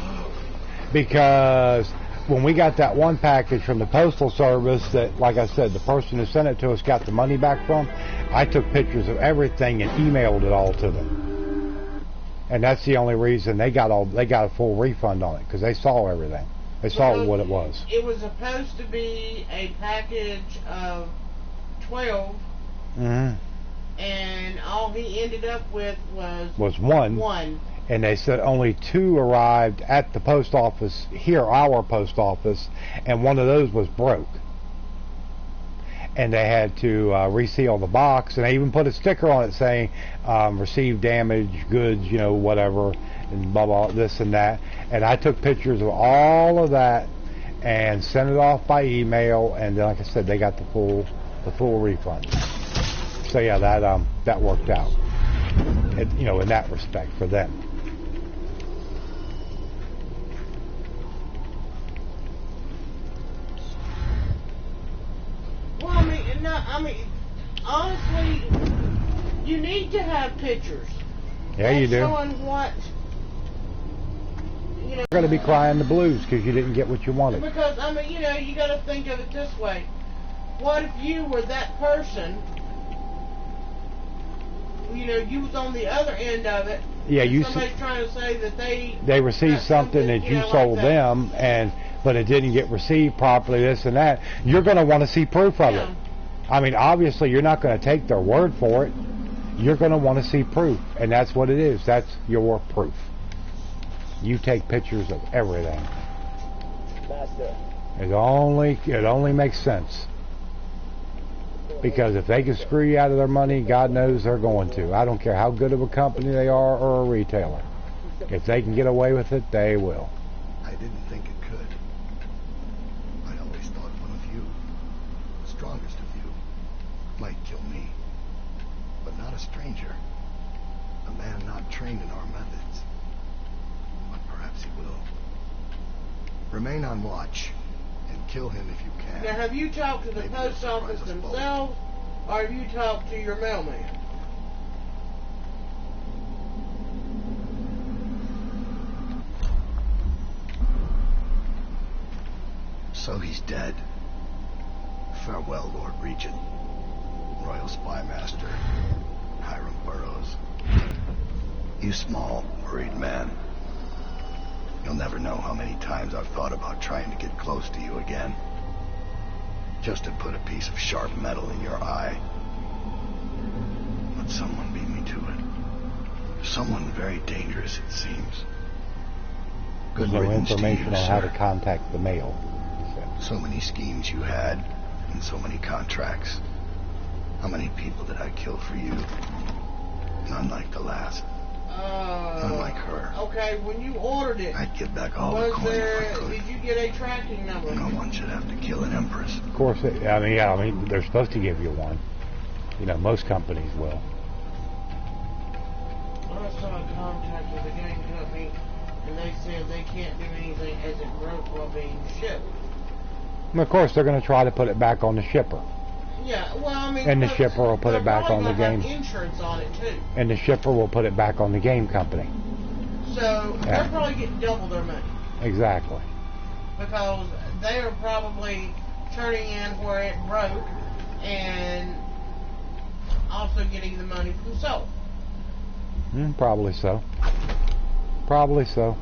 Speaker 1: Because when we got that one package from the Postal Service that, like I said, the person who sent it to us got the money back from, I took pictures of everything and emailed it all to them. And that's the only reason they got a full refund on it, because they saw everything. They saw what it was.
Speaker 4: It was supposed to be a package of 12, and all he ended up with was one. And they said only 2 arrived at the post office here, our post office, and one of those was broke. And they had to reseal the box, and they even put a sticker on it saying received damaged goods, you know, whatever, and blah blah, this and that. And I took pictures of all of that and sent it off by email, and then, like I said, they got the full refund. So yeah, that worked out, you know, in that respect for them. Well, I mean, honestly, you need to have pictures.
Speaker 1: Yeah, you do.
Speaker 4: Showing what, you know.
Speaker 1: You're going to be crying the blues because you didn't get what you wanted.
Speaker 4: Because, I mean, you know, you got to think of it this way. What if you were that person, you know, you was on the other end of it.
Speaker 1: Yeah, you.
Speaker 4: Somebody's trying to say that
Speaker 1: they received something that you sold
Speaker 4: like that.
Speaker 1: them, but it didn't get received properly, this and that. You're going to want to see proof of it. I mean, obviously, you're not going to take their word for it. You're going to want to see proof, and that's what it is. That's your proof. You take pictures of everything.
Speaker 10: Master.
Speaker 1: It only makes sense. Because if they can screw you out of their money, God knows they're going to. I don't care how good of a company they are or a retailer. If they can get away with it, they will.
Speaker 5: I didn't think it could. I always thought one of you, the strongest of you, might kill me. But not a stranger. A man not trained in our methods. But perhaps he will. Remain on watch. Kill him if you can.
Speaker 4: Now, have you talked to the post office themselves, or have you talked to your mailman?
Speaker 5: So he's dead. Farewell, Lord Regent, Royal Spy Master, Hiram Burroughs. You small, worried man. You'll never know how many times I've thought about trying to get close to you again. Just to put a piece of sharp metal in your eye. But someone beat me to it. Someone very dangerous, it seems. Good
Speaker 1: There's no
Speaker 5: riddance to
Speaker 1: information
Speaker 5: you,
Speaker 1: on how
Speaker 5: sir.
Speaker 1: to contact the mail.
Speaker 5: So many schemes you had, and so many contracts. How many people did I kill for you? None like the last. None like her.
Speaker 4: Okay, when you ordered it,
Speaker 5: I'd give back all the coin if I could.
Speaker 4: Did you get a tracking number?
Speaker 5: No one should have to kill an empress.
Speaker 1: Of course, I mean, they're supposed to give you one. You know, most companies will.
Speaker 4: I saw a contact with a game company, and they said they can't do anything as it broke while being shipped.
Speaker 1: And of course, they're going to try to put it back on the shipper.
Speaker 4: Yeah, well, I mean...
Speaker 1: And the shipper will put it back on the game.
Speaker 4: Insurance on it, too.
Speaker 1: And the shipper will put it back on the game company.
Speaker 4: So, they're probably getting double their money.
Speaker 1: Exactly.
Speaker 4: Because they are probably turning in where it broke and also getting the money for themselves.
Speaker 1: Probably so. Probably so.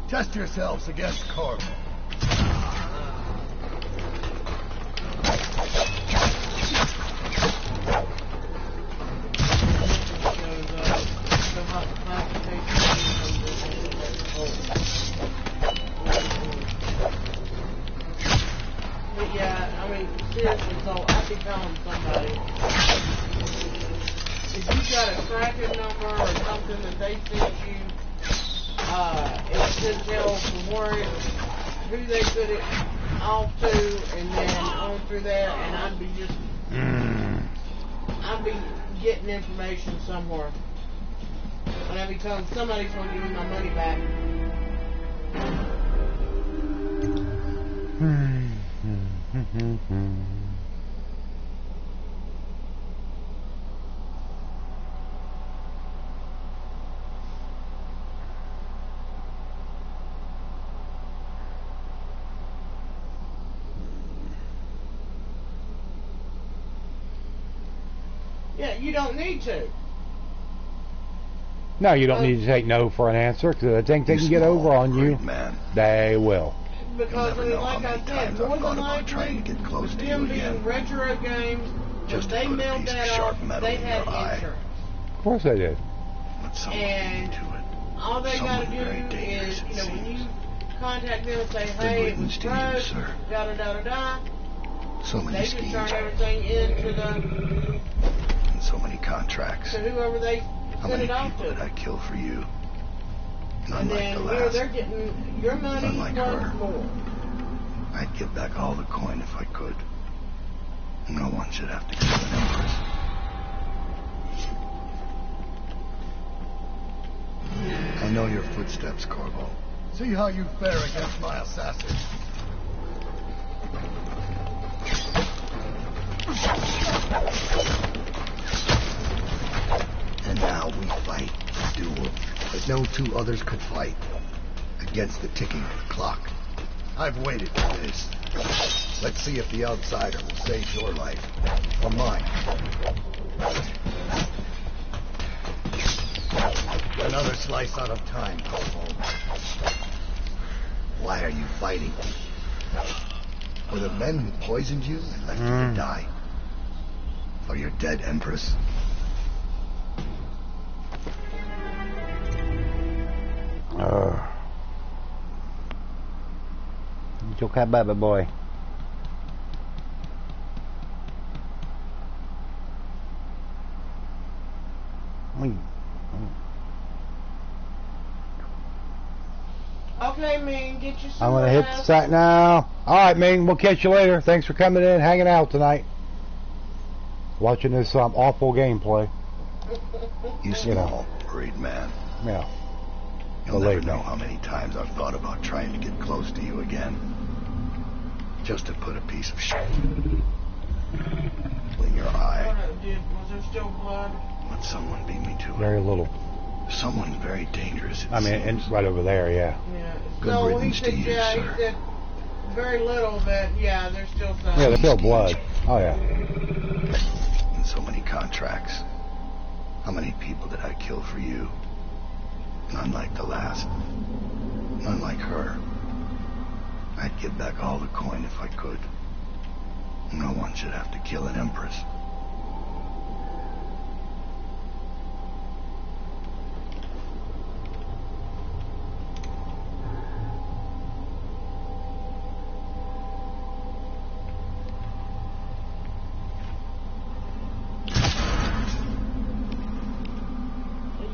Speaker 5: Test yourselves against Corp.
Speaker 4: But yeah, I mean, seriously, so I could tell somebody, if you got a tracking number or something that they sent you, it should tell from where who they put it off to, and then on through that, and I'd be getting information somewhere. And I'd be telling somebody's going to give me my money back. Yeah, you don't need to.
Speaker 1: No, you don't need to take no for an answer, because I think they can get over on you.
Speaker 5: Man.
Speaker 1: They will.
Speaker 4: Because, I mean, like I said, more than likely, them being retro games, if they mailed that off, they had insurance.
Speaker 1: Of course they did.
Speaker 4: And all they got to do is, you know, when you contact them and say, hey, it was broke, da-da-da-da-da, they just turn everything into the...
Speaker 5: And so many contracts.
Speaker 4: To whoever they send it off to.
Speaker 5: How many people did I kill for you? None
Speaker 4: and
Speaker 5: like
Speaker 4: then
Speaker 5: the
Speaker 4: here
Speaker 5: last.
Speaker 4: they're getting your money
Speaker 5: Unlike
Speaker 4: plus
Speaker 5: her.
Speaker 4: more.
Speaker 5: I'd give back all the coin if I could. No one should have to kill an empress. I know your footsteps, Corvo. See how you fare against my assassin. And now we fight a duel that no two others could fight against the ticking of the clock. I've waited for this. Let's see if the outsider will save your life or mine. Another slice out of time, Corvo. Why are you fighting? For the men who poisoned you and left you to die? For your dead empress?
Speaker 1: It's okay, baby boy.
Speaker 4: Okay, Ming, get your
Speaker 1: I'm gonna hit the site now. Alright, Ming, we'll catch you later. Thanks for coming in, hanging out tonight. Watching this awful gameplay.
Speaker 5: You small, worried man.
Speaker 1: Yeah.
Speaker 5: You'll never know how many times I've thought about trying to get close to you again. Just to put a piece of shit in your eye.
Speaker 4: Was there still blood?
Speaker 5: Let someone beat me to it.
Speaker 1: Very little.
Speaker 5: Someone very dangerous.
Speaker 1: I mean, and right over there, yeah.
Speaker 4: Yeah.
Speaker 5: Good
Speaker 4: No, he
Speaker 5: riddance
Speaker 4: said,
Speaker 5: to you,
Speaker 4: yeah,
Speaker 5: sir.
Speaker 4: he said very little, but yeah, there's still some.
Speaker 1: Yeah, there's still blood. Oh, yeah.
Speaker 5: And so many contracts. How many people did I kill for you? None like the last. None like her. I'd give back all the coin if I could. No one should have to kill an empress.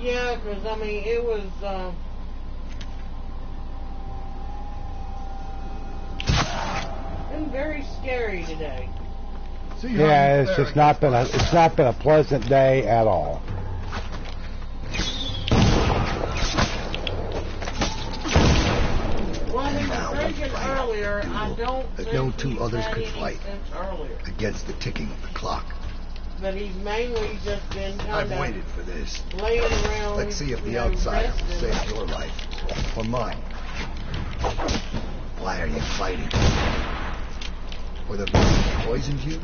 Speaker 4: Yeah, because, I mean, it was, been very scary today.
Speaker 1: Yeah, it's just not been a pleasant day at all.
Speaker 4: Well, he was drinking earlier. I don't
Speaker 5: that
Speaker 4: think
Speaker 5: no two
Speaker 4: he's
Speaker 5: others
Speaker 4: had
Speaker 5: could
Speaker 4: any
Speaker 5: fight
Speaker 4: since earlier.
Speaker 5: against the ticking of the clock.
Speaker 4: But he's mainly just been kind
Speaker 5: I've
Speaker 4: of
Speaker 5: waited for this.
Speaker 4: laying around.
Speaker 5: Let's see if the
Speaker 4: you know,
Speaker 5: outsider will
Speaker 4: resting.
Speaker 5: save your life or mine. Why are you fighting? For the man who poisoned you?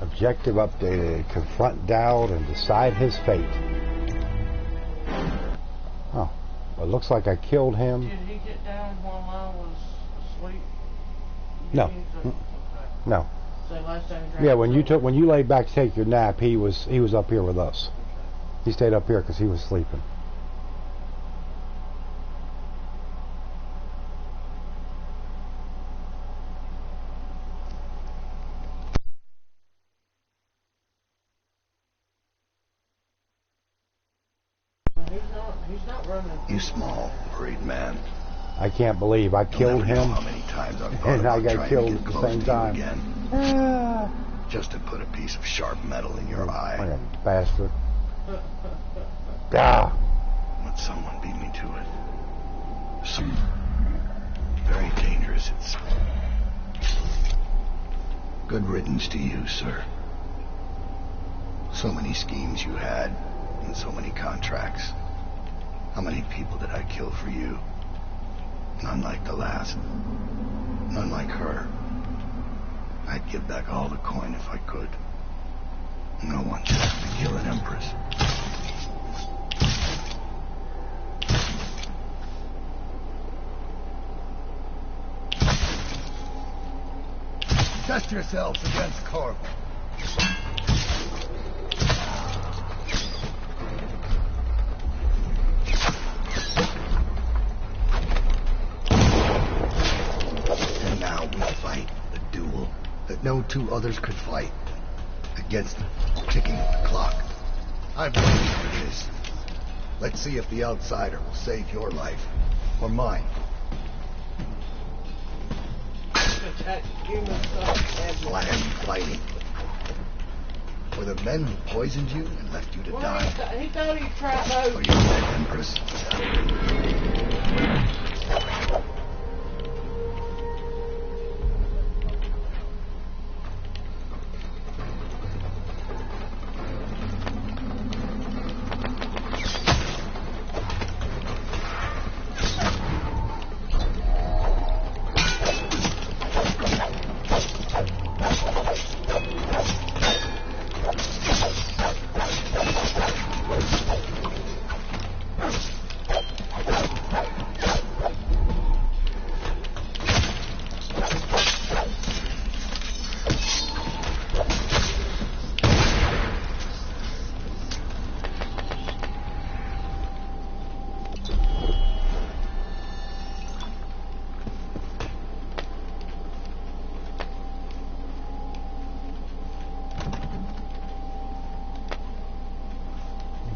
Speaker 1: Objective updated. Confront Dowd and decide his fate. Oh, well, it looks like I killed him.
Speaker 4: Did he get down while I was asleep?
Speaker 1: No.
Speaker 4: Okay.
Speaker 1: No.
Speaker 4: So last time he
Speaker 1: Yeah, when you laid back to take your nap, he was up here with us. He stayed up here because he was sleeping.
Speaker 4: running.
Speaker 5: You small, worried man.
Speaker 1: I can't believe I killed him,
Speaker 5: How many times I've thought
Speaker 1: and I
Speaker 5: about
Speaker 1: got
Speaker 5: trying
Speaker 1: killed
Speaker 5: to
Speaker 1: at
Speaker 5: get
Speaker 1: the
Speaker 5: close
Speaker 1: same
Speaker 5: to
Speaker 1: time.
Speaker 5: you again, just to put a piece of sharp metal in your eye.
Speaker 1: What a bastard. Ah.
Speaker 5: But someone beat me to it. Very dangerous. It's good riddance to you, sir. So many schemes you had, and so many contracts. How many people did I kill for you? None like the last. None like her. I'd give back all the coin if I could. No one should have to kill an empress. Test yourselves against Corvo. And now we fight a duel that no two others could fight against the ticking of the clock. I've waited for this. Let's see if the outsider will save your life or mine. Why are you fighting? For the men who poisoned you and left you to die?
Speaker 4: He thought he tried those.
Speaker 5: Or you dead, Empress?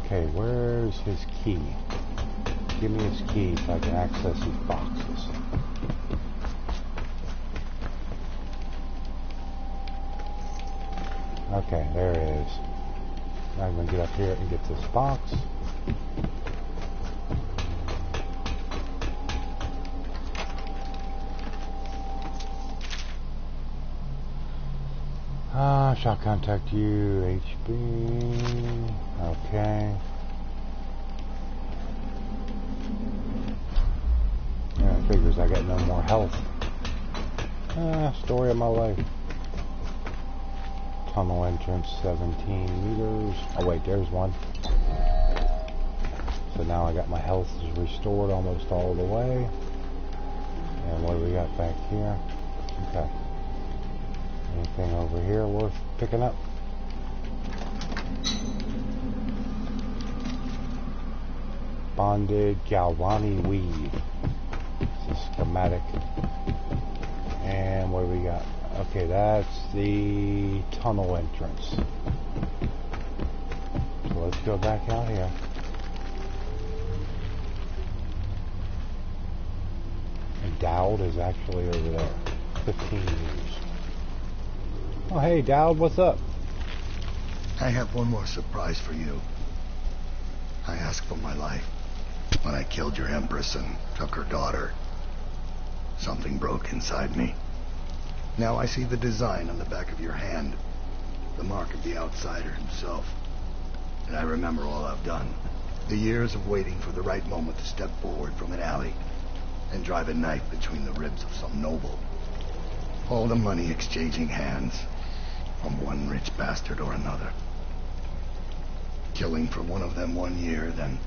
Speaker 1: Okay, where's his key? Give me his key so I can access these boxes. Okay, there it is. Now I'm going to get up here and get this box. Shall contact you, HB. Okay. Yeah, it figures I got no more health. Story of my life. Tunnel entrance, 17 meters. Oh wait, there's one. So now I got my health is restored almost all the way. And what do we got back here? Okay. Anything over here worth picking up? Bonded Galvani weed. It's a schematic. And what do we got? Okay, that's the tunnel entrance. So let's go back out here. And Dowd is actually over there. 15 meters. Oh, hey, Dowd, what's up?
Speaker 5: I have one more surprise for you. I asked for my life. When I killed your Empress and took her daughter, something broke inside me. Now I see the design on the back of your hand, the mark of the outsider himself. And I remember all I've done. The years of waiting for the right moment to step forward from an alley and drive a knife between the ribs of some noble. All the money exchanging hands from one rich bastard or another. Killing for one of them 1 year, then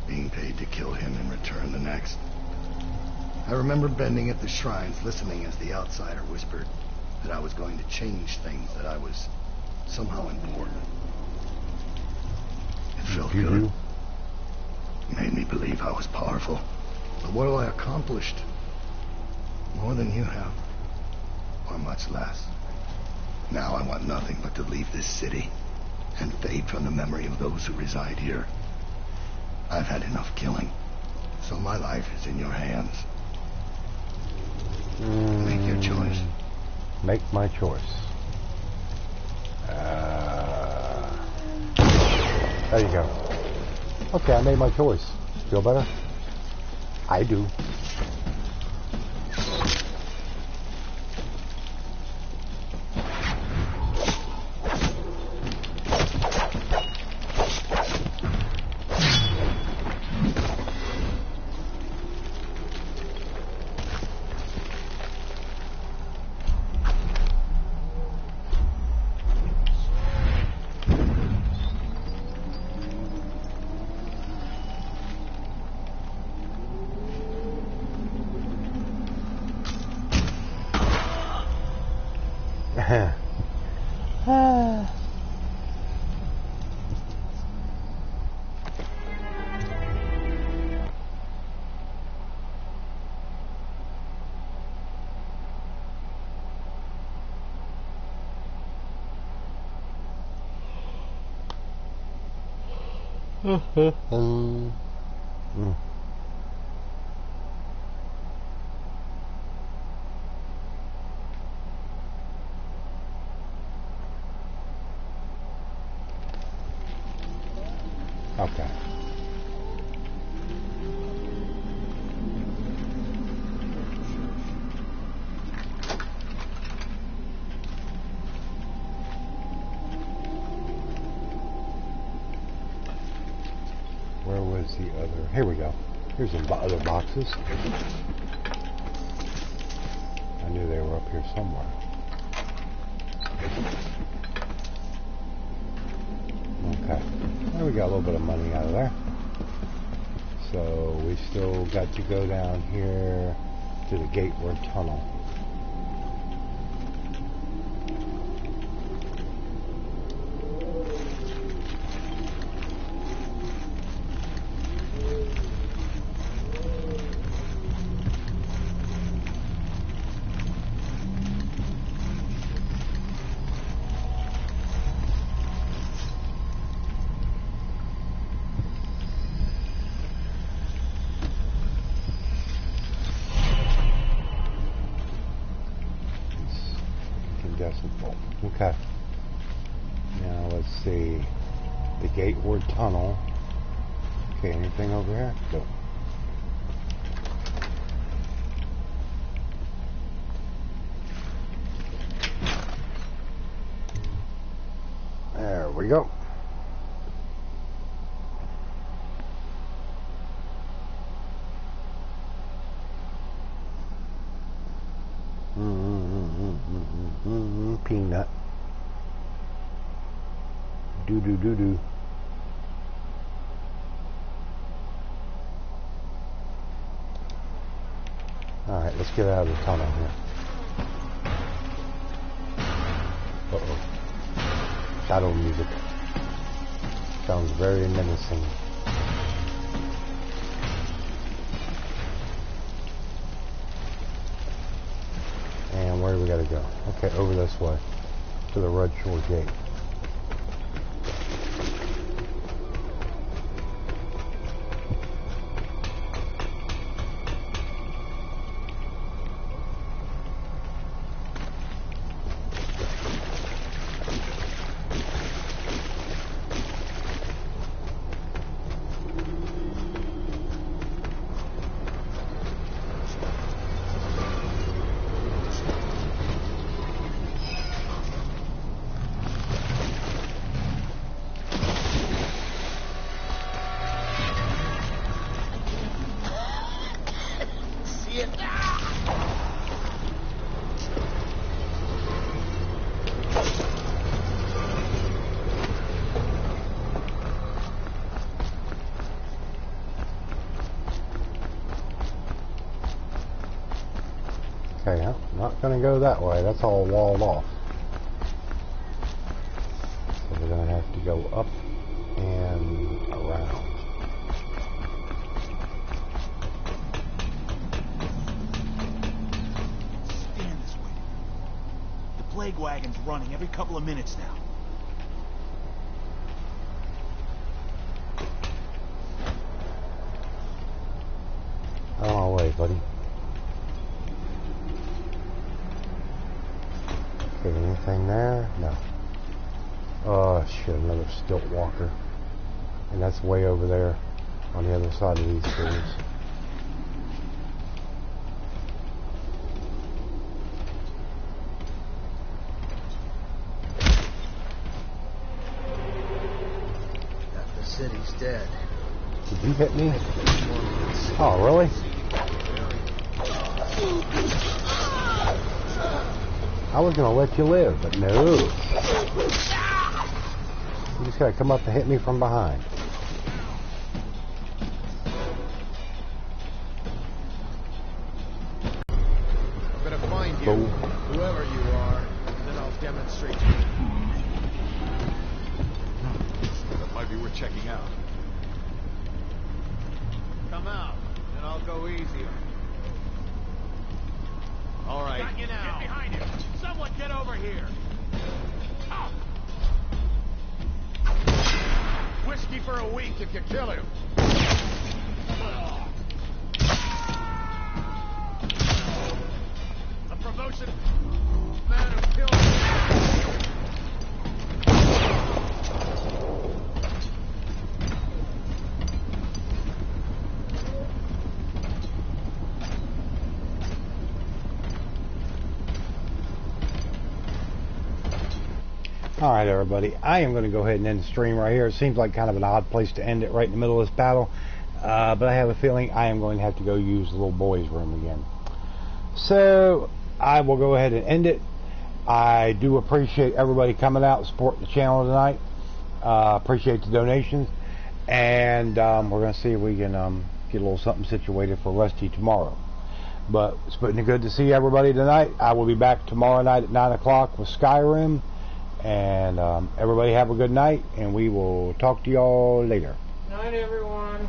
Speaker 5: being paid to kill him in return the next. I remember bending at the shrines, listening as the outsider whispered that I was going to change things, that I was somehow important. It felt good. It made me believe I was powerful. But what have I accomplished? More than you have. Or much less. Now I want nothing but to leave this city and fade from the memory of those who reside here.
Speaker 11: I've had enough killing, so my life is in your hands. Make your choice.
Speaker 1: Make my choice. There you go. Okay, I made my choice. Feel better? I do. Okay. Where was the other? Here we go. Here's some other boxes. I knew they were up here somewhere. Okay. Well, we got a little bit of money out of there. So we still got to go down here to the gateward tunnel. Okay. Now let's see. The gateward tunnel. Okay, anything over here? No. There we go. Peanut. Do. Alright, let's get out of the tunnel here. Uh-oh. Shadow music. Sounds very menacing. And where do we gotta go? Okay, over this way. To the Red Shore Gate. Okay, I'm not going to go that way. That's all walled off. So we're going to have to go up and around.
Speaker 3: Stand this way. The plague wagon's running every couple of minutes now.
Speaker 1: buddy. Okay, anything there? No. Oh shit, another stilt walker. And that's way over there on the other side of these trees.
Speaker 10: The city's dead.
Speaker 1: Did you hit me? Oh, really? I was gonna let you live, but no. You just gotta come up and hit me from behind.
Speaker 7: I'm gonna find you,
Speaker 1: Boom.
Speaker 7: whoever you are, and then I'll demonstrate to you. That might be worth checking out. Come out, and I'll go easier. All right.
Speaker 3: Got you now. Get behind him. Someone get over here. Oh. Whiskey for a week if you kill him. A promotion. Man who killed him.
Speaker 1: Alright everybody, I am going to go ahead and end the stream right here. It seems like kind of an odd place to end it right in the middle of this battle. But I have a feeling I am going to have to go use the little boy's room again. So, I will go ahead and end it. I do appreciate everybody coming out and supporting the channel tonight. Appreciate the donations. And we're going to see if we can get a little something situated for Rusty tomorrow. But it's pretty good to see everybody tonight. I will be back tomorrow night at 9 o'clock with Skyrim. And everybody have a good night, and we will talk to y'all later.
Speaker 4: Night, everyone.